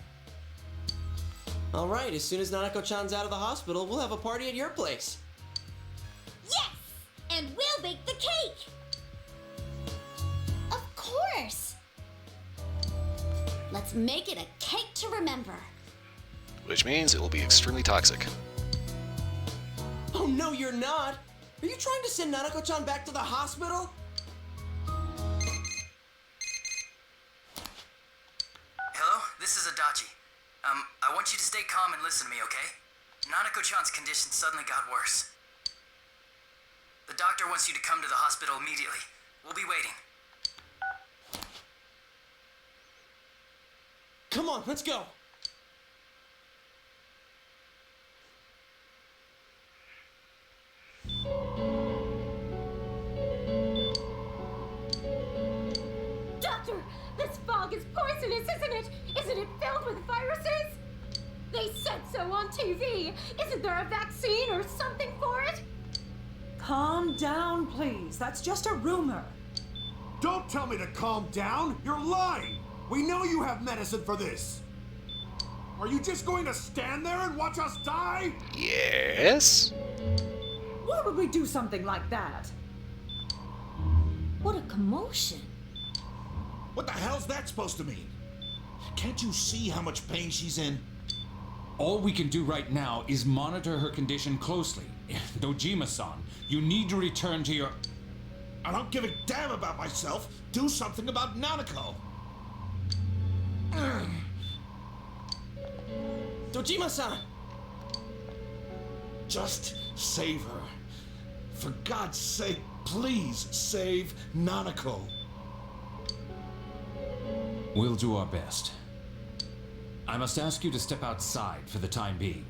Alright, as soon as Nanako-chan's out of the hospital, we'll have a party at your place. Yes! And we'll bake the cake! Of course! Let's make it a cake to remember. Which means it will be extremely toxic. Oh no, you're not! Are you trying to send Nanako-chan back to the hospital? Hello, this is Adachi. I want you to stay calm and listen to me, okay? Nanako-chan's condition suddenly got worse. The doctor wants you to come to the hospital immediately. We'll be waiting. Come on, let's go! Doctor, this fog is poisonous, isn't it? Isn't it filled with viruses? They said so on TV. Isn't there a vaccine or something for it? Calm down, please. That's just a rumor. Don't tell me to calm down! You're lying! We know you have medicine for this! Are you just going to stand there and watch us die? Yes? Why would we do something like that? What a commotion. What the hell's that supposed to mean? Can't you see how much pain she's in? All we can do right now is monitor her condition closely. Dojima-san, you need to return to your... I don't give a damn about myself. Do something about Nanako. Dojima-san! Just save her. For God's sake, please save Nanako. We'll do our best. I must ask you to step outside for the time being.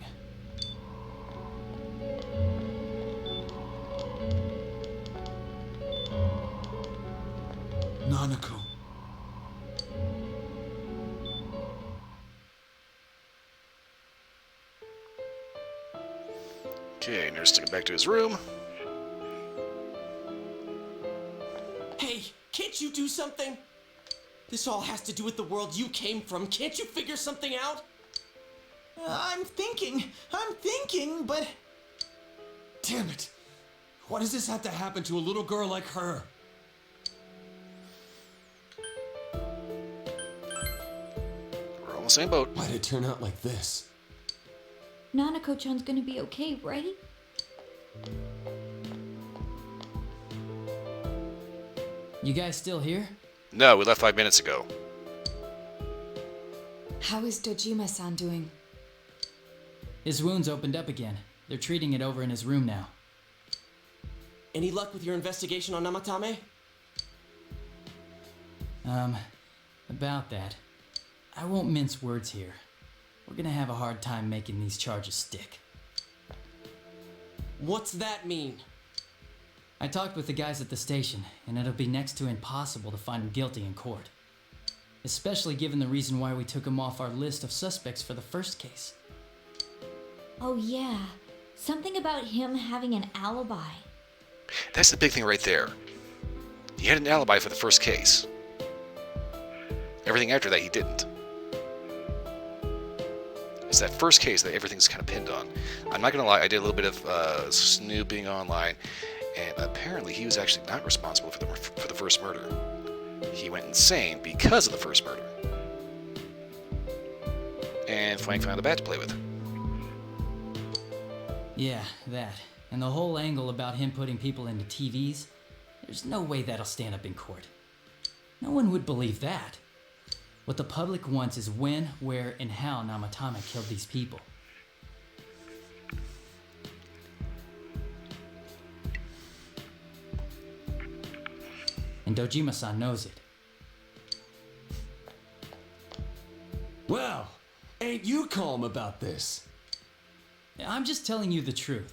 Nanako. Okay, nurse took him back to his room. Hey, can't you do something? This all has to do with the world you came from. Can't you figure something out? I'm thinking, but... Damn it! Why does this have to happen to a little girl like her? We're all in the same boat. Why'd it turn out like this? Nanako-chan's gonna be okay, right? You guys still here? No, we left 5 minutes ago. How is Dojima-san doing? His wound's opened up again. They're treating it over in his room now. Any luck with your investigation on Namatame? About that. I won't mince words here. We're gonna have a hard time making these charges stick. What's that mean? I talked with the guys at the station, and it'll be next to impossible to find him guilty in court. Especially given the reason why we took him off our list of suspects for the first case. Oh yeah, something about him having an alibi. That's the big thing right there. He had an alibi for the first case. Everything after that, he didn't. It's that first case that everything's kind of pinned on. I'm not going to lie, I did a little bit of snooping online, and apparently he was actually not responsible for the first murder. He went insane because of the first murder. And Frank found a bat to play with. Yeah, that. And the whole angle about him putting people into TVs, there's no way that'll stand up in court. No one would believe that. What the public wants is when, where, and how Namatame killed these people. And Dojima-san knows it. Well, ain't you calm about this? I'm just telling you the truth.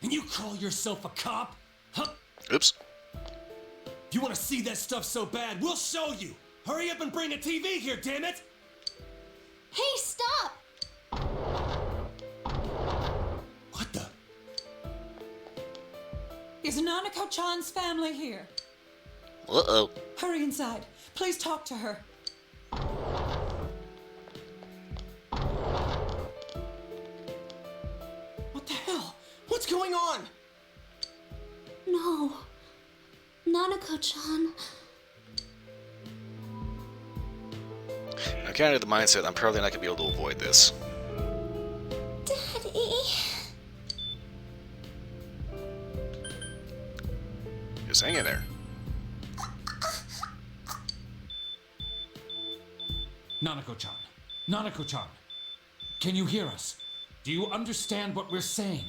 And you call yourself a cop? Huh? Oops. If you want to see that stuff so bad, we'll show you. Hurry up and bring a TV here, damn it! Hey, stop! What the? Is Nanako-chan's family here? Uh-oh. Hurry inside. Please talk to her. What the hell? What's going on? No. Nanako-chan. I'm kind of in the mindset I'm probably not going to be able to avoid this. Daddy. Just hang in there. Nanako-chan. Nanako-chan. Can you hear us? Do you understand what we're saying?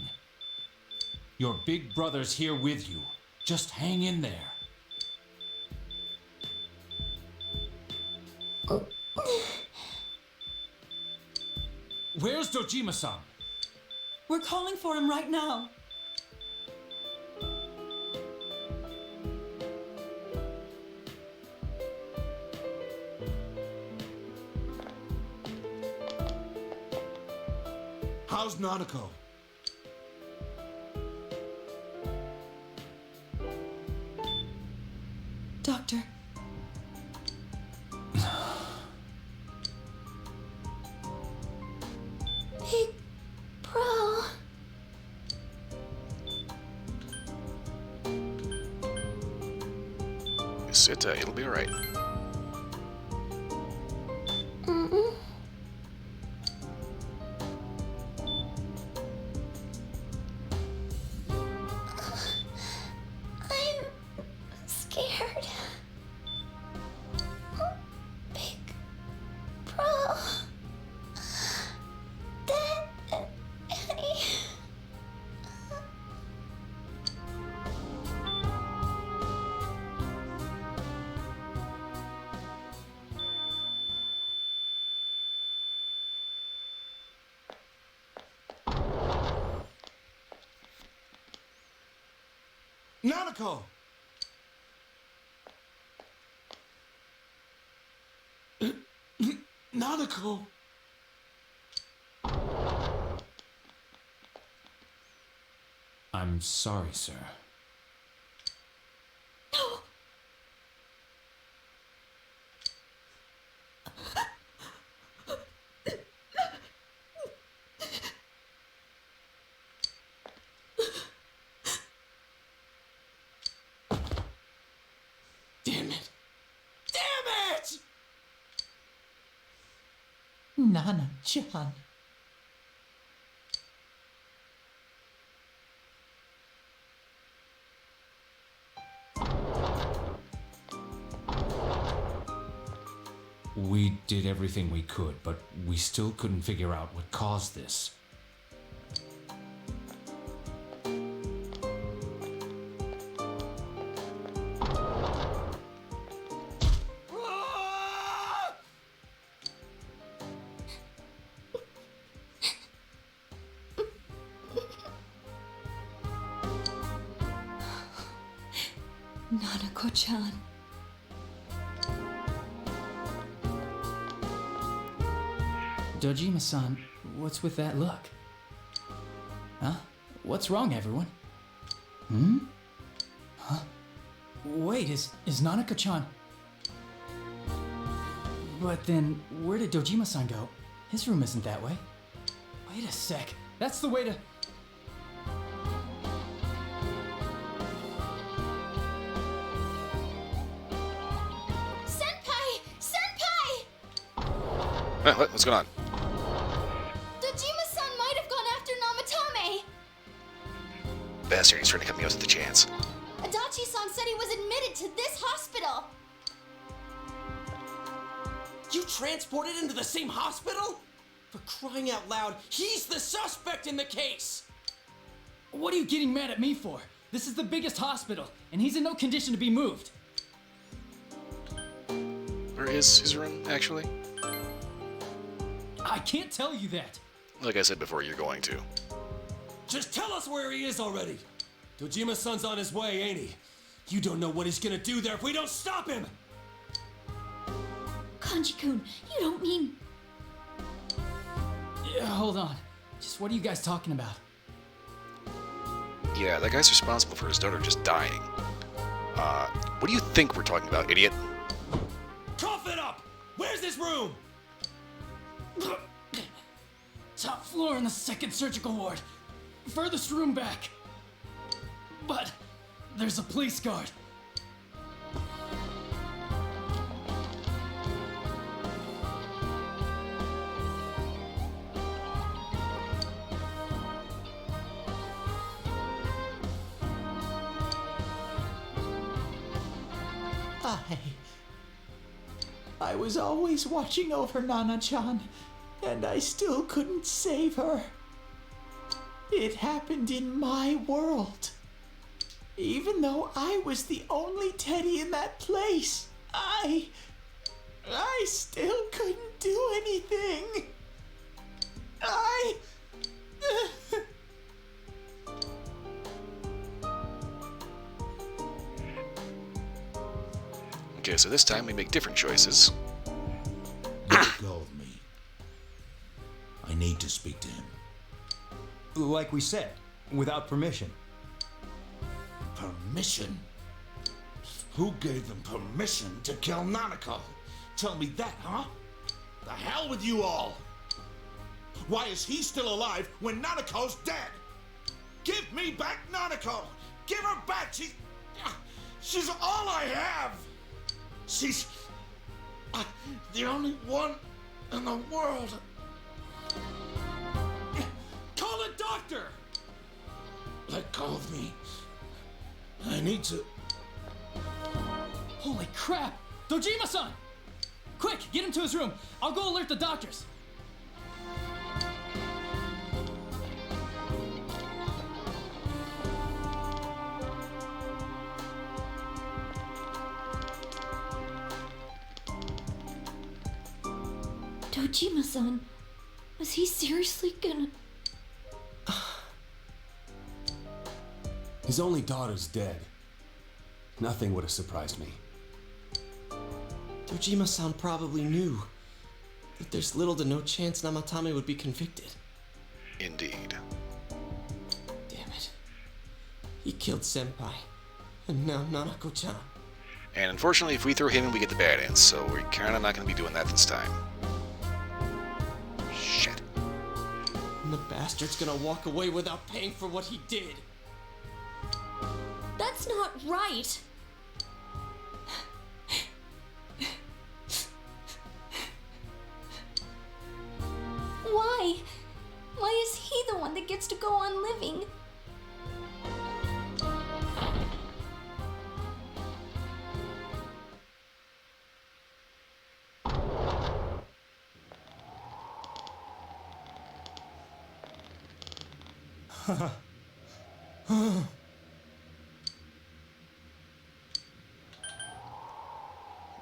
Your big brother's here with you. Just hang in there. Where's Dojima-san? We're calling for him right now. How's Nanako? Doctor. Big bro. Sit tight, it'll be alright. Mm-mm. I'm scared. Big bro. Daddy. Nanako! Nanako! I'm sorry, sir. No. Damn it! Damn it! Nana-chan. We did everything we could, but we still couldn't figure out what caused this. Nanako-chan. Dojima-san, what's with that look? Huh? What's wrong, everyone? Hmm? Huh? Wait, is Nanako-chan... But then, where did Dojima-san go? His room isn't that way. Wait a sec. That's the way to... Senpai! Senpai! What's going on? Dojima-san might have gone after Namatame. Bastard, he's trying to cut me out with the chance. Adachi-san said he was admitted to this hospital. You transported into the same hospital? For crying out loud, he's the suspect in the case! What are you getting mad at me for? This is the biggest hospital, and he's in no condition to be moved. Where is his room, actually? I can't tell you that. Like I said before, you're going to. Just tell us where he is already! Dojima-san's on his way, ain't he? You don't know what he's gonna do there if we don't stop him! Kanji-kun, you don't mean... Yeah, hold on. Just what are you guys talking about? Yeah, that guy's responsible for his daughter just dying. What do you think we're talking about, idiot? Cough it up! Where's his room? Top floor in the 2nd surgical ward. Furthest room back. But there's a police guard. I was always watching over Nana-chan, and I still couldn't save her. It happened in my world. Even though I was the only teddy in that place, I still couldn't do anything. Okay, so this time we make different choices. Let go of me. I need to speak to him. Like we said, without permission. Permission? Who gave them permission to kill Nanako? Tell me that, huh? The hell with you all! Why is he still alive when Nanako's dead? Give me back Nanako! Give her back! She's all I have! She's the only one in the world. Call a doctor! Let go of me. I need to... Holy crap! Dojima-san! Quick, get him to his room. I'll go alert the doctors. Dojima-san, was he seriously gonna... His only daughter's dead. Nothing would have surprised me. Dojima-san probably knew that there's little to no chance Namatame would be convicted. Indeed. Damn it. He killed Senpai, and now Nanako-chan. And unfortunately, if we throw him in, we get the bad ends, so we're kinda not gonna be doing that this time. Shit. And the bastard's gonna walk away without paying for what he did. That's not right. Why? Why is he the one that gets to go on living?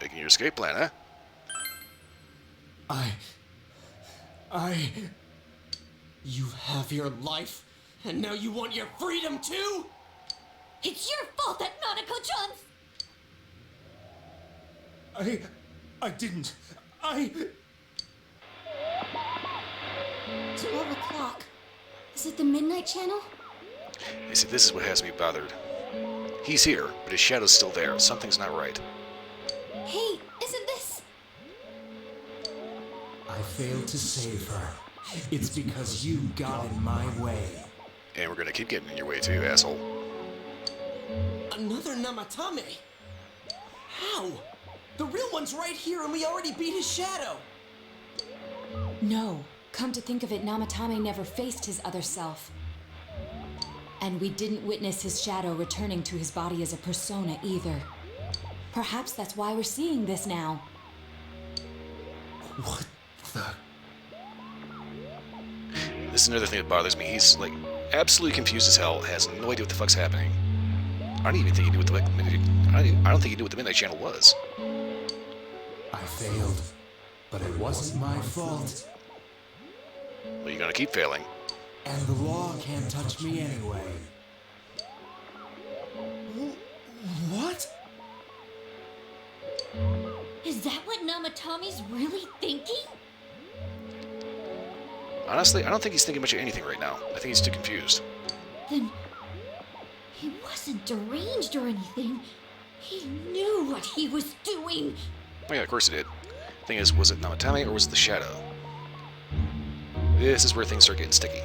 Making your escape plan, huh? You have your life, and now you want your freedom too? It's your fault that Nanako-chan's... I didn't. 12 o'clock. Is it the Midnight Channel? You see, this is what has me bothered. He's here, but his shadow's still there. Something's not right. Hey, isn't this... I failed to save her. It's because you got in my way. And we're gonna keep getting in your way too, asshole. Another Namatame? How? The real one's right here and we already beat his shadow! No. Come to think of it, Namatame never faced his other self. And we didn't witness his shadow returning to his body as a persona either. Perhaps that's why we're seeing this now. What the? This is another thing that bothers me. He's like absolutely confused as hell. Has no idea what the fuck's happening. I don't even think he knew what the I don't think he knew what the Midnight Channel was. I failed, but it wasn't my fault. Well, you're gonna keep failing. And the law can't touch me anyway. What? Is that what Namatami's really thinking? Honestly, I don't think he's thinking much of anything right now. I think he's too confused. Then he wasn't deranged or anything. He knew what he was doing. Oh yeah, of course he did. Thing is, was it Namatame or was it the Shadow? This is where things start getting sticky.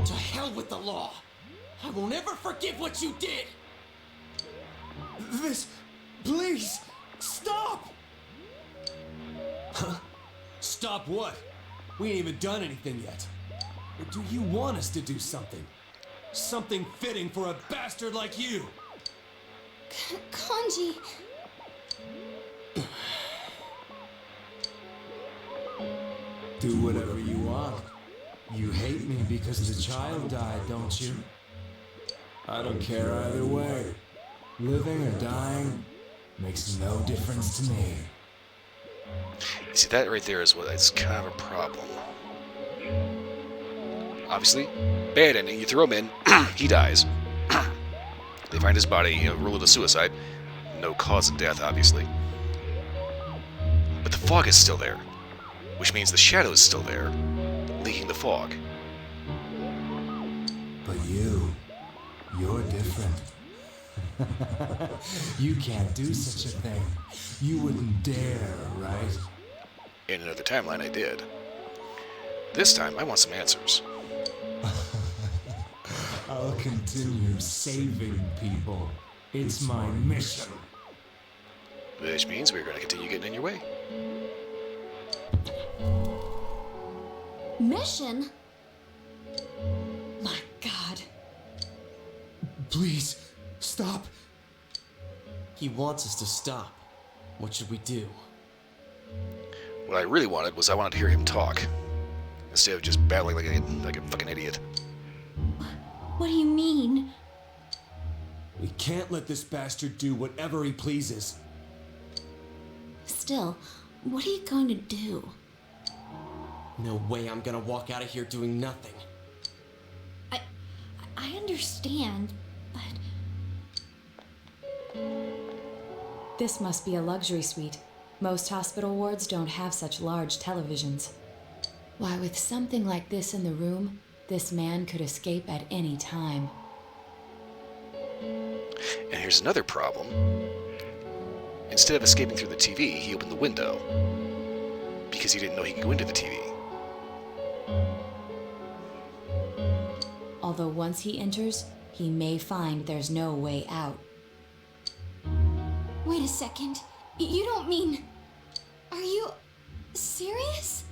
To hell with the law! I won't ever forgive what you did! This... please! Stop! Huh? Stop what? We ain't even done anything yet. Or do you want us to do something? Something fitting for a bastard like you! Kanji... Do whatever you want. You hate me because the child died, don't you? I don't care either way. Living or dying makes no difference to me. You see, that right there is what is kind of a problem. Obviously, bad ending. You throw him in, he dies. They find his body, ruled a suicide. No cause of death, obviously. But the fog is still there, which means the shadow is still there, leaking the fog. But you're different. You can't do such a thing. You wouldn't dare, right? In another timeline, I did. This time, I want some answers. I'll continue saving people. It's my mission. Which means we're going to continue getting in your way. Mission? My God. Please, stop. He wants us to stop. What should we do? What I really wanted was I wanted to hear him talk, instead of just battling like a fucking idiot. What do you mean? We can't let this bastard do whatever he pleases. Still, what are you going to do? No way I'm gonna walk out of here doing nothing. I understand, but... This must be a luxury suite. Most hospital wards don't have such large televisions. Why, with something like this in the room, this man could escape at any time. And here's another problem. Instead of escaping through the TV, he opened the window. Because he didn't know he could go into the TV. Although once he enters, he may find there's no way out. Wait a second. You don't mean... Are you... serious?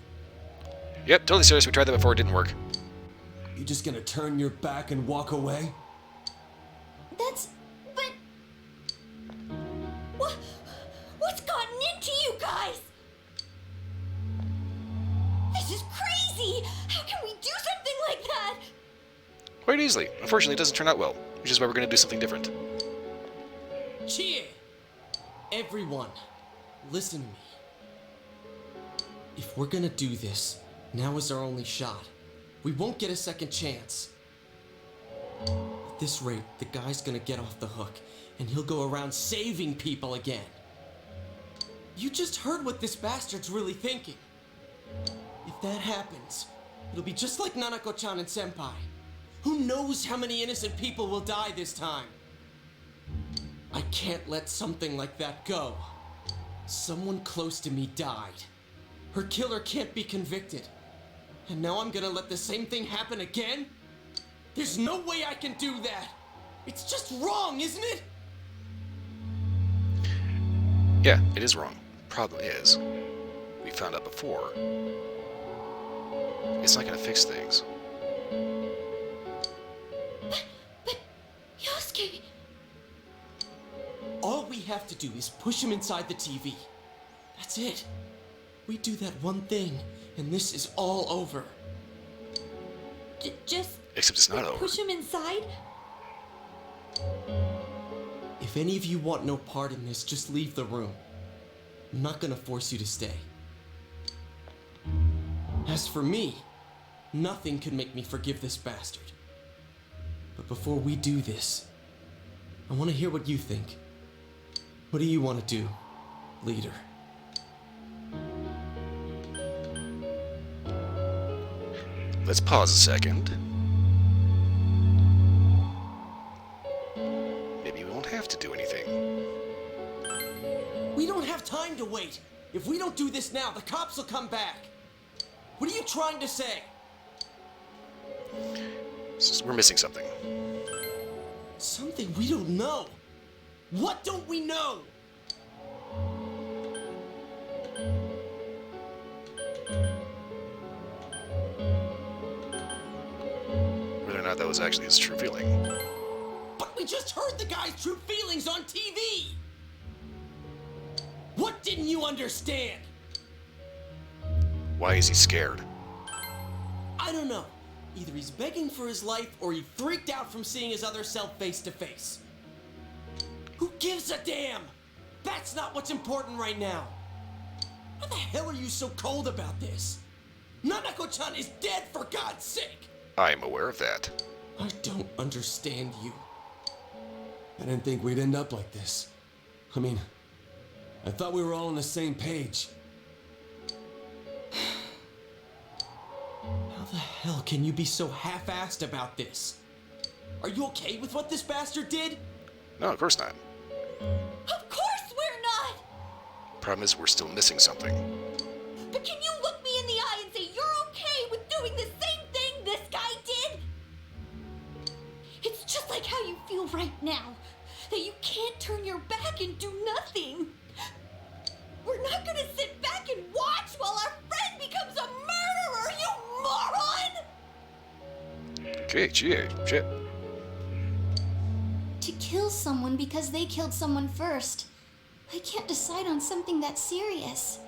Yep, totally serious. We tried that before, it didn't work. You just gonna turn your back and walk away? That's... but... What's gotten into you guys? This is crazy! How can we do something like that? Quite easily. Unfortunately, it doesn't turn out well, which is why we're going to do something different. Chie! Everyone, listen to me. If we're gonna do this, now is our only shot. We won't get a second chance. At this rate, the guy's gonna get off the hook, and he'll go around saving people again. You just heard what this bastard's really thinking. If that happens, it'll be just like Nanako-chan and Senpai. Who knows how many innocent people will die this time? I can't let something like that go. Someone close to me died. Her killer can't be convicted. And now I'm gonna let the same thing happen again? There's no way I can do that! It's just wrong, isn't it? Yeah, it is wrong. Problem is, we found out before, it's not going to fix things. But have to do is push him inside the TV. That's it. We do that one thing, and this is all over. Just Except it's not over. push him inside? If any of you want no part in this, just leave the room. I'm not gonna force you to stay. As for me, nothing could make me forgive this bastard. But before we do this, I want to hear what you think. What do you want to do, leader? Let's pause a second. Maybe we won't have to do anything. We don't have time to wait. If we don't do this now, the cops will come back. What are you trying to say? We're missing something. Something we don't know. What don't we know? Whether or not that was actually his true feeling. But we just heard the guy's true feelings on TV! What didn't you understand? Why is he scared? I don't know. Either he's begging for his life or he freaked out from seeing his other self face to face. Who gives a damn? That's not what's important right now. Why the hell are you so cold about this? Nanako-chan is dead, for God's sake! I am aware of that. I don't understand you. I didn't think we'd end up like this. I mean, I thought we were all on the same page. How the hell can you be so half-assed about this? Are you okay with what this bastard did? No, of course not. Of course we're not! Problem is, we're still missing something. But can you look me in the eye and say you're okay with doing the same thing this guy did? It's just like how you feel right now. That you can't turn your back and do nothing. We're not gonna sit back and watch while our friend becomes a murderer, you moron! Okay, shit. To kill someone because they killed someone first. I can't decide on something that serious.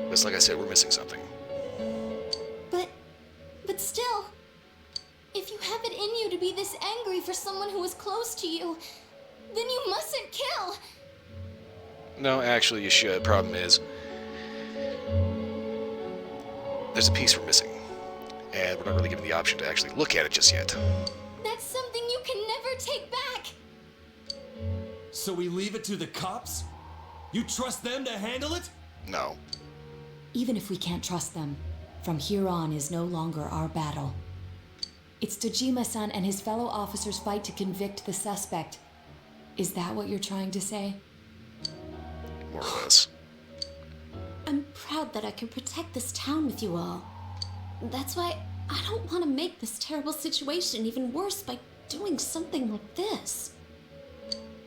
Just like I said, we're missing something. But still, if you have it in you to be this angry for someone who was close to you, then you mustn't kill. No, actually, you should. Problem is, there's a piece we're missing. And we're not really given the option to actually look at it just yet. That's something you can never take back. So we leave it to the cops? You trust them to handle it? No. Even if we can't trust them, from here on is no longer our battle. It's Dojima-san and his fellow officers' fight to convict the suspect. Is that what you're trying to say? More or less. I'm proud that I can protect this town with you all. That's why I don't want to make this terrible situation even worse by doing something like this.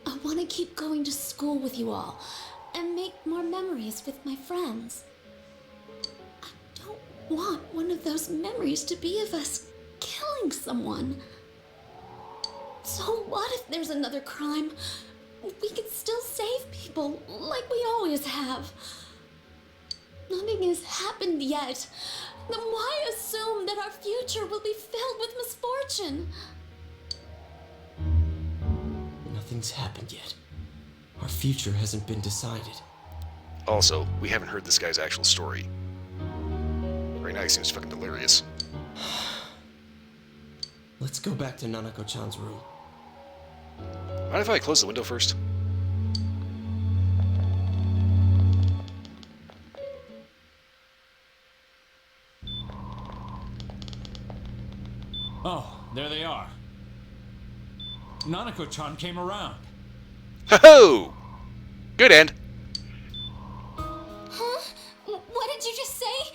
I want to keep going to school with you all and make more memories with my friends. I don't want one of those memories to be of us killing someone. So what if there's another crime? We can still save people like we always have. Nothing has happened yet. Then why assume that our future will be filled with misfortune? Nothing's happened yet. Our future hasn't been decided. Also, we haven't heard this guy's actual story. Right now he seems fucking delirious. Let's go back to Nanako-chan's room. Mind if I close the window first? Oh, there they are. Nanako-chan came around. Ho-ho! Good end. Huh? What did you just say?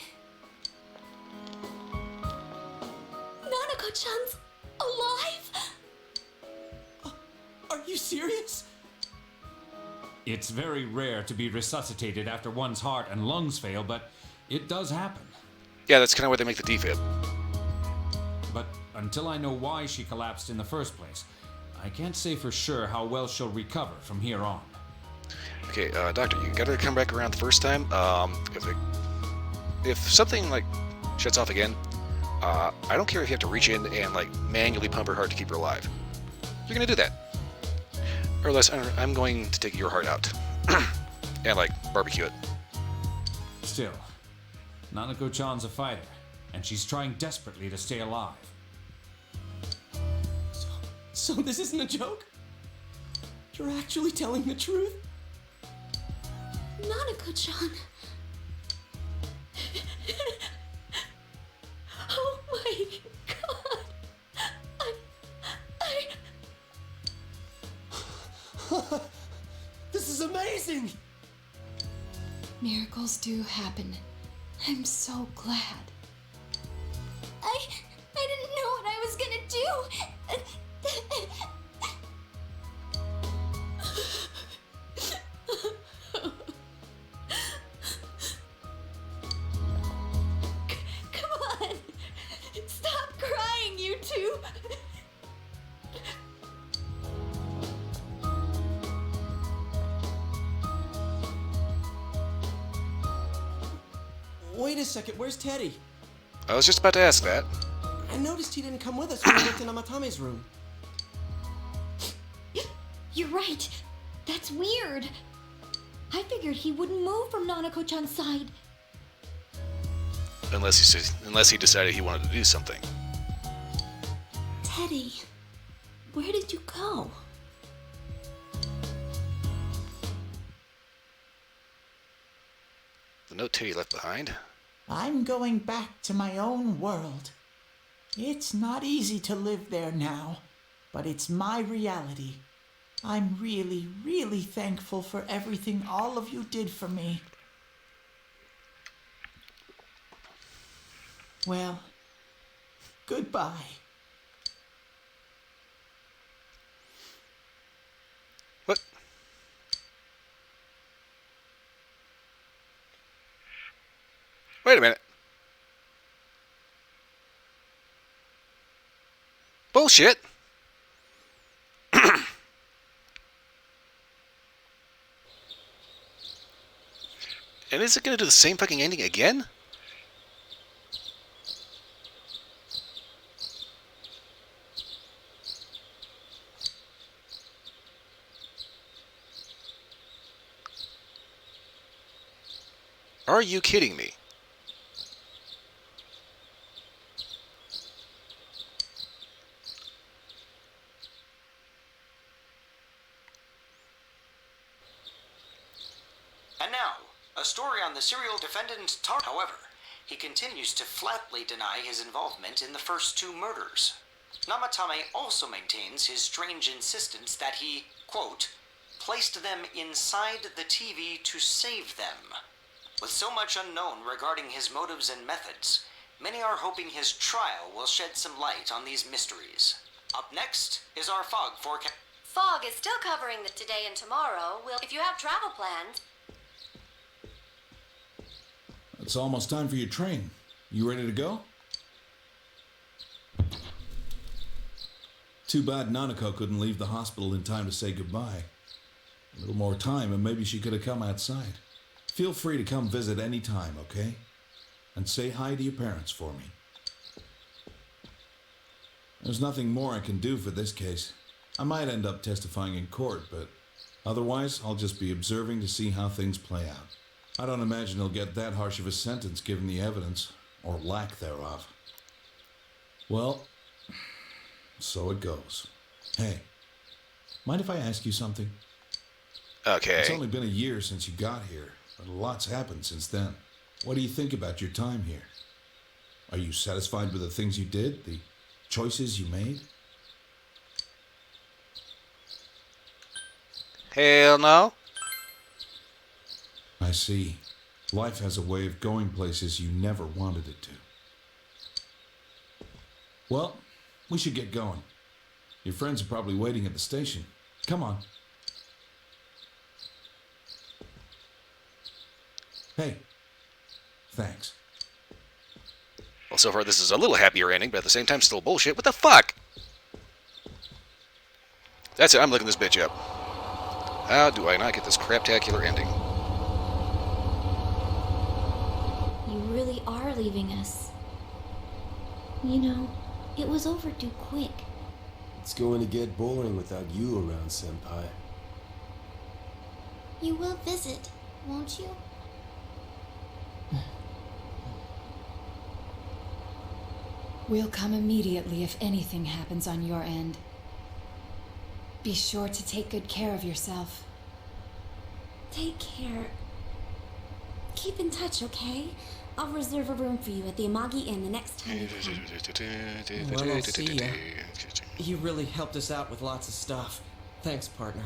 Nanako-chan's alive? Are you serious? It's very rare to be resuscitated after one's heart and lungs fail, but it does happen. Yeah, that's kind of where they make the defib. But until I know why she collapsed in the first place, I can't say for sure how well she'll recover from here on. Okay, Doctor, you gotta come back around the first time. If something like shuts off again, I don't care if you have to reach in and like manually pump her heart to keep her alive. You're gonna do that, or else I'm going to take your heart out and like barbecue it. Still, Nanako-chan's a fighter, and she's trying desperately to stay alive. So this isn't a joke? You're actually telling the truth? Nanako-chan. Oh my god. This is amazing! Miracles do happen. I'm so glad. I didn't know what I was gonna do. Come on. Stop crying, you two. Wait a second, where's Teddy? I was just about to ask that. I noticed he didn't come with us when we went to Namatame's room. You're right. That's weird. I figured he wouldn't move from Nanako-chan's side. Unless he decided he wanted to do something. Teddy, where did you go? The note Teddy left behind. I'm going back to my own world. It's not easy to live there now, but it's my reality. I'm really, really thankful for everything all of you did for me. Well, goodbye. What? Wait a minute. Bullshit. And is it going to do the same fucking ending again? Are you kidding me? And now, a story on the serial defendant Tar. However, he continues to flatly deny his involvement in the first two murders. Namatame also maintains his strange insistence that he, quote, placed them inside the TV to save them. With so much unknown regarding his motives and methods, many are hoping his trial will shed some light on these mysteries. Up next is our fog forecast. Fog is still covering the today and tomorrow. If you have travel plans. It's almost time for your train. You ready to go? Too bad Nanako couldn't leave the hospital in time to say goodbye. A little more time and maybe she could have come outside. Feel free to come visit any time, okay? And say hi to your parents for me. There's nothing more I can do for this case. I might end up testifying in court, but otherwise I'll just be observing to see how things play out. I don't imagine he'll get that harsh of a sentence given the evidence, or lack thereof. Well, so it goes. Hey, mind if I ask you something? Okay. It's only been a year since you got here, but a lot's happened since then. What do you think about your time here? Are you satisfied with the things you did, the choices you made? Hell no. I see. Life has a way of going places you never wanted it to. Well, we should get going. Your friends are probably waiting at the station. Come on. Hey, thanks. Well, so far this is a little happier ending, but at the same time still bullshit. What the fuck? That's it. I'm looking this bitch up. How do I not get this craptacular ending? You really are leaving us. You know, it was overdue quick. It's going to get boring without you around, Senpai. You will visit, won't you? We'll come immediately if anything happens on your end. Be sure to take good care of yourself. Take care. Keep in touch, okay? I'll reserve a room for you at the Amagi Inn the next time you come. Well, I'll see ya. You really helped us out with lots of stuff. Thanks, partner.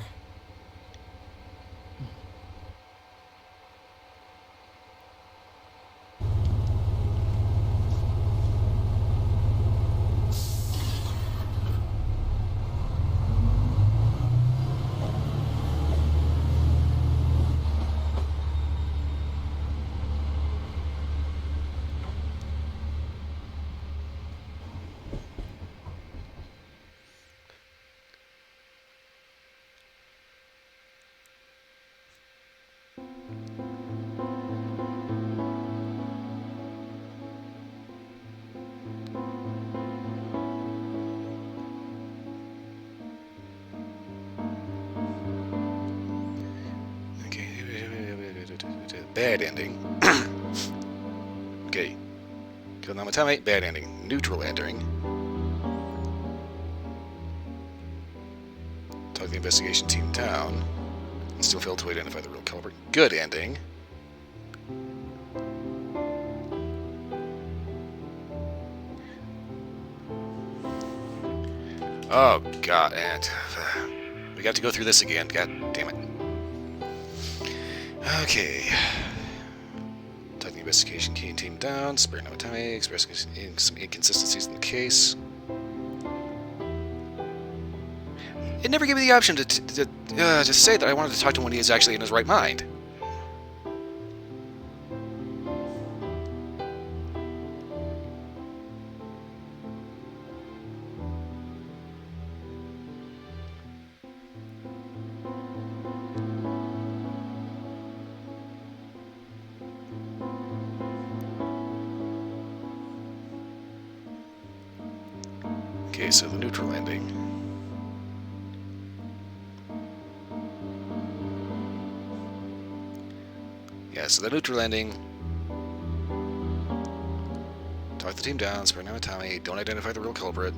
Bad ending. Okay. Kill Namatame, bad ending. Neutral ending. Talk to the investigation team down. And still failed to identify the real culprit. Good ending. Oh, God, and we got to go through this again. God damn it. Okay. Talk the investigation team down. Spare no time. Expressing some inconsistencies in the case. It never gave me the option to say that I wanted to talk to him when he is actually in his right mind. Okay, so the neutral ending. Yeah, so the neutral ending. Talk the team down, spare Namatame, don't identify the real culprit.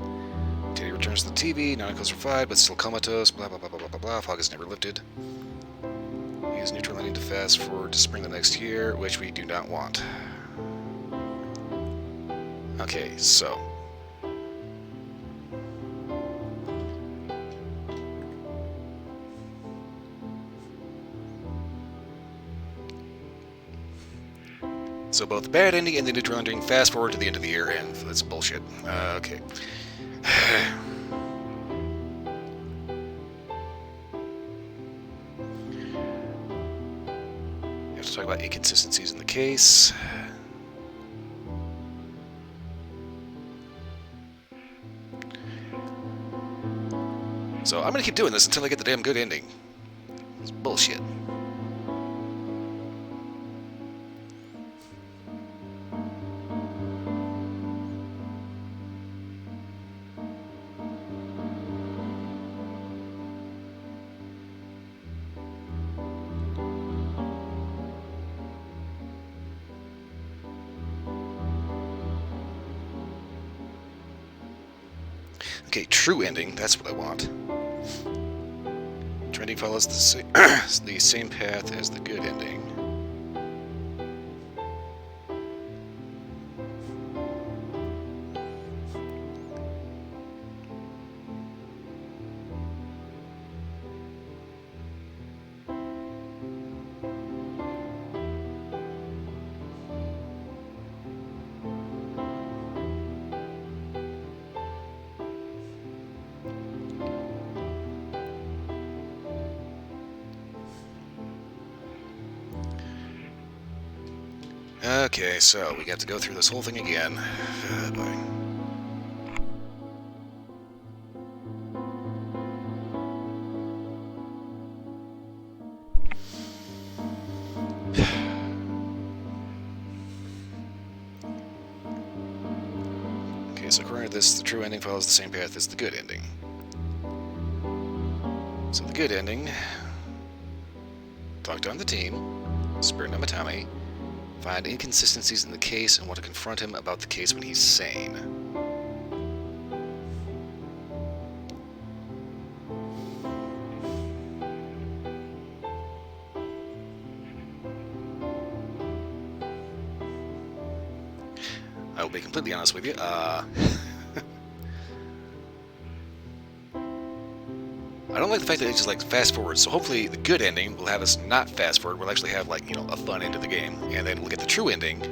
Teddy returns to the TV, Nanako's revived, but still comatose, blah blah blah blah blah blah blah. Fog is never lifted. Use neutral ending to fast forward to spring the next year, which we do not want. Okay, so. So both the bad ending and the neutral ending fast forward to the end of the year, and that's bullshit. Okay. We have to talk about inconsistencies in the case. So I'm gonna keep doing this until I get the damn good ending. It's bullshit. Okay, true ending, that's what I want. Trending follows the same path as the good ending. Okay, so we got to go through this whole thing again. Boy. Okay, so according to this, the true ending follows the same path as the good ending. So the good ending, talk down the team, spare Namatame, find inconsistencies in the case and want to confront him about the case when he's sane. I will be completely honest with you. I don't like the fact that it just like fast forward. So hopefully the good ending will have us not fast forward. We'll actually have like, you know, a fun end of the game, and then we'll get the true ending.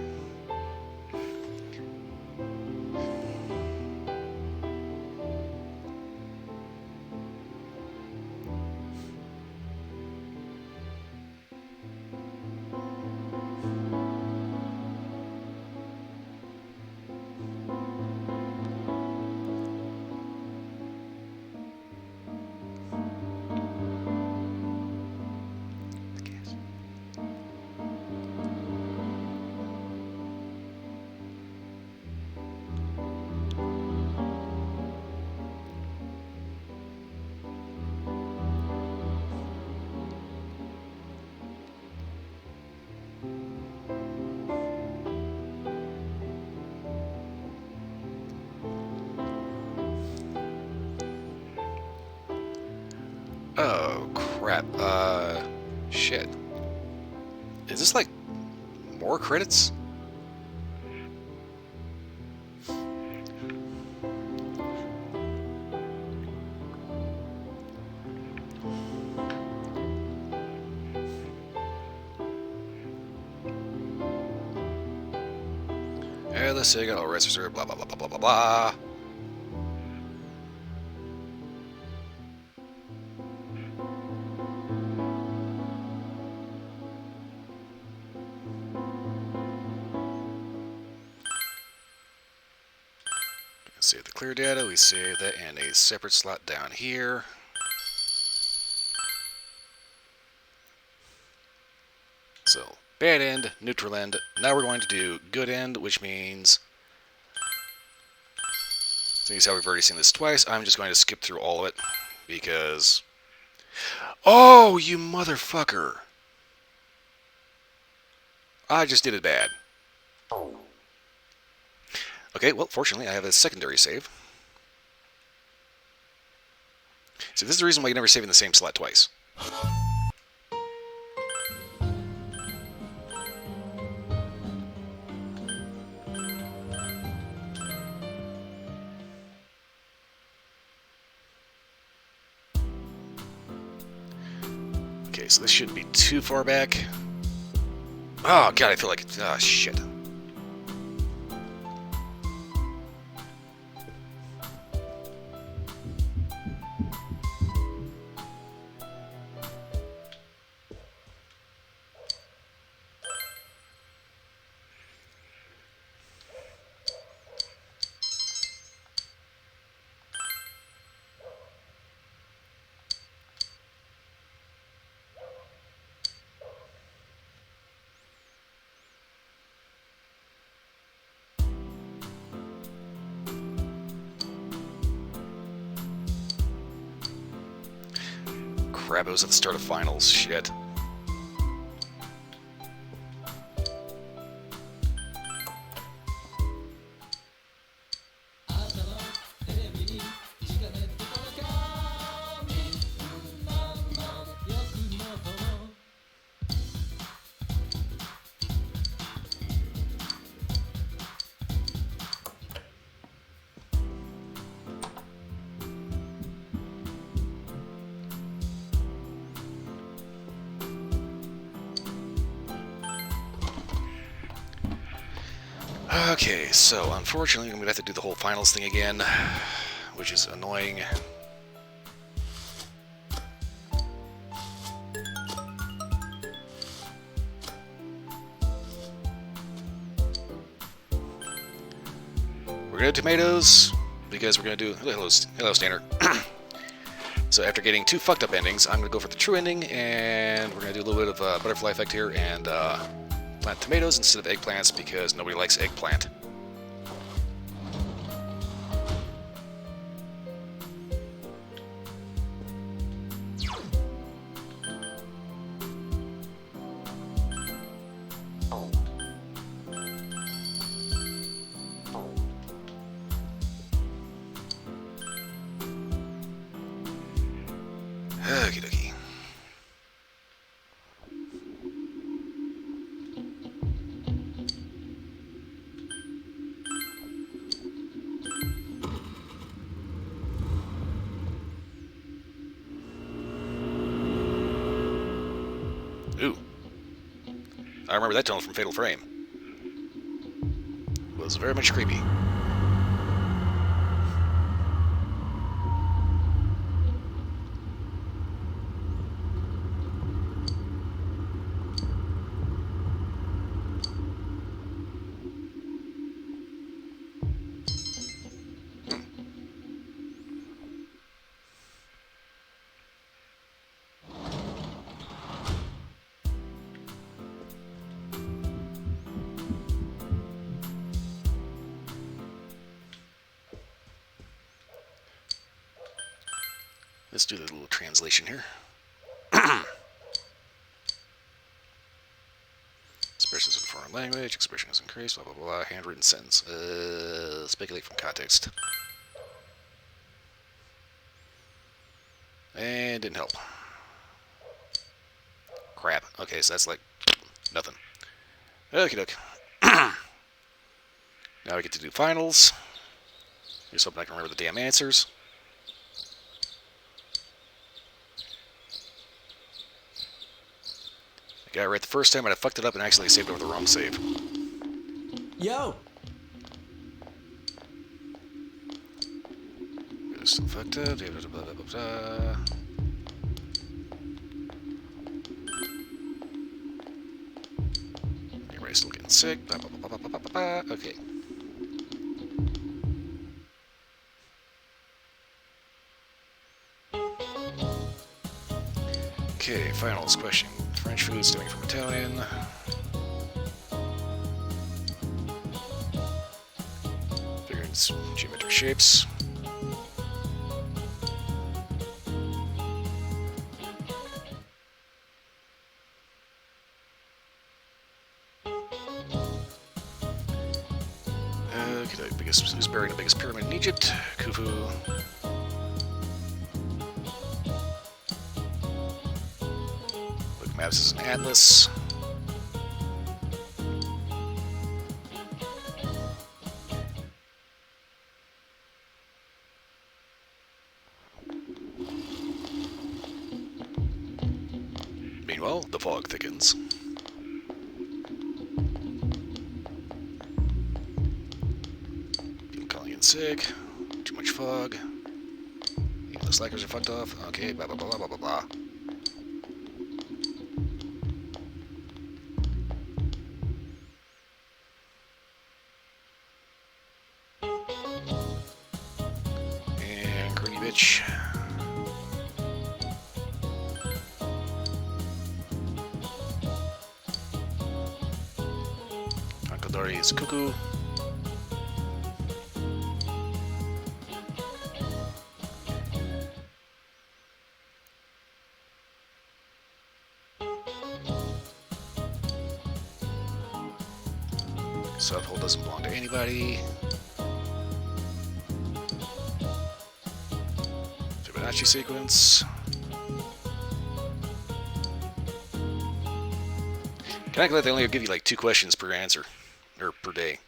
Oh, crap. Shit. Is this like more credits? Let's say I got all rights reserved, blah, blah, blah, blah, blah, blah, blah. Save the clear data, we save that in a separate slot down here. So, bad end, neutral end. Now we're going to do good end, which means, since how we've already seen this twice, I'm just going to skip through all of it, because... Oh, you motherfucker! I just did it bad. Okay, well, fortunately, I have a secondary save. See, this is the reason why you never save in the same slot twice. Okay, so this shouldn't be too far back. Oh, God, I feel like... Ah, shit. Crap, it was at the start of finals. Shit. Okay, so unfortunately I'm going to have to do the whole finals thing again, which is annoying. We're going to do tomatoes, because we're going to do... Hello, Standard. So after getting two fucked up endings, I'm going to go for the true ending, and we're going to do a little bit of butterfly effect here, and plant tomatoes instead of eggplants, because nobody likes eggplant. Okie dokie. Ooh. I remember that tunnel from Fatal Frame. It was very much creepy. Let's do the little translation here. Expressions in foreign language, expression is increased, blah blah blah, handwritten sentence. Speculate from context. And didn't help. Crap. Okay, so that's like nothing. Okie doke. Now we get to do finals. Here's hoping I can remember the damn answers. I got it right the first time, and I fucked it up and accidentally saved over the wrong save. Yo! Still fucked up. Everybody's still getting sick. Okay. Okay, finals question. French food stemming from Italian. Figures geometric shapes. Who's buried in the biggest pyramid in Egypt? Khufu. Look, maps is an atlas. Meanwhile, the fog thickens. Sick. Too much fog. Even the slackers are fucked off. Okay, blah blah blah blah blah blah. And Greedy Bitch. Uncle Dory is cuckoo. Subhole doesn't belong to anybody. Fibonacci sequence. Calculate, they only give you like 2 questions per answer, or per day.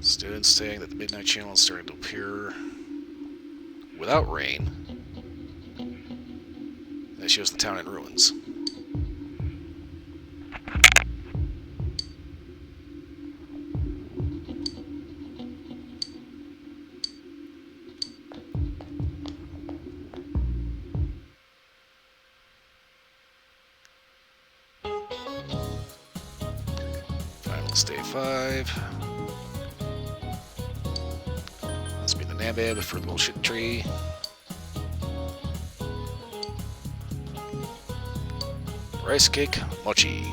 Students saying that the Midnight Channel is starting to appear without rain. That shows the town in ruins. Finals day 5. Must be the Nabab for the bullshit tree. Rice cake, mochi.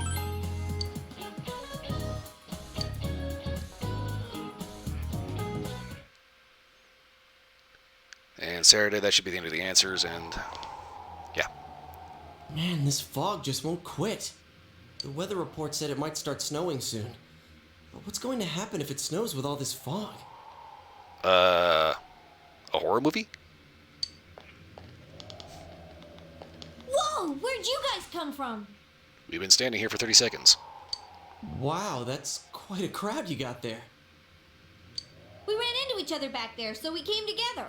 And Saturday, that should be the end of the answers, and yeah. Man, this fog just won't quit. The weather report said it might start snowing soon. But what's going to happen if it snows with all this fog? A horror movie? Whoa! Where'd you guys come from? We've been standing here for 30 seconds. Wow, that's quite a crowd you got there. We ran into each other back there, so we came together.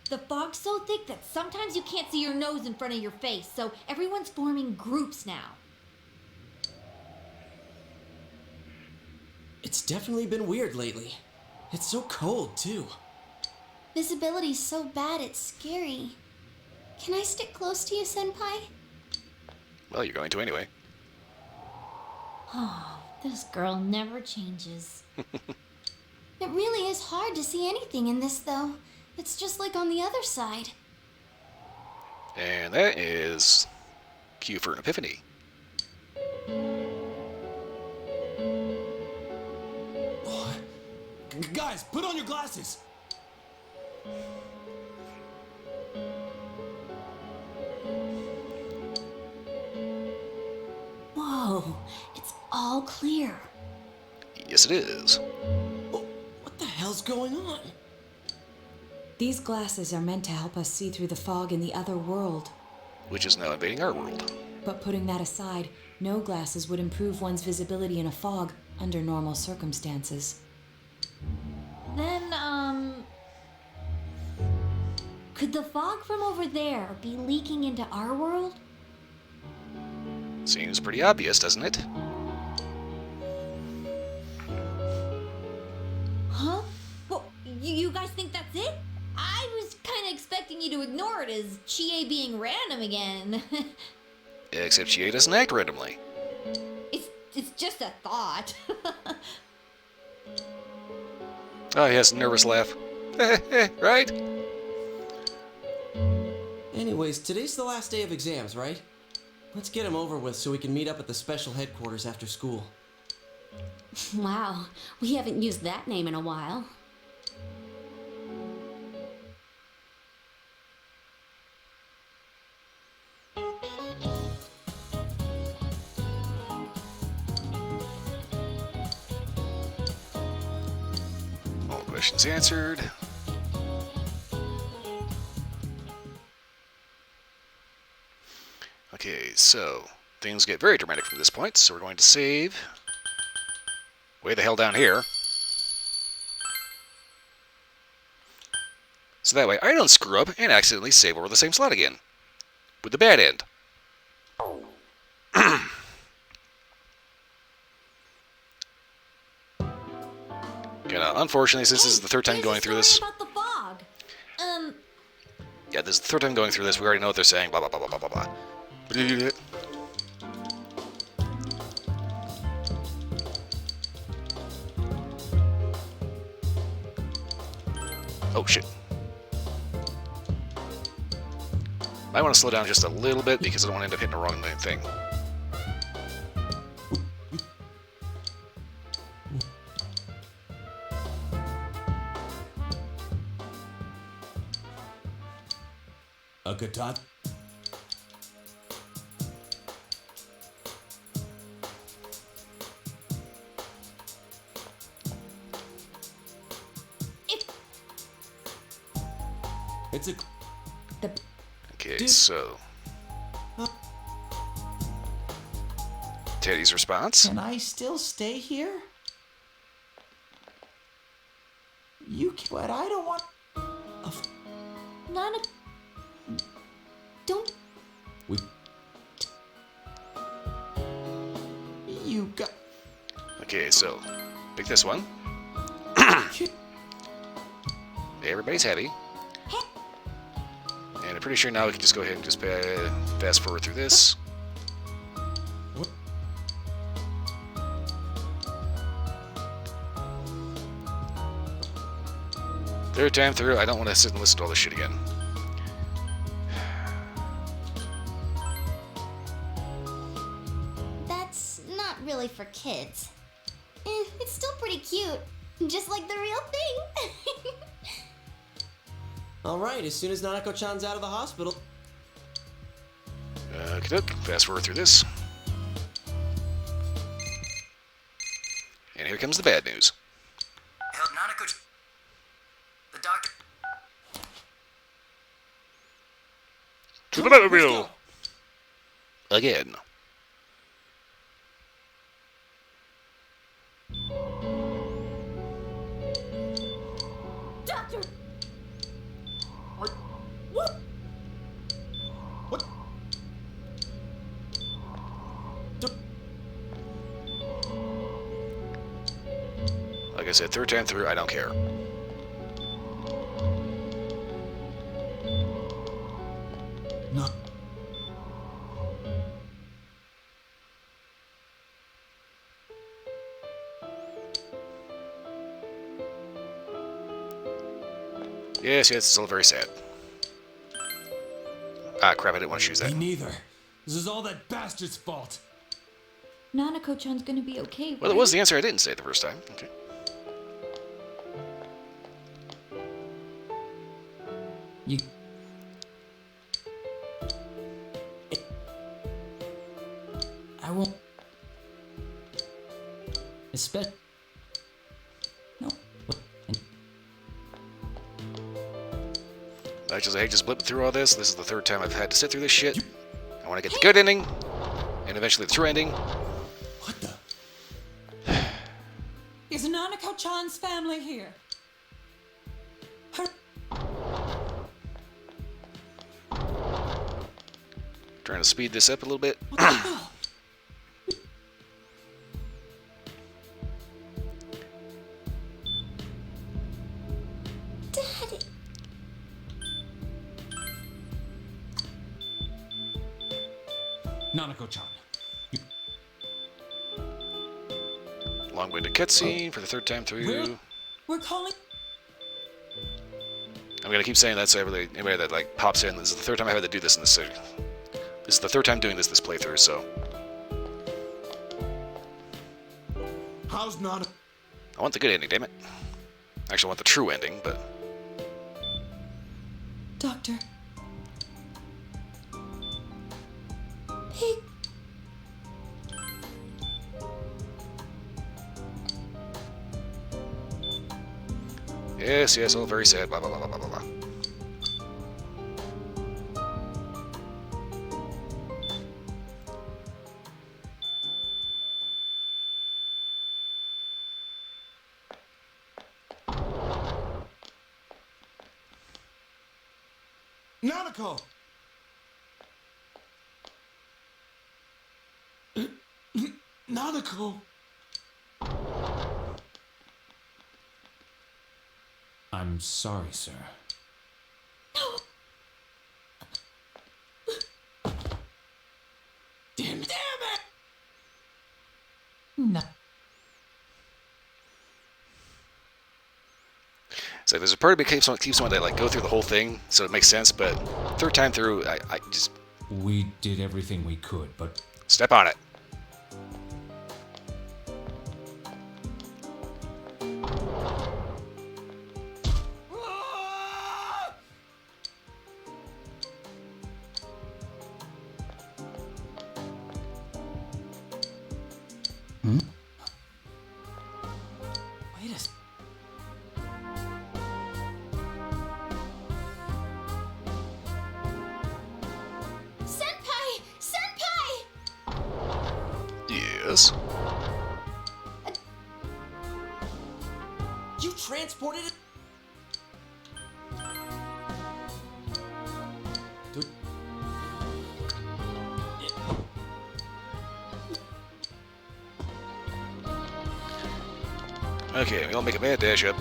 The fog's so thick that sometimes you can't see your nose in front of your face, so everyone's forming groups now. It's definitely been weird lately. It's so cold, too. Visibility's so bad it's scary. Can I stick close to you, Senpai? Well, you're going to anyway. Oh, this girl never changes. It really is hard to see anything in this, though. It's just like on the other side. And that is cue for an epiphany. Guys, put on your glasses! Whoa, it's all clear. Yes, it is. What the hell's going on? These glasses are meant to help us see through the fog in the other world. Which is now invading our world. But putting that aside, no glasses would improve one's visibility in a fog under normal circumstances. Then, could the fog from over there be leaking into our world? Seems pretty obvious, doesn't it? Huh? Well, you guys think that's it? I was kind of expecting you to ignore it as Chie being random again. Except Chie doesn't act randomly. It's just a thought. Oh, he has a nervous laugh. Right? Anyways, today's the last day of exams, right? Let's get them over with so we can meet up at the special headquarters after school. Wow, we haven't used that name in a while. All questions answered. Okay, so things get very dramatic from this point, so we're going to save way the hell down here. So that way I don't screw up and accidentally save over the same slot again. With the bad end. Unfortunately, since this is the third time going through this... About the fog. Yeah, this is the third time going through this. We already know what they're saying. Blah, blah, blah, blah, blah, blah, blah. Oh, shit. Might want to slow down just a little bit because I don't want to end up hitting the wrong thing. A katana. It's a... Okay, so... Teddy's response. Can I still stay here? You can, but I don't want... Nana... Don't... You got... Okay, so... Pick this one. Everybody's happy. And I'm pretty sure now we can just go ahead and just fast forward through this. Third time through, I don't want to sit and listen to all this shit again. That's not really for kids. It's still pretty cute. Just like the real thing. Alright, as soon as Nanako-chan's out of the hospital. Okey-doke, fast forward through this. here comes the bad news. Help Nanako. The doctor. To the Batmobile! Again. Doctor! What? What? Like I said, third time through, I don't care. No. Yes, it's still very sad. Ah, crap, I didn't want to choose that. Me neither. This is all that bastard's fault. Nanako-chan's gonna be okay, Well, it was the answer I didn't say the first time. Okay. You... I won't... Especially... No. I just blipped through all this. This is the third time I've had to sit through this shit. I want to get the good ending, and eventually the true ending. Is Nanako-chan's family here? Trying to speed this up a little bit. Daddy. Nanako-chan. Long-winded cutscene for the third time through. We're calling. I'm gonna keep saying that so anybody that like pops in. This is the third time I had to do this in this city. This is the third time doing this playthrough. So How's not? I want the good ending, damn it. Actually, I want the true ending, but Doctor. Pig. yes, all very sad. Blah blah blah blah blah blah. Nanako! Nanako! I'm sorry, sir. Damn it! No. So there's a part of me keeps wanting to like go through the whole thing so it makes sense, but third time through, I just We did everything we could, but step on it. Wait a. Senpai! Senpai! Yes. You transported it? Okay, we'll make a bad dash up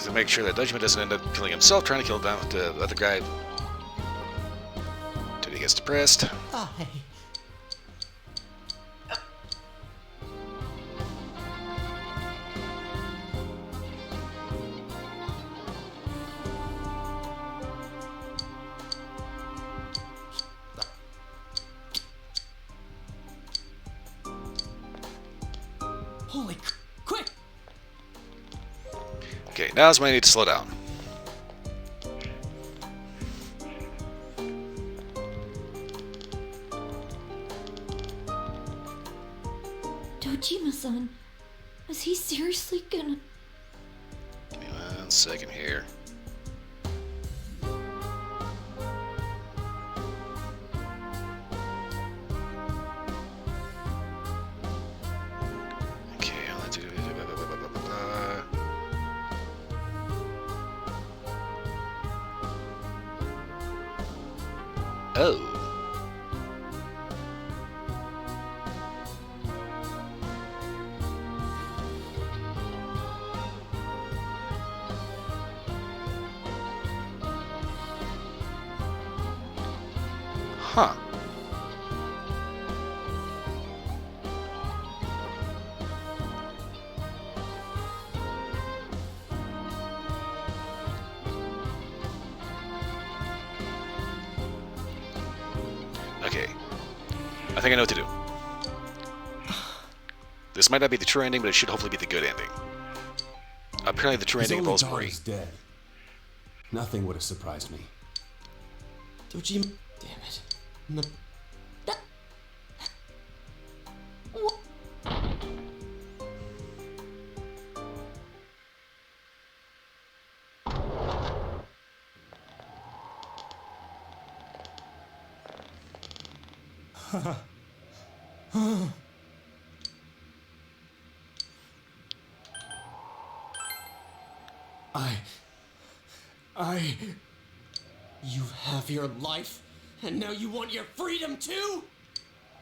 to make sure that Dutchman doesn't end up killing himself trying to kill down the other guy. Until he gets depressed. Aye. Holy quick! Okay, now's when I need to slow down. Dojima-san, Was he seriously gonna... Give me 1 second here. Okay, let's do... Oh. Huh. Okay. I think I know what to do. This might not be the true ending, but it should hopefully be the good ending. Apparently the true His ending only involves daughter's Marie. dead. Nothing would have surprised me. Dojima. Damn it. You have your life, and now you want your freedom too?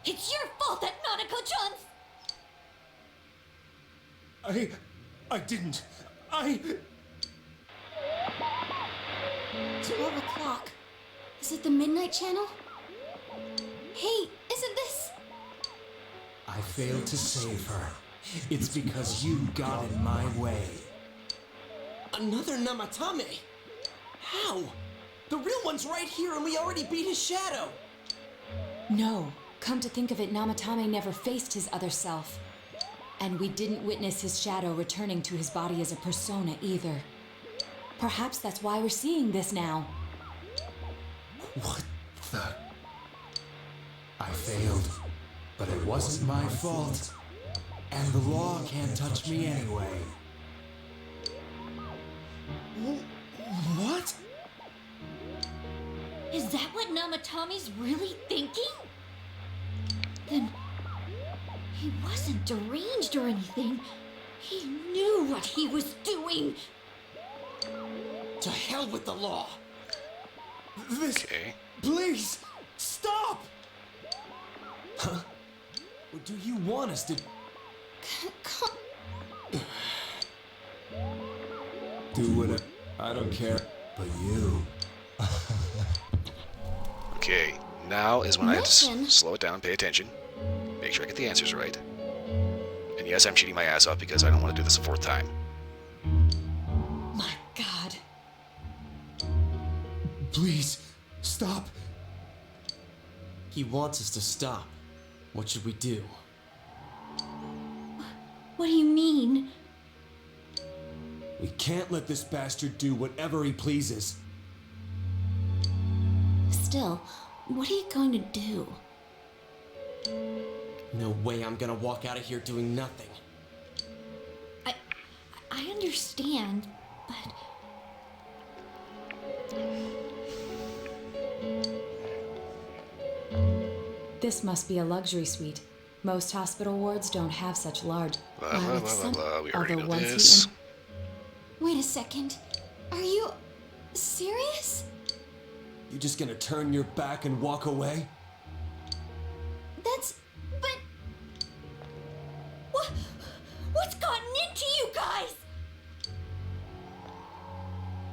It's your fault that Nanako-chan's... I didn't. 12 o'clock. Is it the Midnight Channel? Hey, isn't this... I failed to save her. It's because you got in my way. Another Namatame? How? The real one's right here and we already beat his shadow! No, come to think of it, Namatame never faced his other self. And we didn't witness his shadow returning to his body as a persona either. Perhaps that's why we're seeing this now. What the... I failed, but it wasn't my fault. And the law can't touch me anyway. What? Is that what Namatame's really thinking? Then... he wasn't deranged or anything. He knew what he was doing. To hell with the law! This... Okay. Please! Stop! Huh? What do you want us to... Do whatever. I don't care. But you... Okay, now is when I have to Listen. slow it down and pay attention. Make sure I get the answers right. And yes, I'm cheating my ass off because I don't want to do this a 4th time. My God. Please, stop. He wants us to stop. What should we do? What do you mean? We can't let this bastard do whatever he pleases. Still, what are you going to do? No way I'm gonna walk out of here doing nothing. I understand, but... This must be a luxury suite. Most hospital wards don't have such large... Blah, blah, blah, blah, blah. We already although know once he this. Wait a second. Are you... serious? You just gonna turn your back and walk away? That's... but... What's gotten into you guys?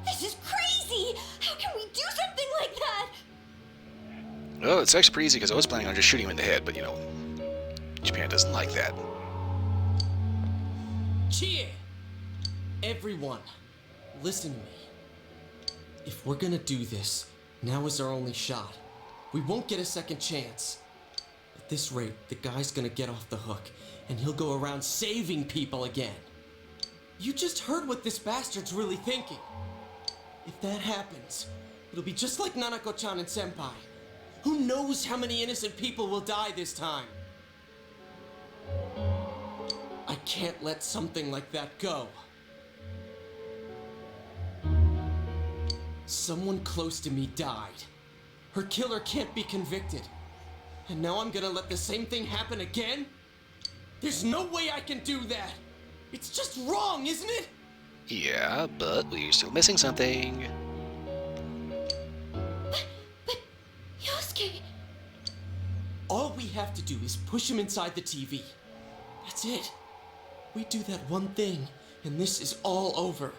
This is crazy! How can we do something like that? Well, it's actually pretty easy because I was planning on just shooting him in the head, but you know, Japan doesn't like that. Chie! Everyone, listen to me. If we're gonna do this, now is our only shot. We won't get a second chance. At this rate, the guy's gonna get off the hook, and he'll go around saving people again. You just heard what this bastard's really thinking. If that happens, it'll be just like Nanako-chan and Senpai. Who knows how many innocent people will die this time? I can't let something like that go. Someone close to me died. Her killer can't be convicted. And now I'm gonna let the same thing happen again? There's no way I can do that! It's just wrong, isn't it? Yeah, but we're still missing something. But Yosuke... All we have to do is push him inside the TV. That's it. We do that one thing, and this is all over.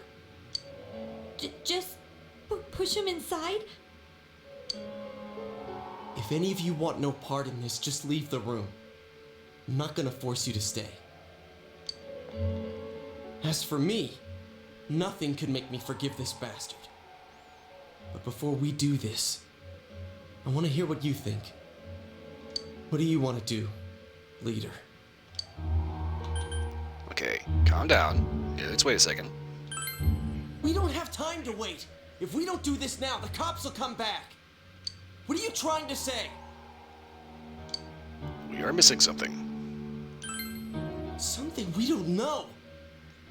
Just push him inside? If any of you want no part in this, just leave the room. I'm not gonna force you to stay. As for me, nothing could make me forgive this bastard. But before we do this, I want to hear what you think. What do you want to do, leader? Okay, calm down. Yeah, let's wait a second. We don't have time to wait. If we don't do this now, the cops will come back. What are you trying to say? We are missing something. Something we don't know.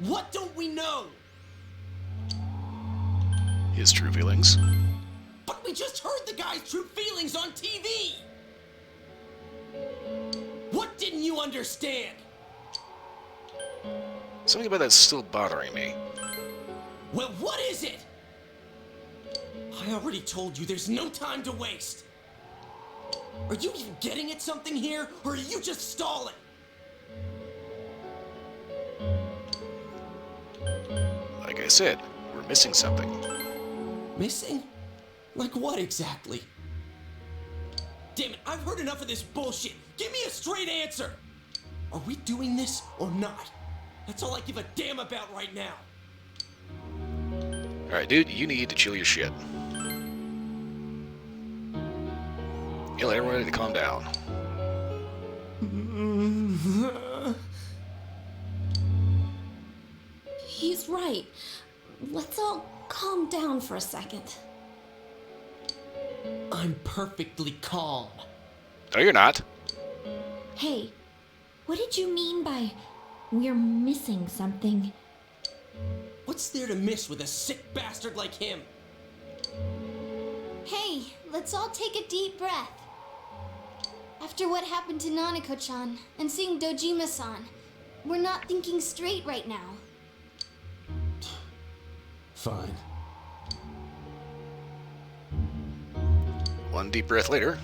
What don't we know? His true feelings. But we just heard the guy's true feelings on TV! What didn't you understand? Something about that's still bothering me. Well, what is it? I already told you there's no time to waste. Are you even getting at something here, or are you just stalling? Like I said, we're missing something. Missing? Like what exactly? Damn it, I've heard enough of this bullshit. Give me a straight answer. Are we doing this or not? That's all I give a damn about right now. Alright, dude, you need to chill your shit. Yell at everybody to calm down. He's right. Let's all calm down for a second. I'm perfectly calm. No, you're not. Hey, what did you mean by we're missing something? What's there to miss with a sick bastard like him? Hey, let's all take a deep breath. After what happened to Nanako-chan and seeing Dojima-san, we're not thinking straight right now. Fine. One deep breath later.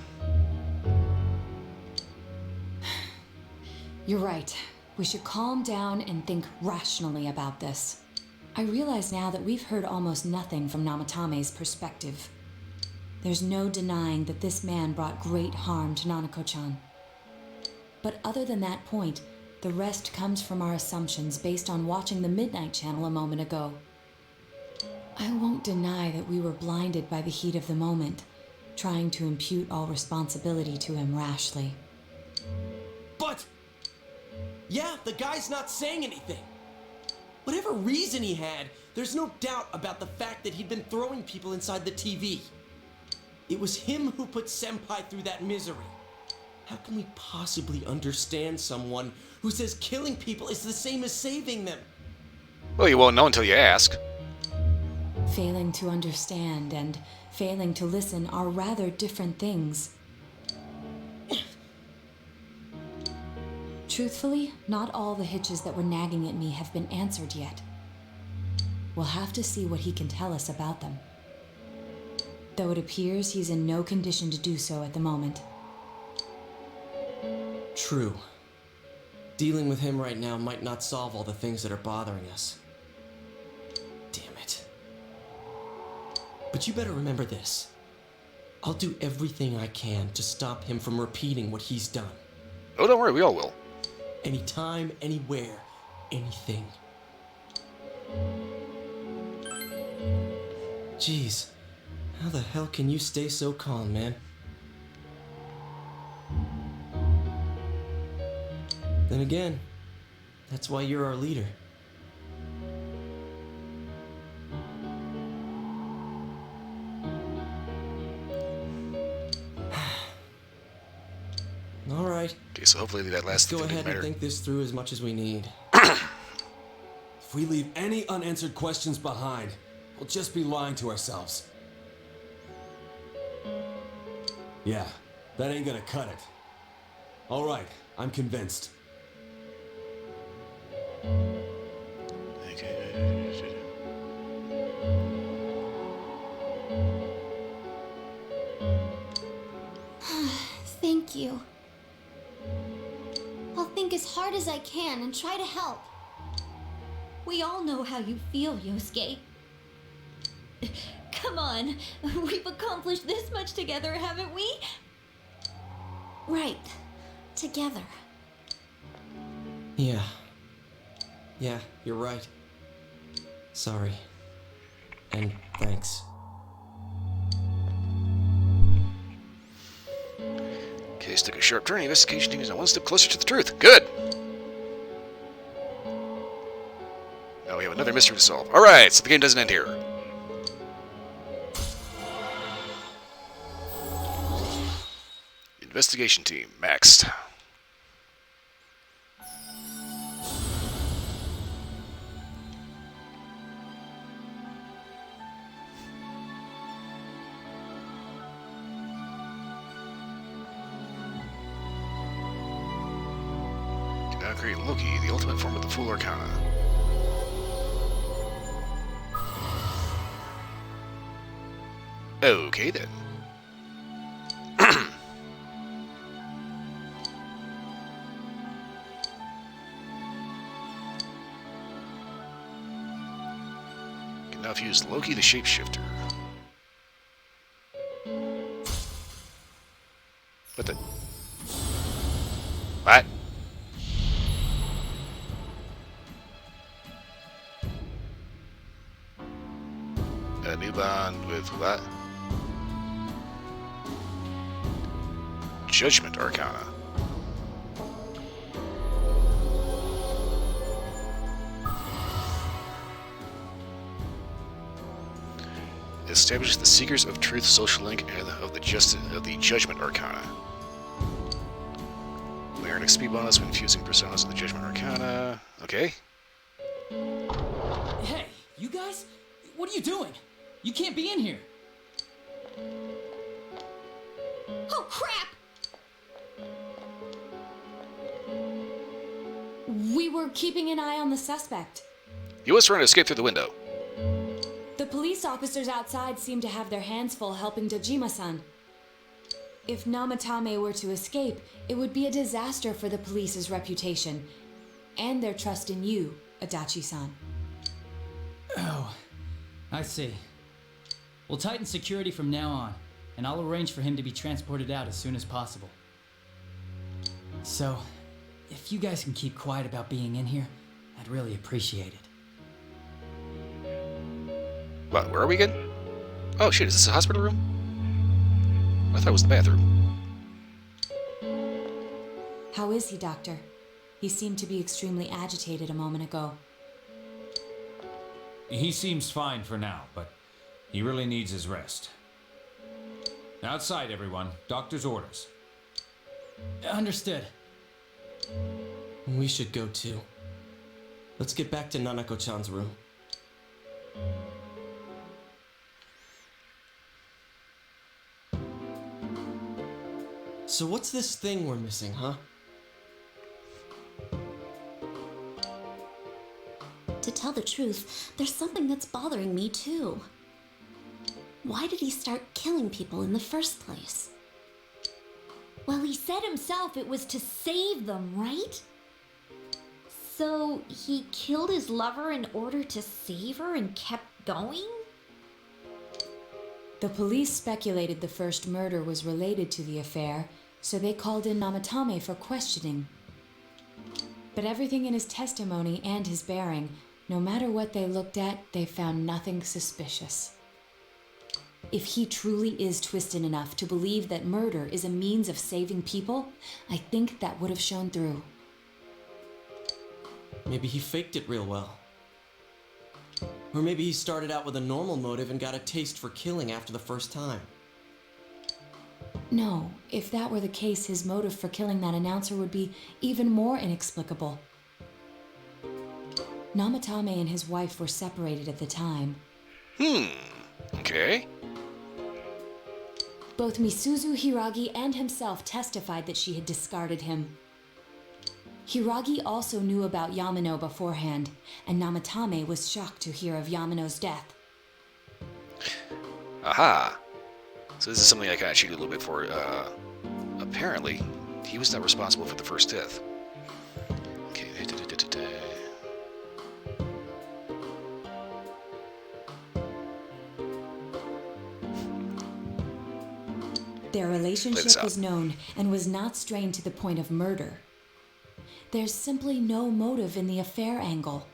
You're right. We should calm down and think rationally about this. I realize now that we've heard almost nothing from Namatame's perspective. There's no denying that this man brought great harm to Nanako-chan. But other than that point, the rest comes from our assumptions based on watching the Midnight Channel a moment ago. I won't deny that we were blinded by the heat of the moment, trying to impute all responsibility to him rashly. But... yeah, the guy's not saying anything. Whatever reason he had, there's no doubt about the fact that he'd been throwing people inside the TV. It was him who put Senpai through that misery. How can we possibly understand someone who says killing people is the same as saving them? Well, you won't know until you ask. Failing to understand and failing to listen are rather different things. Truthfully, not all the hitches that were nagging at me have been answered yet. We'll have to see what he can tell us about them. Though it appears he's in no condition to do so at the moment. True. Dealing with him right now might not solve all the things that are bothering us. Damn it. But you better remember this. I'll do everything I can to stop him from repeating what he's done. Oh, don't worry, we all will. Anytime, anywhere, anything. Jeez, how the hell can you stay so calm, man? Then again, that's why you're our leader. Okay, so hopefully that last Let's go thing didn't ahead and matter. think this through as much as we need. If we leave any unanswered questions behind, we'll just be lying to ourselves. Yeah, that ain't gonna cut it. All right, I'm convinced. Thank you. I'll think as hard as I can and try to help. We all know how you feel, Yosuke. Come on, we've accomplished this much together, haven't we? Right, together. Yeah. Yeah, you're right. Sorry. And thanks. Case took a sharp turn. Investigation team is now one step closer to the truth. Good. Now we have another mystery to solve. All right, so the game doesn't end here. Investigation team maxed. Can now create Loki, the ultimate form of the Fool Arcana. Okay then. Can now fuse Loki the Shapeshifter. What the? What? A new bond with what? Judgment Arcana. Establish the Seekers of Truth social link and of the Judgment Arcana. We earn XP bonus when fusing personas of the Judgment Arcana. Okay. Hey, you guys? What are you doing? You can't be in here. Oh, crap! We were keeping an eye on the suspect. He was trying to escape through the window. The police officers outside seem to have their hands full helping Dojima-san. If Namatame were to escape, it would be a disaster for the police's reputation and their trust in you, Adachi-san. Oh, I see. We'll tighten security from now on, and I'll arrange for him to be transported out as soon as possible. So, if you guys can keep quiet about being in here, I'd really appreciate it. What, where are we again? Oh shit, is this a hospital room? I thought it was the bathroom. How is he, Doctor? He seemed to be extremely agitated a moment ago. He seems fine for now, but he really needs his rest. Outside, everyone. Doctor's orders. Understood. We should go too. Let's get back to Nanako-chan's room. So what's this thing we're missing, huh? To tell the truth, there's something that's bothering me too. Why did he start killing people in the first place? Well, he said himself it was to save them, right? So he killed his lover in order to save her and kept going? The police speculated the first murder was related to the affair, so they called in Namatame for questioning. But everything in his testimony and his bearing, no matter what they looked at, they found nothing suspicious. If he truly is twisted enough to believe that murder is a means of saving people, I think that would have shown through. Maybe he faked it real well. Or maybe he started out with a normal motive and got a taste for killing after the first time. No, if that were the case, his motive for killing that announcer would be even more inexplicable. Namatame and his wife were separated at the time. Okay. Both Misuzu Hiragi and himself testified that she had discarded him. Hiragi also knew about Yamano beforehand, and Namatame was shocked to hear of Yamano's death. Aha. So this is something I can actually do a little bit for. Apparently, he was not responsible for the first death. Okay. Their relationship was known and was not strained to the point of murder. There's simply no motive in the affair angle.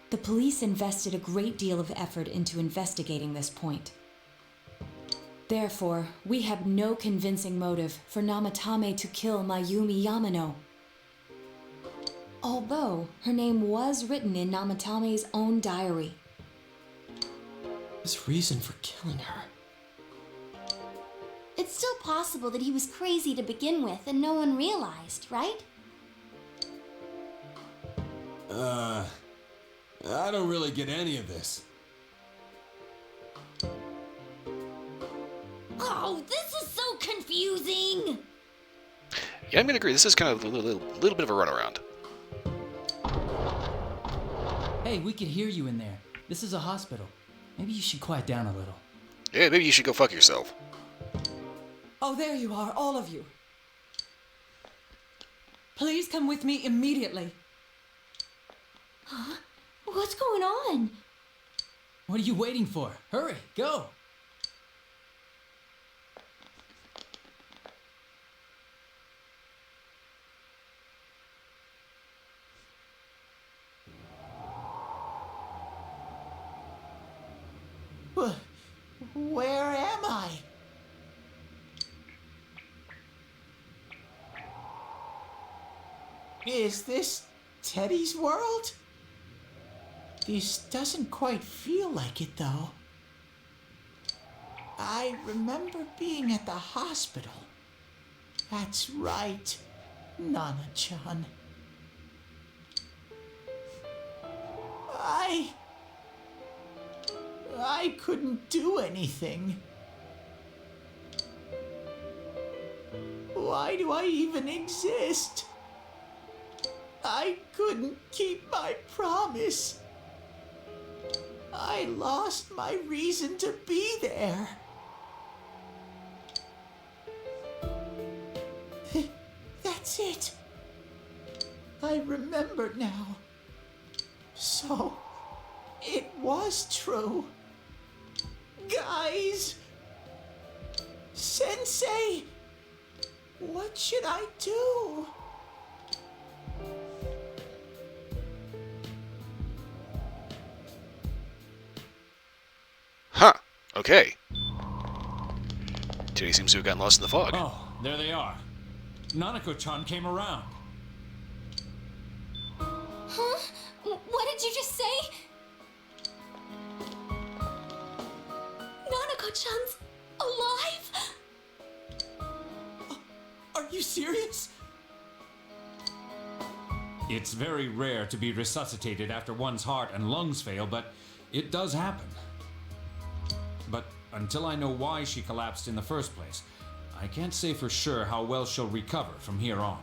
The police invested a great deal of effort into investigating this point. Therefore, we have no convincing motive for Namatame to kill Mayumi Yamano. Although her name was written in Namatame's own diary. His reason for killing her. It's still possible that he was crazy to begin with and no one realized, right? I don't really get any of this. Oh, this is so confusing! Yeah, I'm gonna agree. This is kind of a little bit of a runaround. Hey, we could hear you in there. This is a hospital. Maybe you should quiet down a little. Yeah, maybe you should go fuck yourself. Oh, there you are, all of you. Please come with me immediately. Huh? What's going on? What are you waiting for? Hurry, go! Where am I? Is this Teddy's world? This doesn't quite feel like it, though. I remember being at the hospital. That's right, Nana-chan. I couldn't do anything. Why do I even exist? I couldn't keep my promise. I lost my reason to be there. That's it. I remember now. So, it was true. Guys! Sensei! What should I do? Huh. Okay. Teddy seems to have gotten lost in the fog. Oh, there they are. Nanako-chan came around. Huh? What did you just say? Nanako-chan's alive? Are you serious? It's very rare to be resuscitated after one's heart and lungs fail, but it does happen. But until I know why she collapsed in the first place, I can't say for sure how well she'll recover from here on.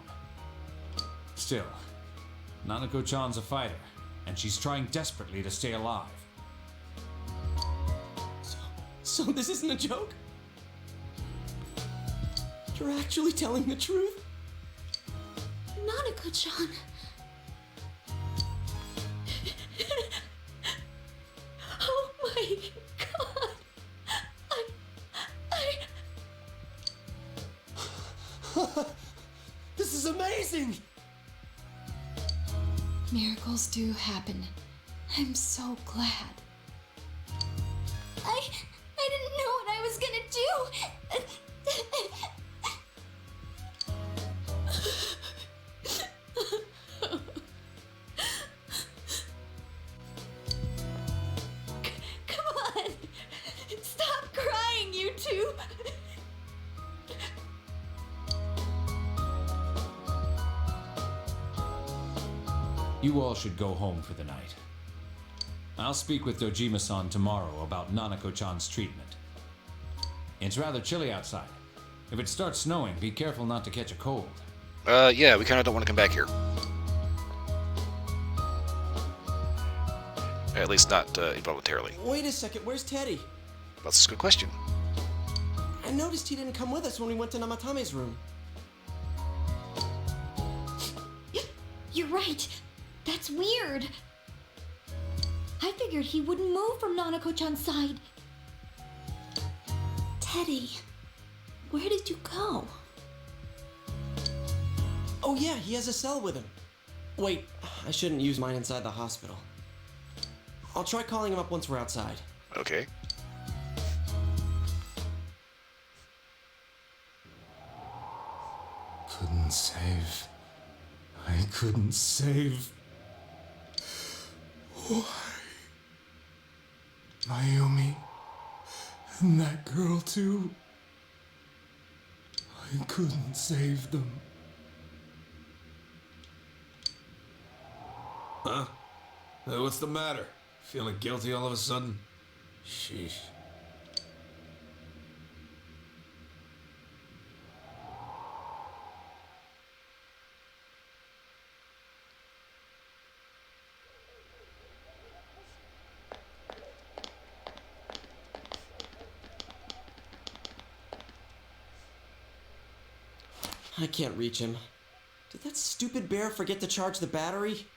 Still, Nanako-chan's a fighter, and she's trying desperately to stay alive. So this isn't a joke? You're actually telling the truth? Nanako-chan. Oh my god. This is amazing! Miracles do happen. I'm so glad. I didn't know what I was gonna do. Come on. Stop crying, you two. You all should go home for the night. I'll speak with Dojima-san tomorrow about Nanako-chan's treatment. It's rather chilly outside. If it starts snowing, be careful not to catch a cold. Yeah, we kind of don't want to come back here. At least not involuntarily. Wait a second, where's Teddy? That's a good question. I noticed he didn't come with us when we went to Namatame's room. You're right. That's weird. I figured he wouldn't move from Nanako-chan's side. Teddy, where did you go? Oh yeah, he has a cell with him. Wait, I shouldn't use mine inside the hospital. I'll try calling him up once we're outside. Okay. Couldn't save. I couldn't save. Why? Mayumi. And that girl too. I couldn't save them. Huh? What's the matter? Feeling guilty all of a sudden? Sheesh. I can't reach him. Did that stupid bear forget to charge the battery?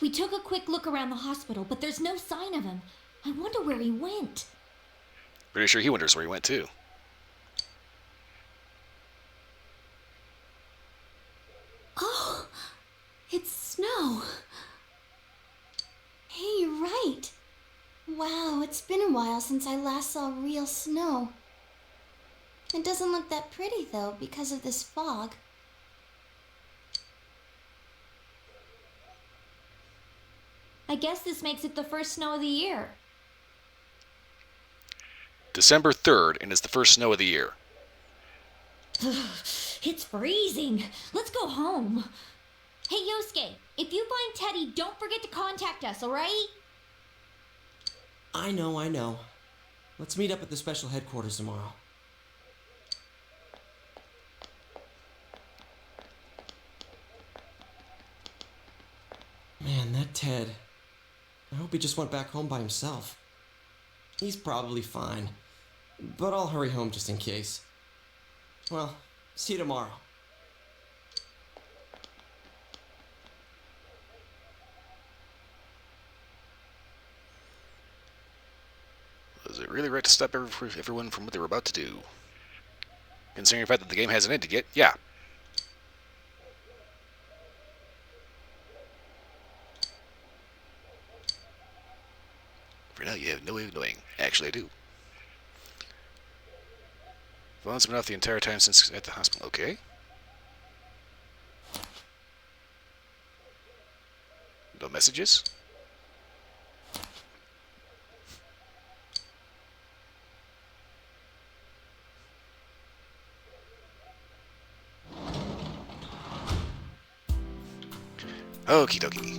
We took a quick look around the hospital, but there's no sign of him. I wonder where he went. Pretty sure he wonders where he went too. Oh, it's snow. Hey, you're right. Wow, it's been a while since I last saw real snow. It doesn't look that pretty, though, because of this fog. I guess this makes it the first snow of the year. December 3rd, and it's the first snow of the year. It's freezing. Let's go home. Hey, Yosuke, if you find Teddy, don't forget to contact us, alright? I know. Let's meet up at the special headquarters tomorrow. Man, that Ted. I hope he just went back home by himself. He's probably fine. But I'll hurry home just in case. Well, see you tomorrow. Was it really right to stop everyone from what they were about to do? Considering the fact that the game hasn't ended yet, yeah. For now, you have no way of knowing. Actually, I do. Vaughn's been off the entire time since at the hospital. Okay. No messages? Okie dokie.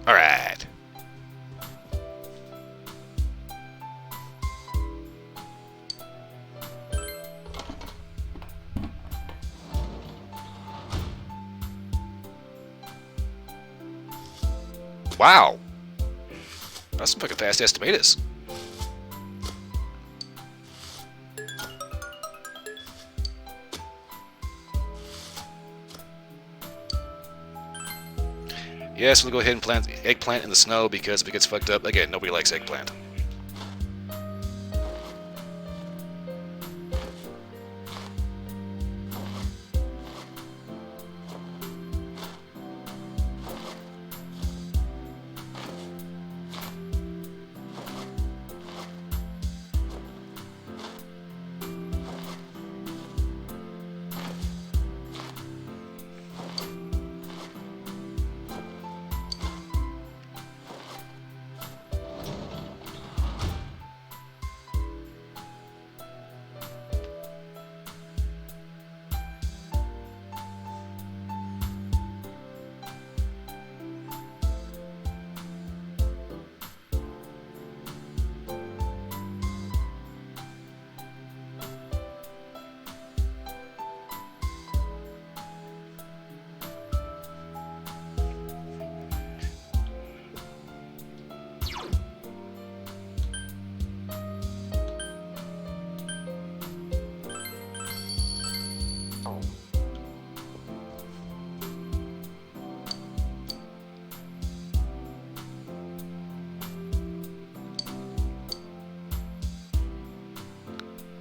Alright. Wow. That's some fucking fast-ass tomatoes. Yes, we'll go ahead and plant eggplant in the snow because if it gets fucked up, again, nobody likes eggplant.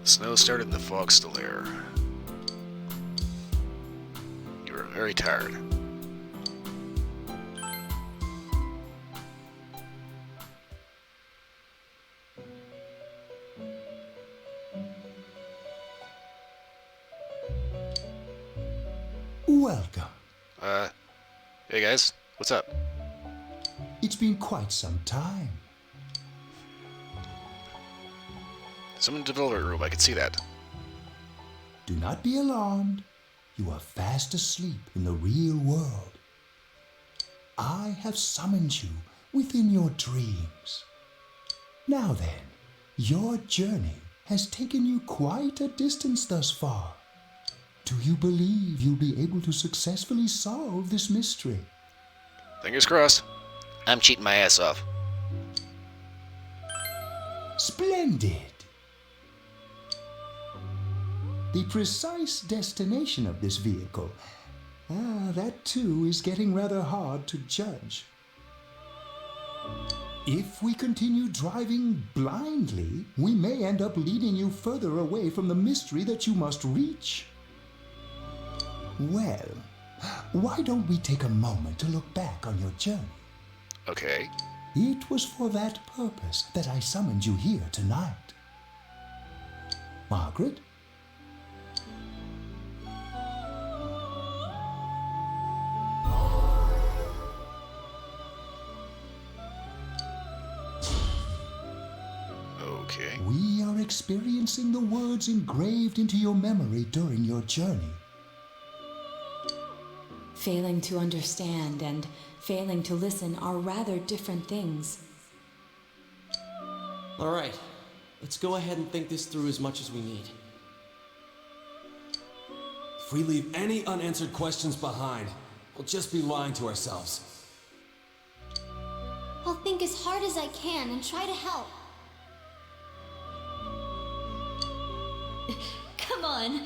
The snow started and the fog's still there. You were very tired. Welcome. Hey guys, what's up? It's been quite some time. Someone in the development room, I can see that. Do not be alarmed. You are fast asleep in the real world. I have summoned you within your dreams. Now then, your journey has taken you quite a distance thus far. Do you believe you'll be able to successfully solve this mystery? Fingers crossed. I'm cheating my ass off. Splendid! The precise destination of this vehicle, that too is getting rather hard to judge. If we continue driving blindly, we may end up leading you further away from the mystery that you must reach. Well, why don't we take a moment to look back on your journey? Okay. It was for that purpose that I summoned you here tonight. Margaret? Okay. We are experiencing the words engraved into your memory during your journey. Failing to understand and failing to listen are rather different things. All right, let's go ahead and think this through as much as we need. If we leave any unanswered questions behind, we'll just be lying to ourselves. I'll think as hard as I can and try to help. Come on,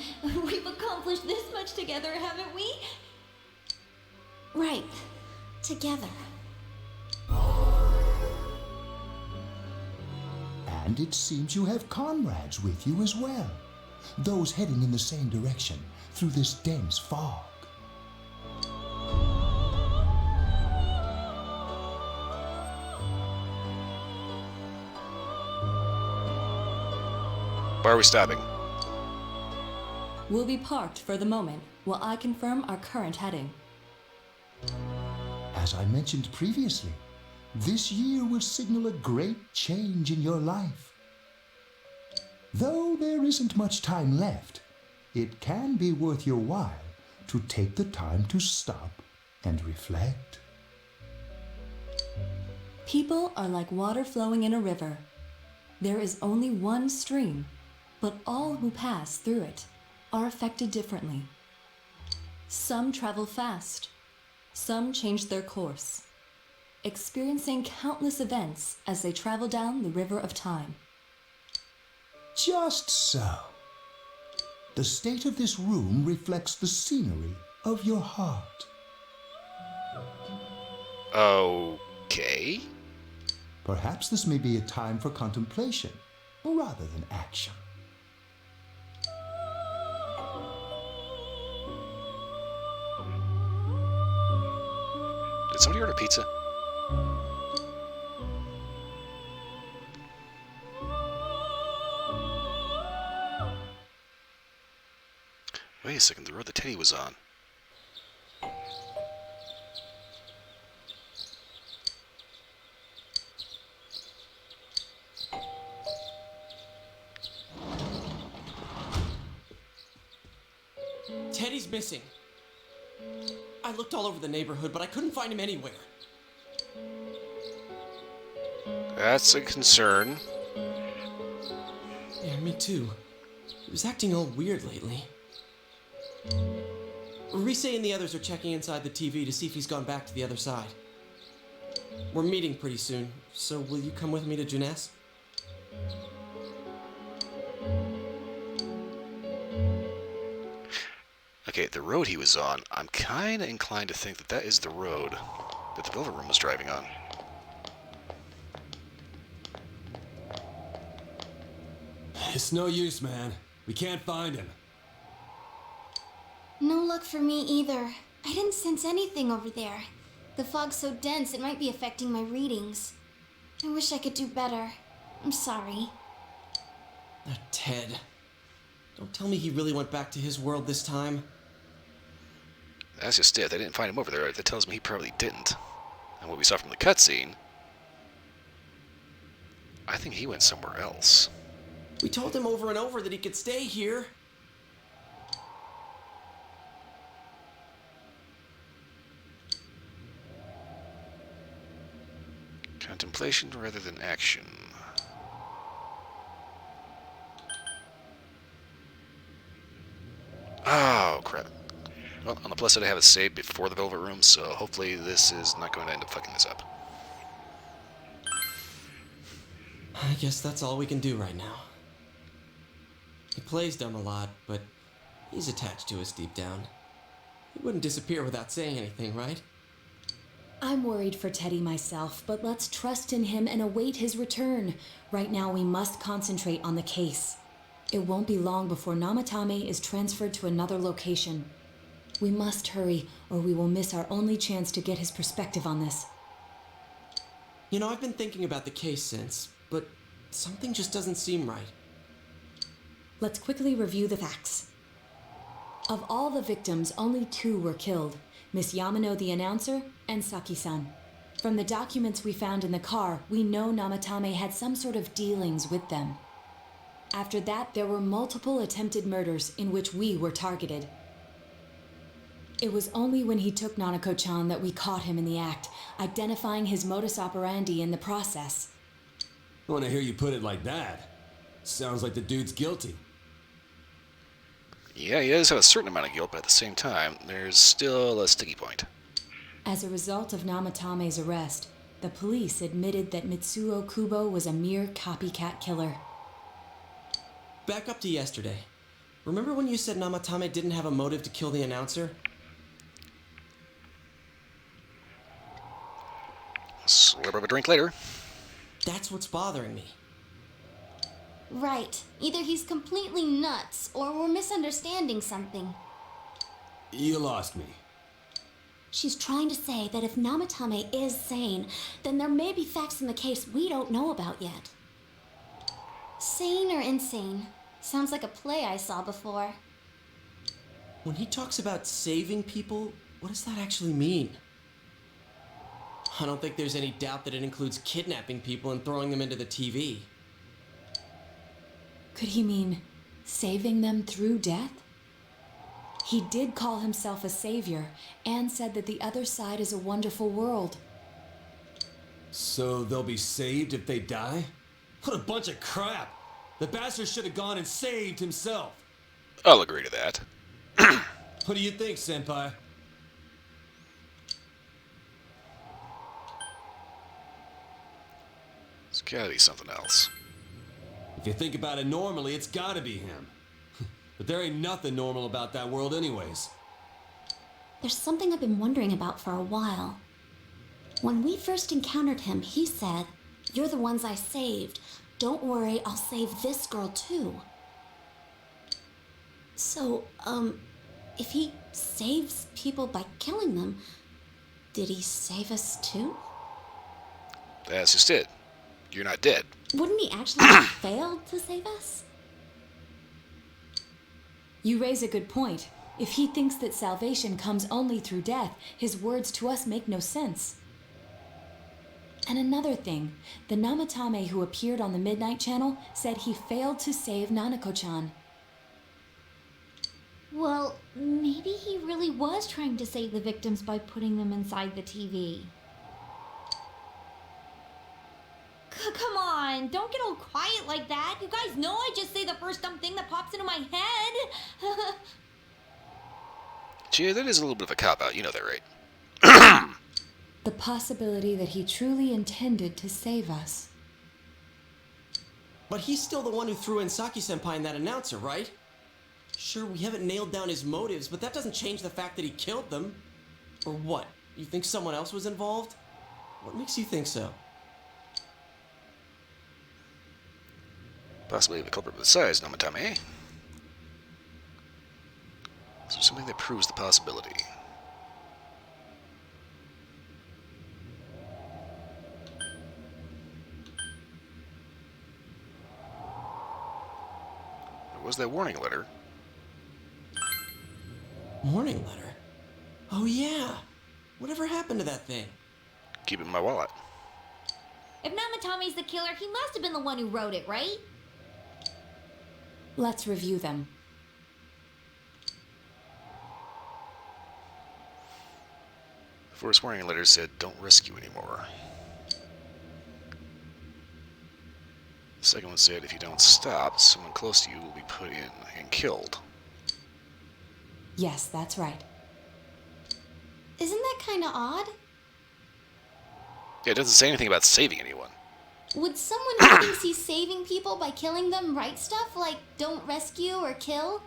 we've accomplished this much together, haven't we? Right, together. And it seems you have comrades with you as well. Those heading in the same direction through this dense fog. Why are we stopping? We'll be parked for the moment while I confirm our current heading. As I mentioned previously, this year will signal a great change in your life. Though there isn't much time left, it can be worth your while to take the time to stop and reflect. People are like water flowing in a river. There is only one stream, but all who pass through it are affected differently. Some travel fast, some change their course, experiencing countless events as they travel down the river of time. Just so. The state of this room reflects the scenery of your heart. Okay. Perhaps this may be a time for contemplation rather than action. Did somebody order pizza? Wait a second, the road that Teddy was on. Teddy's missing. I looked all over the neighborhood, but I couldn't find him anywhere. That's a concern. Yeah, me too. He was acting all weird lately. Rise and the others are checking inside the TV to see if he's gone back to the other side. We're meeting pretty soon, so will you come with me to Jeunesse? Okay, the road he was on, I'm kind of inclined to think that that is the road that the Velvet Room was driving on. It's no use, man. We can't find him. No luck for me either. I didn't sense anything over there. The fog's so dense it might be affecting my readings. I wish I could do better. I'm sorry. Ted. Don't tell me he really went back to his world this time. That's just it. They didn't find him over there. That tells me he probably didn't. And what we saw from the cutscene, I think he went somewhere else. We told him over and over that he could stay here. Contemplation rather than action. Oh, crap. Well, on the plus side, I have a save before the Velvet Room, so hopefully this is not going to end up fucking this up. I guess that's all we can do right now. He plays dumb a lot, but he's attached to us deep down. He wouldn't disappear without saying anything, right? I'm worried for Teddy myself, but let's trust in him and await his return. Right now, we must concentrate on the case. It won't be long before Namatame is transferred to another location. We must hurry, or we will miss our only chance to get his perspective on this. You know, I've been thinking about the case since, but something just doesn't seem right. Let's quickly review the facts. Of all the victims, only 2 were killed. Miss Yamano the announcer, and Saki-san. From the documents we found in the car, we know Namatame had some sort of dealings with them. After that, there were multiple attempted murders in which we were targeted. It was only when he took Nanako-chan that we caught him in the act, identifying his modus operandi in the process. I want to hear you put it like that. Sounds like the dude's guilty. Yeah, he does have a certain amount of guilt, but at the same time, there's still a sticky point. As a result of Namatame's arrest, the police admitted that Mitsuo Kubo was a mere copycat killer. Back up to yesterday. Remember when you said Namatame didn't have a motive to kill the announcer? Slurp of a drink later. That's what's bothering me. Right. Either he's completely nuts, or we're misunderstanding something. You lost me. She's trying to say that if Namatame is sane, then there may be facts in the case we don't know about yet. Sane or insane? Sounds like a play I saw before. When he talks about saving people, what does that actually mean? I don't think there's any doubt that it includes kidnapping people and throwing them into the TV. Could he mean saving them through death? He did call himself a savior and said that the other side is a wonderful world. So they'll be saved if they die? What a bunch of crap! The bastard should have gone and saved himself. I'll agree to that. What do you think, Senpai? It's gotta be something else. If you think about it normally, it's gotta be him. But there ain't nothing normal about that world anyways. There's something I've been wondering about for a while. When we first encountered him, he said, "You're the ones I saved. Don't worry, I'll save this girl too." So, if he saves people by killing them, did he save us too? That's just it. You're not dead. Wouldn't he actually have failed to save us? You raise a good point. If he thinks that salvation comes only through death, his words to us make no sense. And another thing, the Namatame who appeared on the Midnight Channel said he failed to save Nanako-chan. Well, maybe he really was trying to save the victims by putting them inside the TV. Come on, don't get all quiet like that. You guys know I just say the first dumb thing that pops into my head. Gee, that is a little bit of a cop-out. You know that, right? The possibility that he truly intended to save us. But he's still the one who threw in Saki-senpai and that announcer, right? Sure, we haven't nailed down his motives, but that doesn't change the fact that he killed them. Or what? You think someone else was involved? What makes you think so? Possibly the culprit besides Namatame. Is there something that proves the possibility? There was that warning letter. Warning letter? Oh yeah! Whatever happened to that thing? Keep it in my wallet. If Namatame's the killer, he must have been the one who wrote it, right? Let's review them. The first warning letter said, "Don't rescue anymore." The second one said, "If you don't stop, someone close to you will be put in and killed." Yes, that's right. Isn't that kind of odd? Yeah, it doesn't say anything about saving anyone. Would someone who thinks he's saving people by killing them write stuff like "don't rescue" or "kill"?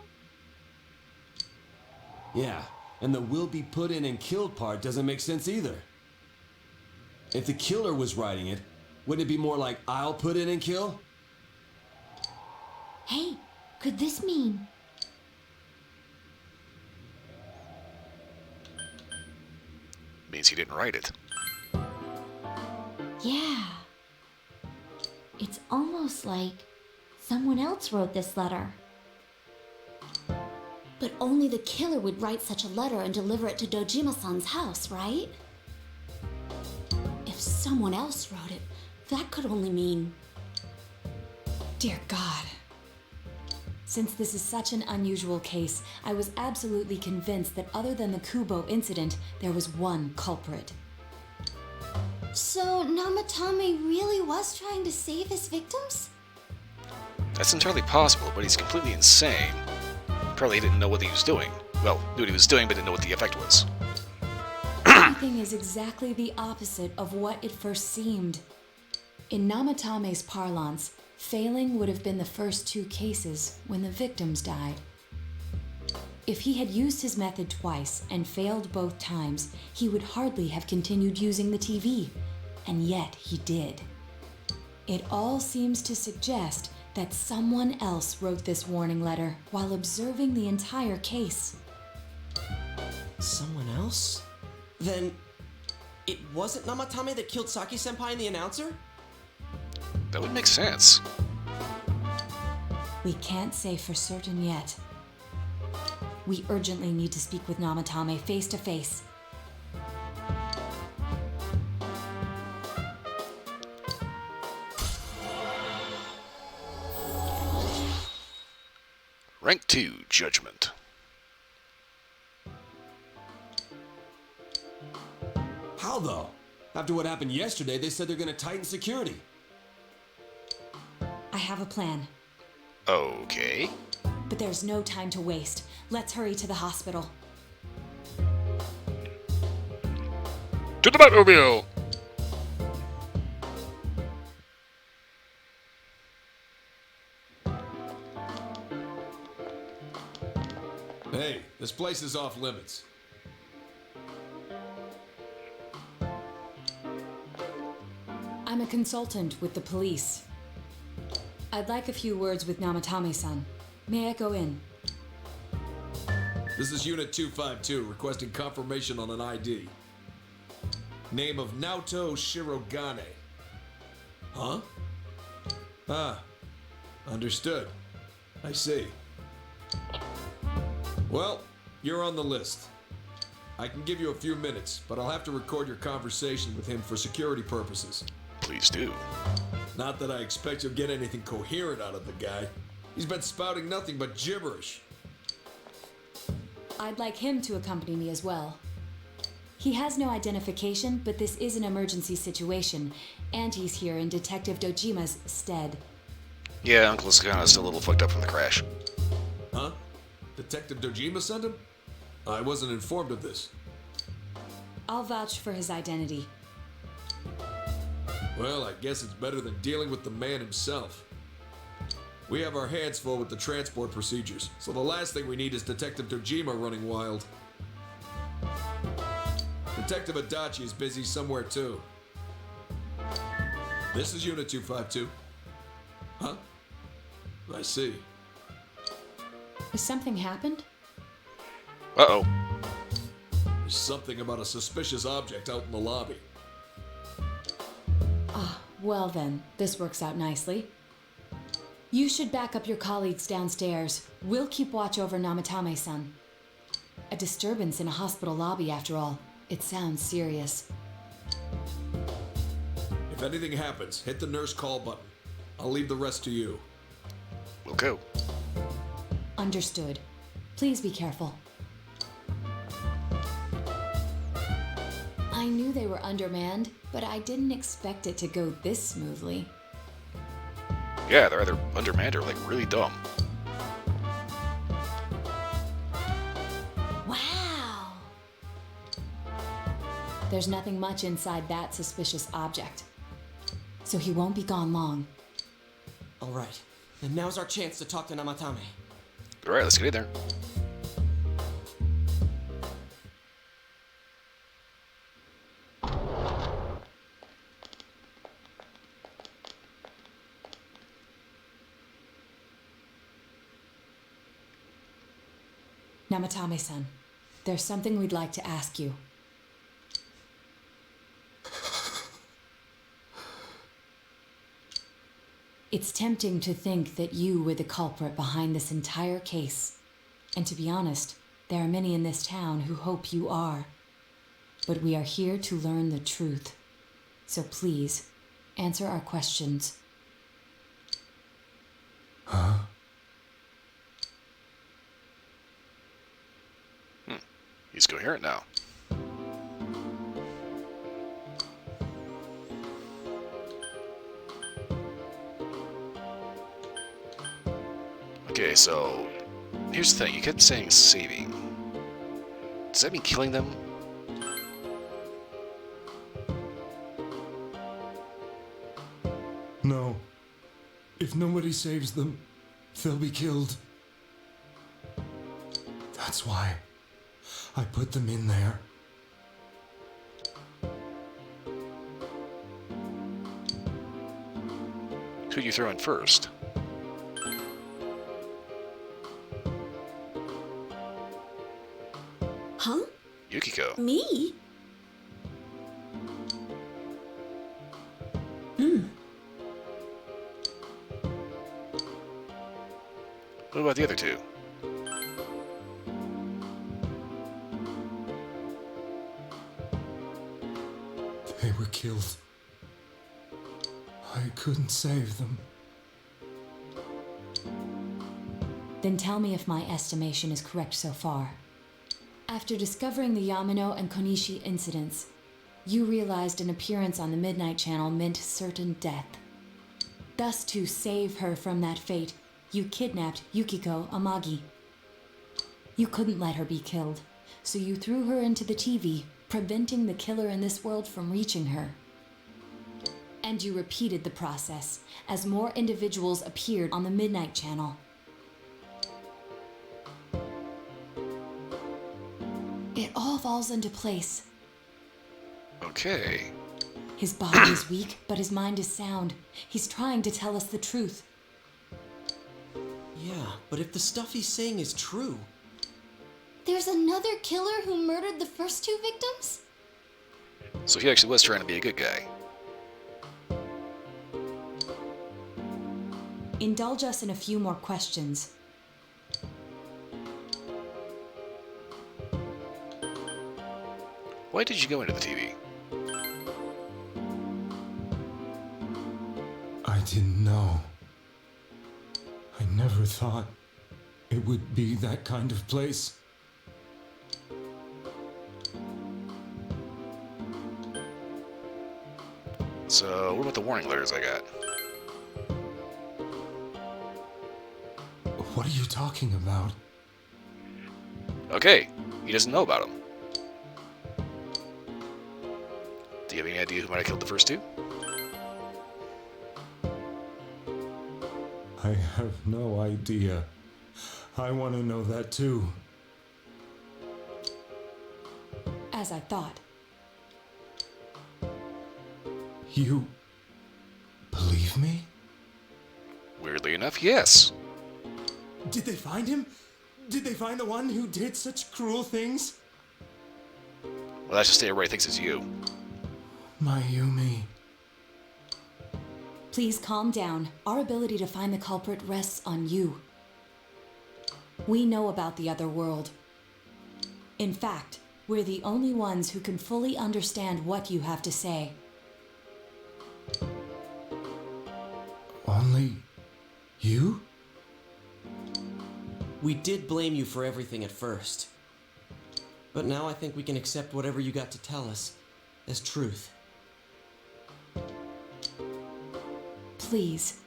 Yeah, and the will be put in and killed part doesn't make sense either. If the killer was writing it, wouldn't it be more like I'll put in and kill? Hey, could this mean... Means he didn't write it. Yeah. It's almost like someone else wrote this letter. But only the killer would write such a letter and deliver it to Dojima-san's house, right? If someone else wrote it, that could only mean... Dear God. Since this is such an unusual case, I was absolutely convinced that other than the Kubo incident, there was one culprit. So Namatame really was trying to save his victims? That's entirely possible, but he's completely insane. Probably didn't know what he was doing. Well, knew what he was doing, but didn't know what the effect was. Everything is exactly the opposite of what it first seemed. In Namatame's parlance, failing would have been the first two cases when the victims died. If he had used his method twice and failed both times, he would hardly have continued using the TV, and yet he did. It all seems to suggest that someone else wrote this warning letter while observing the entire case. Someone else? Then it wasn't Namatame that killed Saki-senpai and the announcer? That would make sense. We can't say for certain yet. We urgently need to speak with Namatame face to face. Rank 2, Judgment. How though? After what happened yesterday, they said they're gonna tighten security. I have a plan, Okay. but there's no time to waste. Let's hurry to the hospital. To the Batmobile! Hey, this place is off limits. I'm a consultant with the police. I'd like a few words with Namatame-san. May I go in? This is Unit 252, requesting confirmation on an ID. Name of Naoto Shirogane. Huh? Ah, understood. I see. Well, you're on the list. I can give you a few minutes, but I'll have to record your conversation with him for security purposes. Please do. Not that I expect you'll get anything coherent out of the guy. He's been spouting nothing but gibberish. I'd like him to accompany me as well. He has no identification, but this is an emergency situation, and he's here in Detective Dojima's stead. Yeah, Uncle's kinda still a little fucked up from the crash. Huh? Detective Dojima sent him? I wasn't informed of this. I'll vouch for his identity. Well, I guess it's better than dealing with the man himself. We have our hands full with the transport procedures, so the last thing we need is Detective Dojima running wild. Detective Adachi is busy somewhere too. This is Unit 252. Huh? I see. Has something happened? Uh-oh. There's something about a suspicious object out in the lobby. Ah, well then, this works out nicely. You should back up your colleagues downstairs. We'll keep watch over Namatame-san. A disturbance in a hospital lobby, after all. It sounds serious. If anything happens, hit the nurse call button. I'll leave the rest to you. We'll go. Understood. Please be careful. I knew they were undermanned, but I didn't expect it to go this smoothly. Yeah, they're either undermanned or like really dumb. Wow! There's nothing much inside that suspicious object. So he won't be gone long. All right, and now's our chance to talk to Namatame. All right, let's get in there. Namatame-san, there's something we'd like to ask you. It's tempting to think that you were the culprit behind this entire case. And to be honest, there are many in this town who hope you are. But we are here to learn the truth. So please, answer our questions. Huh? He's coherent now. Okay, so here's the thing. You kept saying saving. Does that mean killing them? No. If nobody saves them, they'll be killed. That's why I put them in there. Who'd you throw in first? Huh? Yukiko. Me? What about the other two? They were killed. I couldn't save them. Then tell me if my estimation is correct so far. After discovering the Yamano and Konishi incidents, you realized an appearance on the Midnight Channel meant certain death. Thus, to save her from that fate, you kidnapped Yukiko Amagi. You couldn't let her be killed, so you threw her into the TV, preventing the killer in this world from reaching her. And you repeated the process as more individuals appeared on the Midnight Channel. It all falls into place. Okay. His body is weak, but his mind is sound. He's trying to tell us the truth. Yeah, but if the stuff he's saying is true... There's another killer who murdered the first two victims? So he actually was trying to be a good guy. Indulge us in a few more questions. Why did you go into the TV? I didn't know. I never thought it would be that kind of place. So, what about the warning letters I got? What are you talking about? Okay, he doesn't know about them. Do you have any idea who might have killed the first two? I have no idea. I want to know that too. As I thought. You believe me? We're Weirdly enough, yes. Did they find him? Did they find the one who did such cruel things? Well, that's just everybody thinks it's you. Mayumi. Please calm down. Our ability to find the culprit rests on you. We know about the other world. In fact, we're the only ones who can fully understand what you have to say. Only you? We did blame you for everything at first. But now I think we can accept whatever you got to tell us as truth. Please,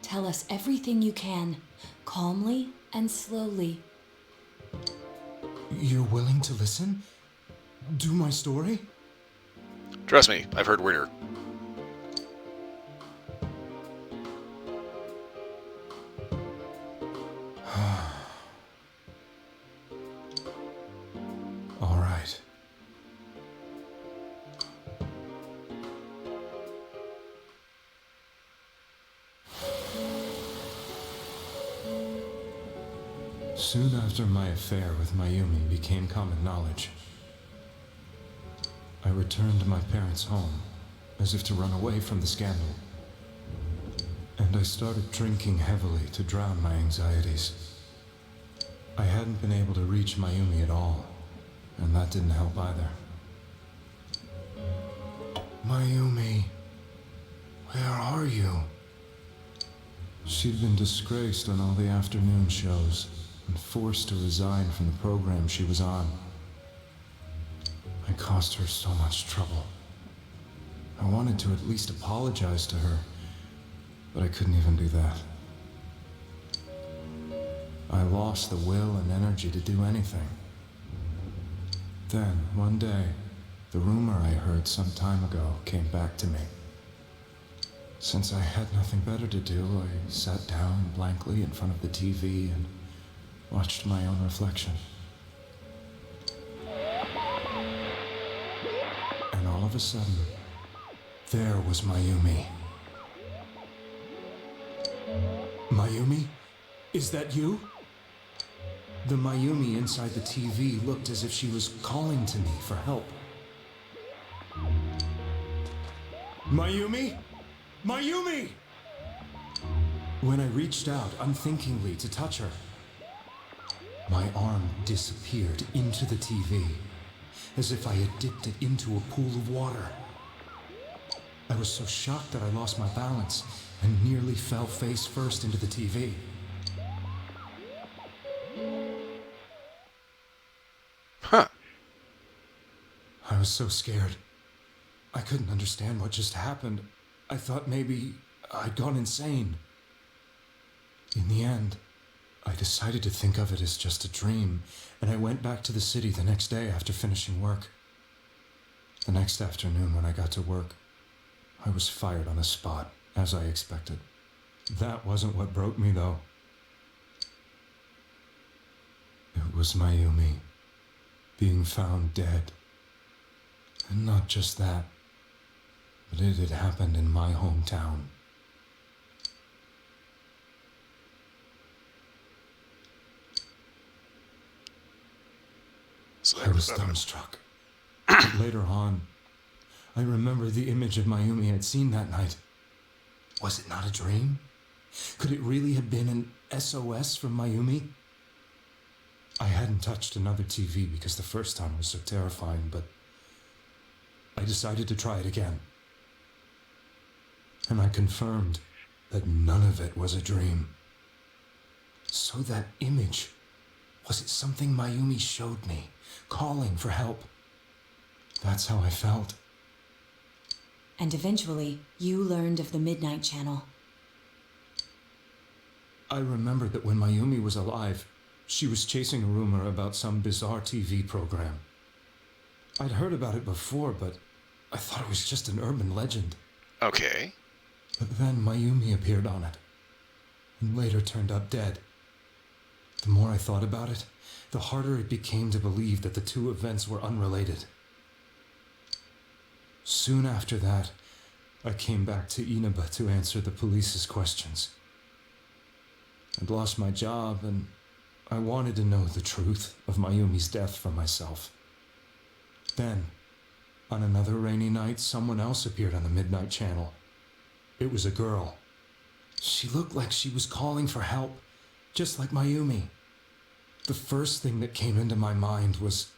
tell us everything you can, calmly and slowly. You're willing to listen? Do my story? Trust me, I've heard weirder. All right. Soon after my affair with Mayumi became common knowledge, I returned to my parents' home as if to run away from the scandal. And I started drinking heavily to drown my anxieties. I hadn't been able to reach Mayumi at all, and that didn't help either. Mayumi, where are you? She'd been disgraced on all the afternoon shows and forced to resign from the program she was on. I caused her so much trouble. I wanted to at least apologize to her, but I couldn't even do that. I lost the will and energy to do anything. Then, one day, the rumor I heard some time ago came back to me. Since I had nothing better to do, I sat down blankly in front of the TV and watched my own reflection. And all of a sudden, there was Mayumi. Mayumi? Is that you? The Mayumi inside the TV looked as if she was calling to me for help. Mayumi? Mayumi! When I reached out unthinkingly to touch her, my arm disappeared into the TV, as if I had dipped it into a pool of water. I was so shocked that I lost my balance and nearly fell face first into the TV. Huh. I was so scared. I couldn't understand what just happened. I thought maybe I'd gone insane. In the end, I decided to think of it as just a dream, and I went back to the city the next day after finishing work. The next afternoon when I got to work, I was fired on the spot, as I expected. That wasn't what broke me, though. It was Mayumi being found dead. And not just that, but it had happened in my hometown. I was dumbstruck. Later on, I remember the image of Mayumi I'd seen that night. Was it not a dream? Could it really have been an SOS from Mayumi? I hadn't touched another TV because the first time was so terrifying, but I decided to try it again. And I confirmed that none of it was a dream. So that image, was it something Mayumi showed me, calling for help? That's how I felt. And eventually, you learned of the Midnight Channel. I remembered that when Mayumi was alive, she was chasing a rumor about some bizarre TV program. I'd heard about it before, but I thought it was just an urban legend. Okay. But then Mayumi appeared on it, and later turned up dead. The more I thought about it, the harder it became to believe that the two events were unrelated. Soon after that, I came back to Inaba to answer the police's questions. I'd lost my job, and I wanted to know the truth of Mayumi's death for myself. Then, on another rainy night, someone else appeared on the Midnight Channel. It was a girl. She looked like she was calling for help, just like Mayumi. The first thing that came into my mind was,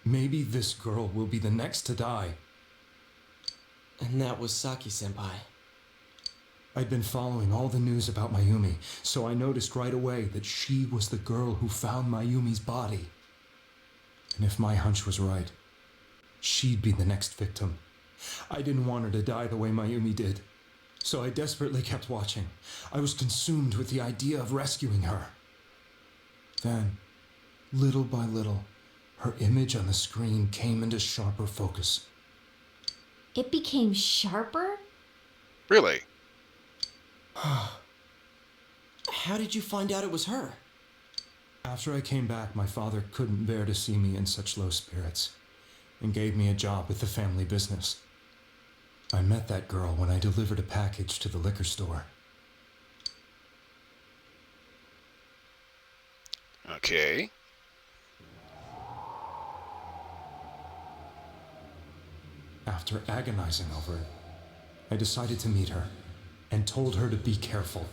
maybe this girl will be the next to die. And that was Saki-senpai. I'd been following all the news about Mayumi, so I noticed right away that she was the girl who found Mayumi's body. And if my hunch was right, she'd be the next victim. I didn't want her to die the way Mayumi did, so I desperately kept watching. I was consumed with the idea of rescuing her. Then, little by little, her image on the screen came into sharper focus. It became sharper? Really? How did you find out it was her? After I came back, my father couldn't bear to see me in such low spirits and gave me a job with the family business. I met that girl when I delivered a package to the liquor store. Okay. After agonizing over it, I decided to meet her and told her to be careful.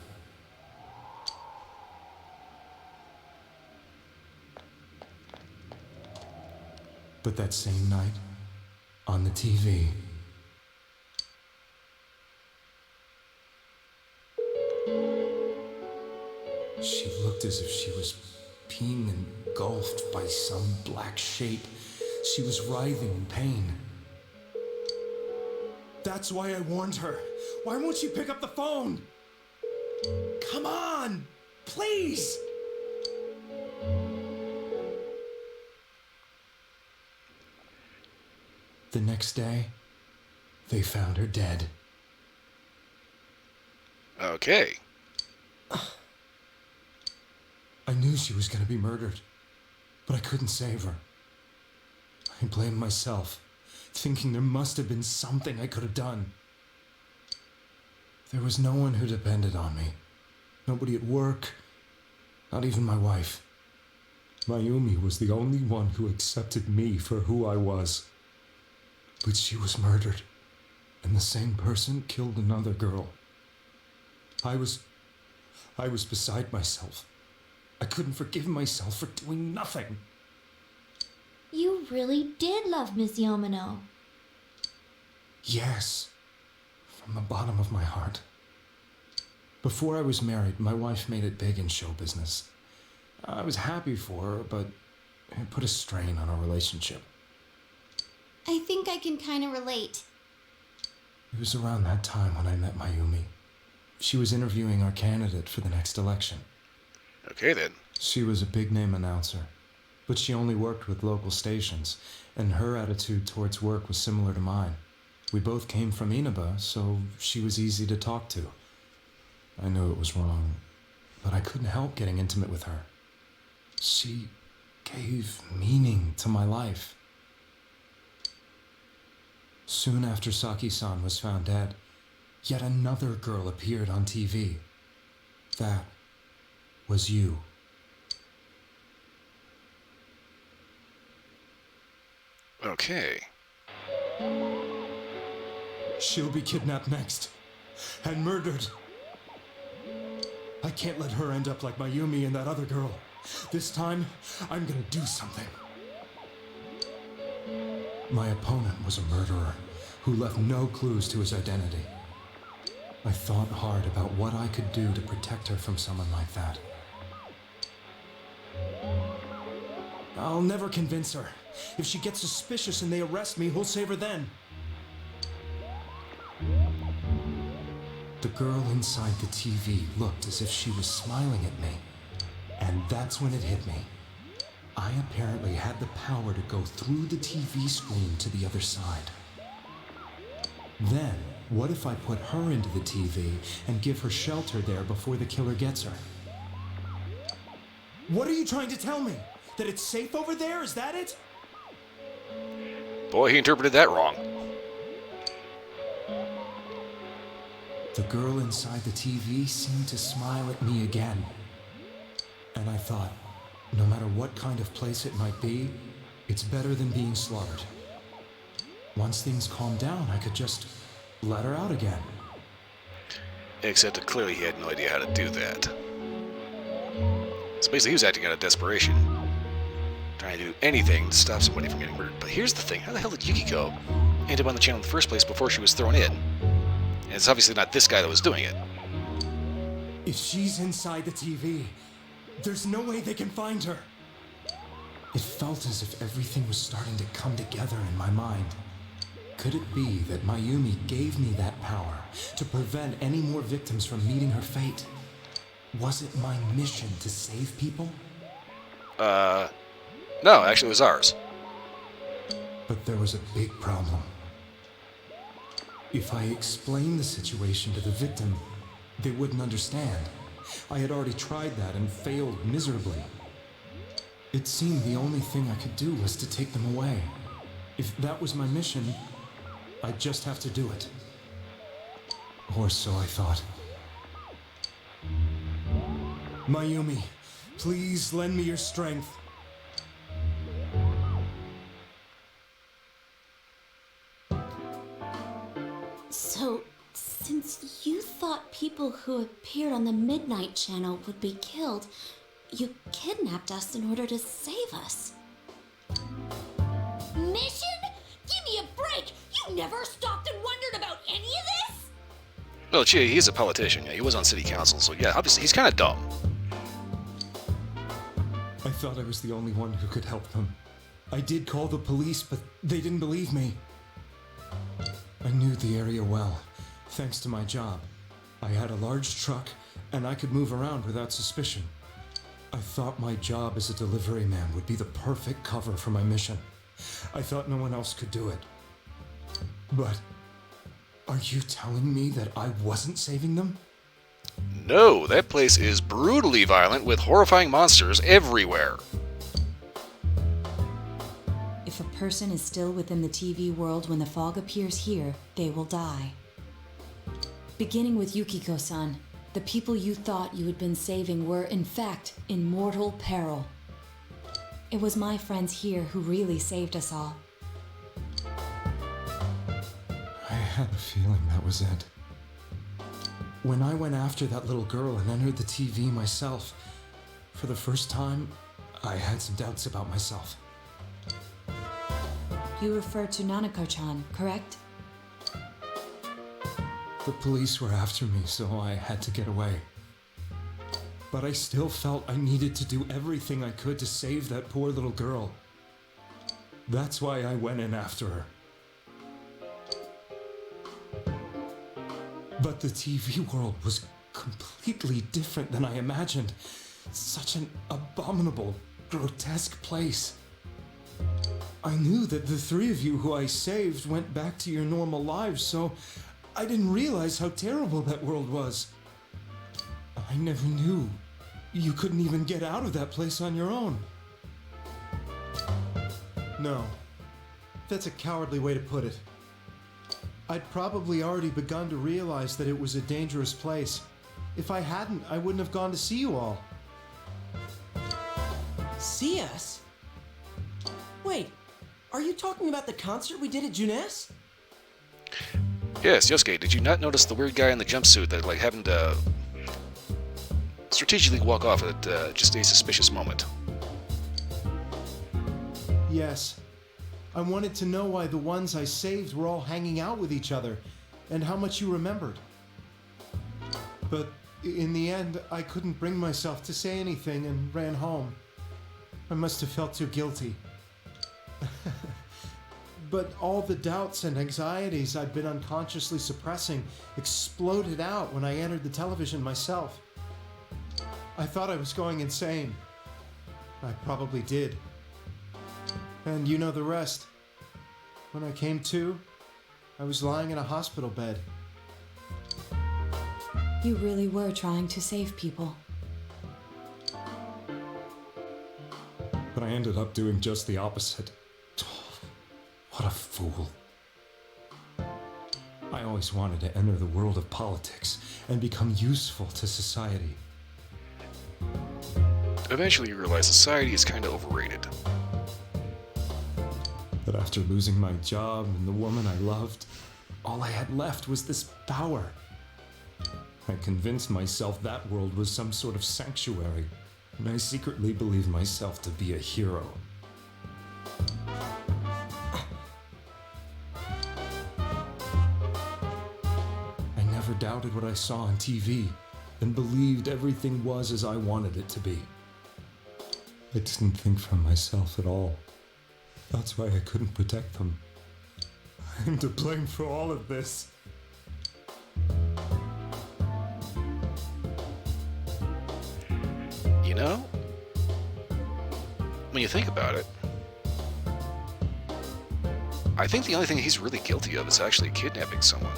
But that same night, on the TV, she looked as if she was being engulfed by some black shape. She was writhing in pain. That's why I warned her. Why won't she pick up the phone? Come on, please! The next day, they found her dead. Okay. I knew she was going to be murdered, but I couldn't save her. I blamed myself, thinking there must have been something I could have done. There was no one who depended on me. Nobody at work, not even my wife. Mayumi was the only one who accepted me for who I was. But she was murdered, and the same person killed another girl. I was beside myself. I couldn't forgive myself for doing nothing. You really did love Miss Yamano. Yes, from the bottom of my heart. Before I was married, my wife made it big in show business. I was happy for her, but it put a strain on our relationship. I think I can kind of relate. It was around that time when I met Mayumi. She was interviewing our candidate for the next election. Okay, then. She was a big-name announcer, but she only worked with local stations, and her attitude towards work was similar to mine. We both came from Inaba, so she was easy to talk to. I knew it was wrong, but I couldn't help getting intimate with her. She gave meaning to my life. Soon after Saki-san was found dead, yet another girl appeared on TV. That was you. Okay. She'll be kidnapped next, and murdered. I can't let her end up like Mayumi and that other girl. This time, I'm gonna do something. My opponent was a murderer who left no clues to his identity. I thought hard about what I could do to protect her from someone like that. I'll never convince her. If she gets suspicious and they arrest me, who'll save her then? The girl inside the TV looked as if she was smiling at me. And that's when it hit me. I apparently had the power to go through the TV screen to the other side. Then, what if I put her into the TV and give her shelter there before the killer gets her? What are you trying to tell me? That it's safe over there? Is that it? Boy, he interpreted that wrong. the girl inside the TV seemed to smile at me again. And I thought, no matter what kind of place it might be, it's better than being slaughtered. Once things calmed down, I could just let her out again. Except that clearly he had no idea how to do that. So basically he was acting out of desperation, trying to do anything to stop somebody from getting murdered. But here's the thing, how the hell did Yukiko end up on the channel in the first place before she was thrown in? And it's obviously not this guy that was doing it. If she's inside the TV, there's no way they can find her. It felt as if everything was starting to come together in my mind. Could it be that Mayumi gave me that power to prevent any more victims from meeting her fate? Was it my mission to save people? No, actually it was ours. But there was a big problem. If I explained the situation to the victim, they wouldn't understand. I had already tried that and failed miserably. It seemed the only thing I could do was to take them away. If that was my mission, I'd just have to do it. Or so I thought. Mayumi, please lend me your strength. So, since you thought people who appeared on the Midnight Channel would be killed, you kidnapped us in order to save us. Mission? Give me a break! You never stopped and wondered about any of this? Well, gee, he's a politician. Yeah, he was on city council, so yeah, obviously he's kind of dumb. I thought I was the only one who could help them. I did call the police, but they didn't believe me. I knew the area well, thanks to my job. I had a large truck, and I could move around without suspicion. I thought my job as a delivery man would be the perfect cover for my mission. I thought no one else could do it. But are you telling me that I wasn't saving them? No, that place is brutally violent with horrifying monsters everywhere. If a person is still within the TV world when the fog appears here, they will die. Beginning with Yukiko-san, the people you thought you had been saving were, in fact, in mortal peril. It was my friends here who really saved us all. I had a feeling that was it. When I went after that little girl and entered the TV myself, for the first time, I had some doubts about myself. You refer to Nanako-chan, correct? The police were after me, so I had to get away. But I still felt I needed to do everything I could to save that poor little girl. That's why I went in after her. But the TV world was completely different than I imagined. Such an abominable, grotesque place. I knew that the three of you who I saved went back to your normal lives, so I didn't realize how terrible that world was. I never knew you couldn't even get out of that place on your own. No, that's a cowardly way to put it. I'd probably already begun to realize that it was a dangerous place. If I hadn't, I wouldn't have gone to see you all. See us? Wait, are you talking about the concert we did at Junes? Yes, Yosuke, did you not notice the weird guy in the jumpsuit that like happened to strategically walk off at just a suspicious moment? Yes. I wanted to know why the ones I saved were all hanging out with each other, and how much you remembered. But in the end, I couldn't bring myself to say anything and ran home. I must have felt too guilty. But all the doubts and anxieties I'd been unconsciously suppressing exploded out when I entered the television myself. I thought I was going insane. I probably did. And you know the rest. When I came to, I was lying in a hospital bed. You really were trying to save people. But I ended up doing just the opposite. What a fool. I always wanted to enter the world of politics and become useful to society. Eventually you realize society is kind of overrated. But after losing my job and the woman I loved, all I had left was this power. I convinced myself that world was some sort of sanctuary, and I secretly believed myself to be a hero. I never doubted what I saw on TV, and believed everything was as I wanted it to be. I didn't think for myself at all. That's why I couldn't protect them. I'm to blame for all of this. You know, when you think about it, I think the only thing he's really guilty of is actually kidnapping someone.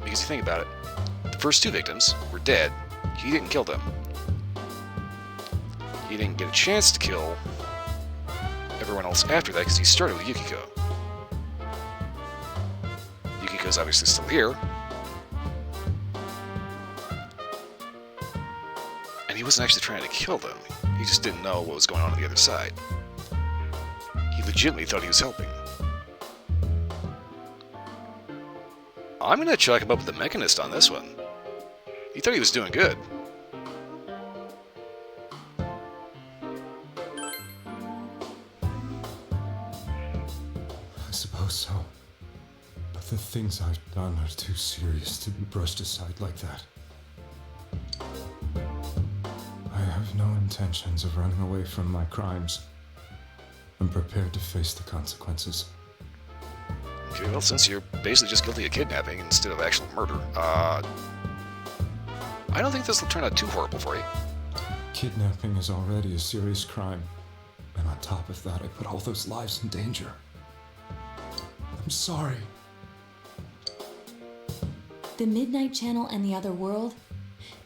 Because you think about it, the first two victims were dead. He didn't kill them. He didn't get a chance to kill everyone else after that because he started with Yukiko. Yukiko's obviously still here. And he wasn't actually trying to kill them. He just didn't know what was going on the other side. He legitimately thought he was helping. I'm gonna chalk him up with the Mechanist on this one. He thought he was doing good. I suppose so. But the things I've done are too serious to be brushed aside like that. I have no intentions of running away from my crimes. I'm prepared to face the consequences. Okay, well, since you're basically just guilty of kidnapping instead of actual murder, I don't think this will turn out too horrible for you. Kidnapping is already a serious crime. And on top of that, I put all those lives in danger. I'm sorry. The Midnight Channel and the other world,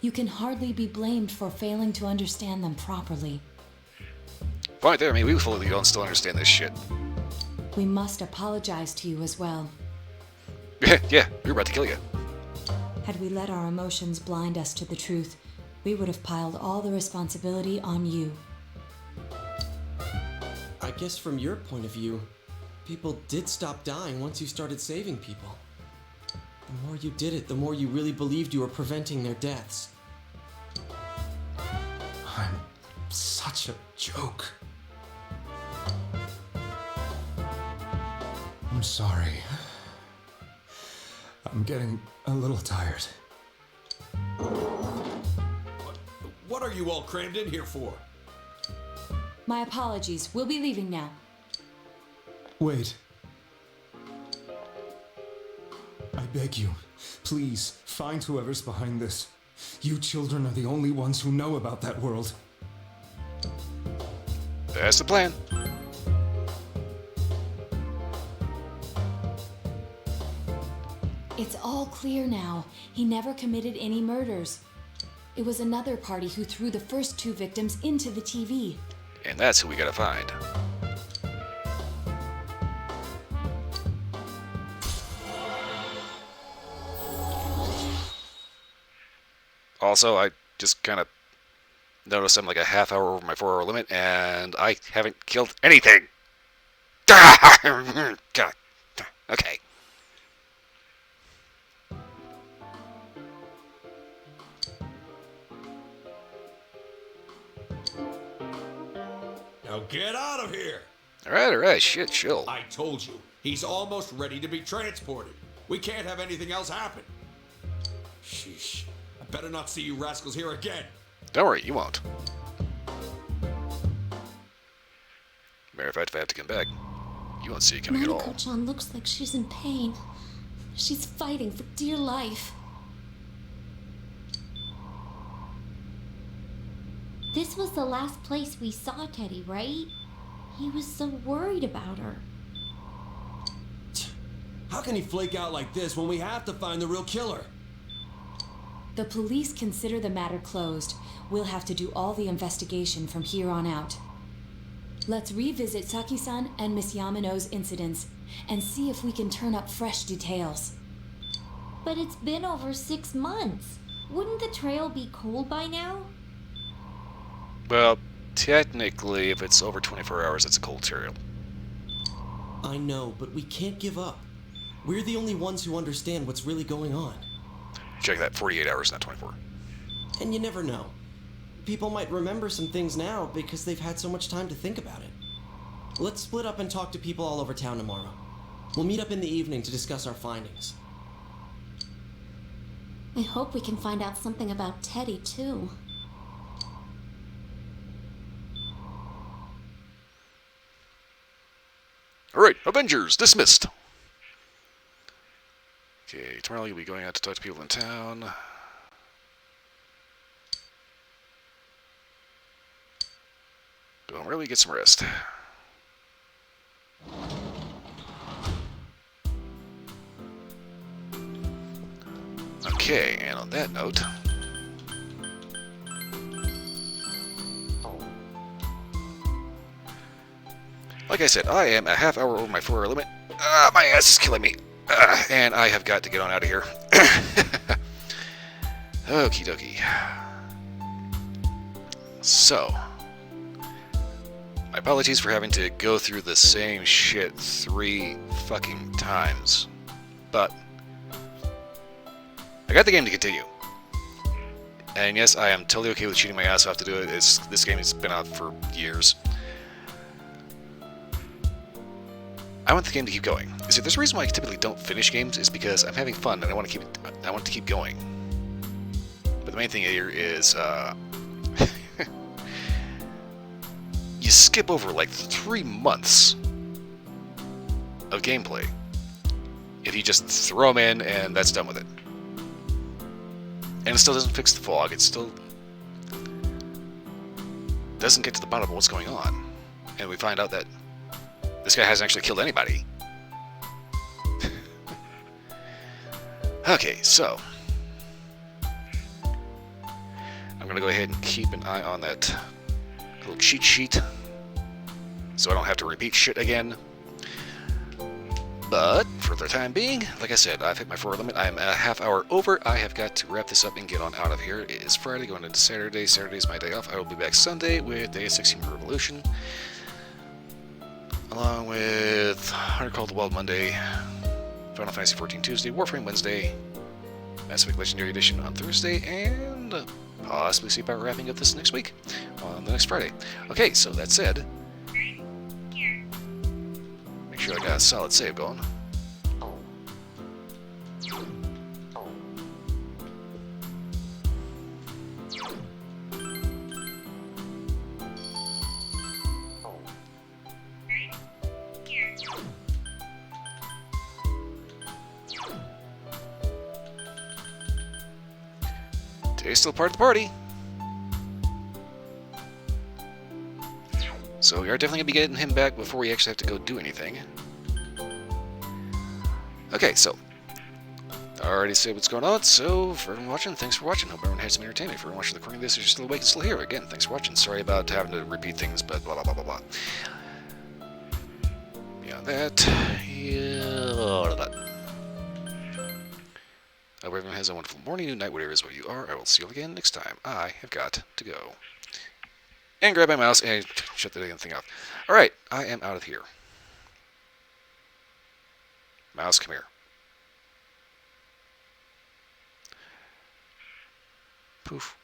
you can hardly be blamed for failing to understand them properly. Point there, I mean, we fully don't still understand this shit. We must apologize to you as well. Yeah, we were about to kill you. Had we let our emotions blind us to the truth, we would have piled all the responsibility on you. I guess from your point of view, people did stop dying once you started saving people. The more you did it, the more you really believed you were preventing their deaths. I'm such a joke. I'm sorry. I'm getting a little tired. What are you all crammed in here for? My apologies. We'll be leaving now. Wait. I beg you, please, find whoever's behind this. You children are the only ones who know about that world. That's the plan. It's all clear now. He never committed any murders. It was another party who threw the first two victims into the TV. And that's who we gotta find. Also, I just kind of noticed I'm like a half hour over my 4-hour limit, and I haven't killed anything. God. Okay. Now get out of here! Alright, shit, chill. I told you, he's almost ready to be transported. We can't have anything else happen. Sheesh. I better not see you rascals here again. Don't worry, you won't. Matter of fact, if I have to come back, you won't see it coming at all. Nanako-chan looks like she's in pain. She's fighting for dear life. This was the last place we saw Teddy, right? He was so worried about her. How can he flake out like this when we have to find the real killer? The police consider the matter closed. We'll have to do all the investigation from here on out. Let's revisit Saki-san and Miss Yamano's incidents and see if we can turn up fresh details. But it's been over 6 months. Wouldn't the trail be cold by now? Well, technically, if it's over 24 hours, it's a cold trail. I know, but we can't give up. We're the only ones who understand what's really going on. Check that, 48 hours, not 24. And you never know. People might remember some things now because they've had so much time to think about it. Let's split up and talk to people all over town tomorrow. We'll meet up in the evening to discuss our findings. I hope we can find out something about Teddy, too. Alright, Avengers, dismissed. Okay, tomorrow you'll be going out to talk to people in town. Don't really get some rest. Okay, and on that note, like I said, I am a half hour over my 4-hour limit. My ass is killing me. And I have got to get on out of here. Okie dokie. So, my apologies for having to go through the same shit 3 fucking times. But I got the game to continue. And yes, I am totally okay with cheating my ass off to do it. This game has been out for years. I want the game to keep going. You see, there's a reason why I typically don't finish games is because I'm having fun and I want it to keep going. But the main thing here is you skip over like 3 months of gameplay if you just throw them in and that's done with it. And it still doesn't fix the fog. It still doesn't get to the bottom of what's going on. And we find out that this guy hasn't actually killed anybody. Okay, so I'm going to go ahead and keep an eye on that little cheat sheet so I don't have to repeat shit again. But for the time being, like I said, I've hit my 4 limit. I am a half hour over. I have got to wrap this up and get on out of here. It is Friday, going into Saturday. Saturday is my day off. I will be back Sunday with Day 16 Revolution, along with Hunter Call the Wild Monday, Final Fantasy XIV Tuesday, Warframe Wednesday, Mass Effect Legendary Edition on Thursday, and possibly see about wrapping up this next week on the next Friday. Okay, so that said, make sure I got a solid save going. Today's still part of the party. So we are definitely going to be getting him back before we actually have to go do anything. Okay, so I already said what's going on, so for everyone watching, thanks for watching. Hope everyone had some entertainment. For everyone watching the recording of this, if you're still awake and still here, again, thanks for watching. Sorry about having to repeat things, but blah, blah, blah, blah, blah. Beyond that, I hope everyone has a wonderful morning, noon, night, whatever it is where you are. I will see you all again next time. I have got to go. And grab my mouse and shut the damn thing off. Alright, I am out of here. Mouse, come here. Poof.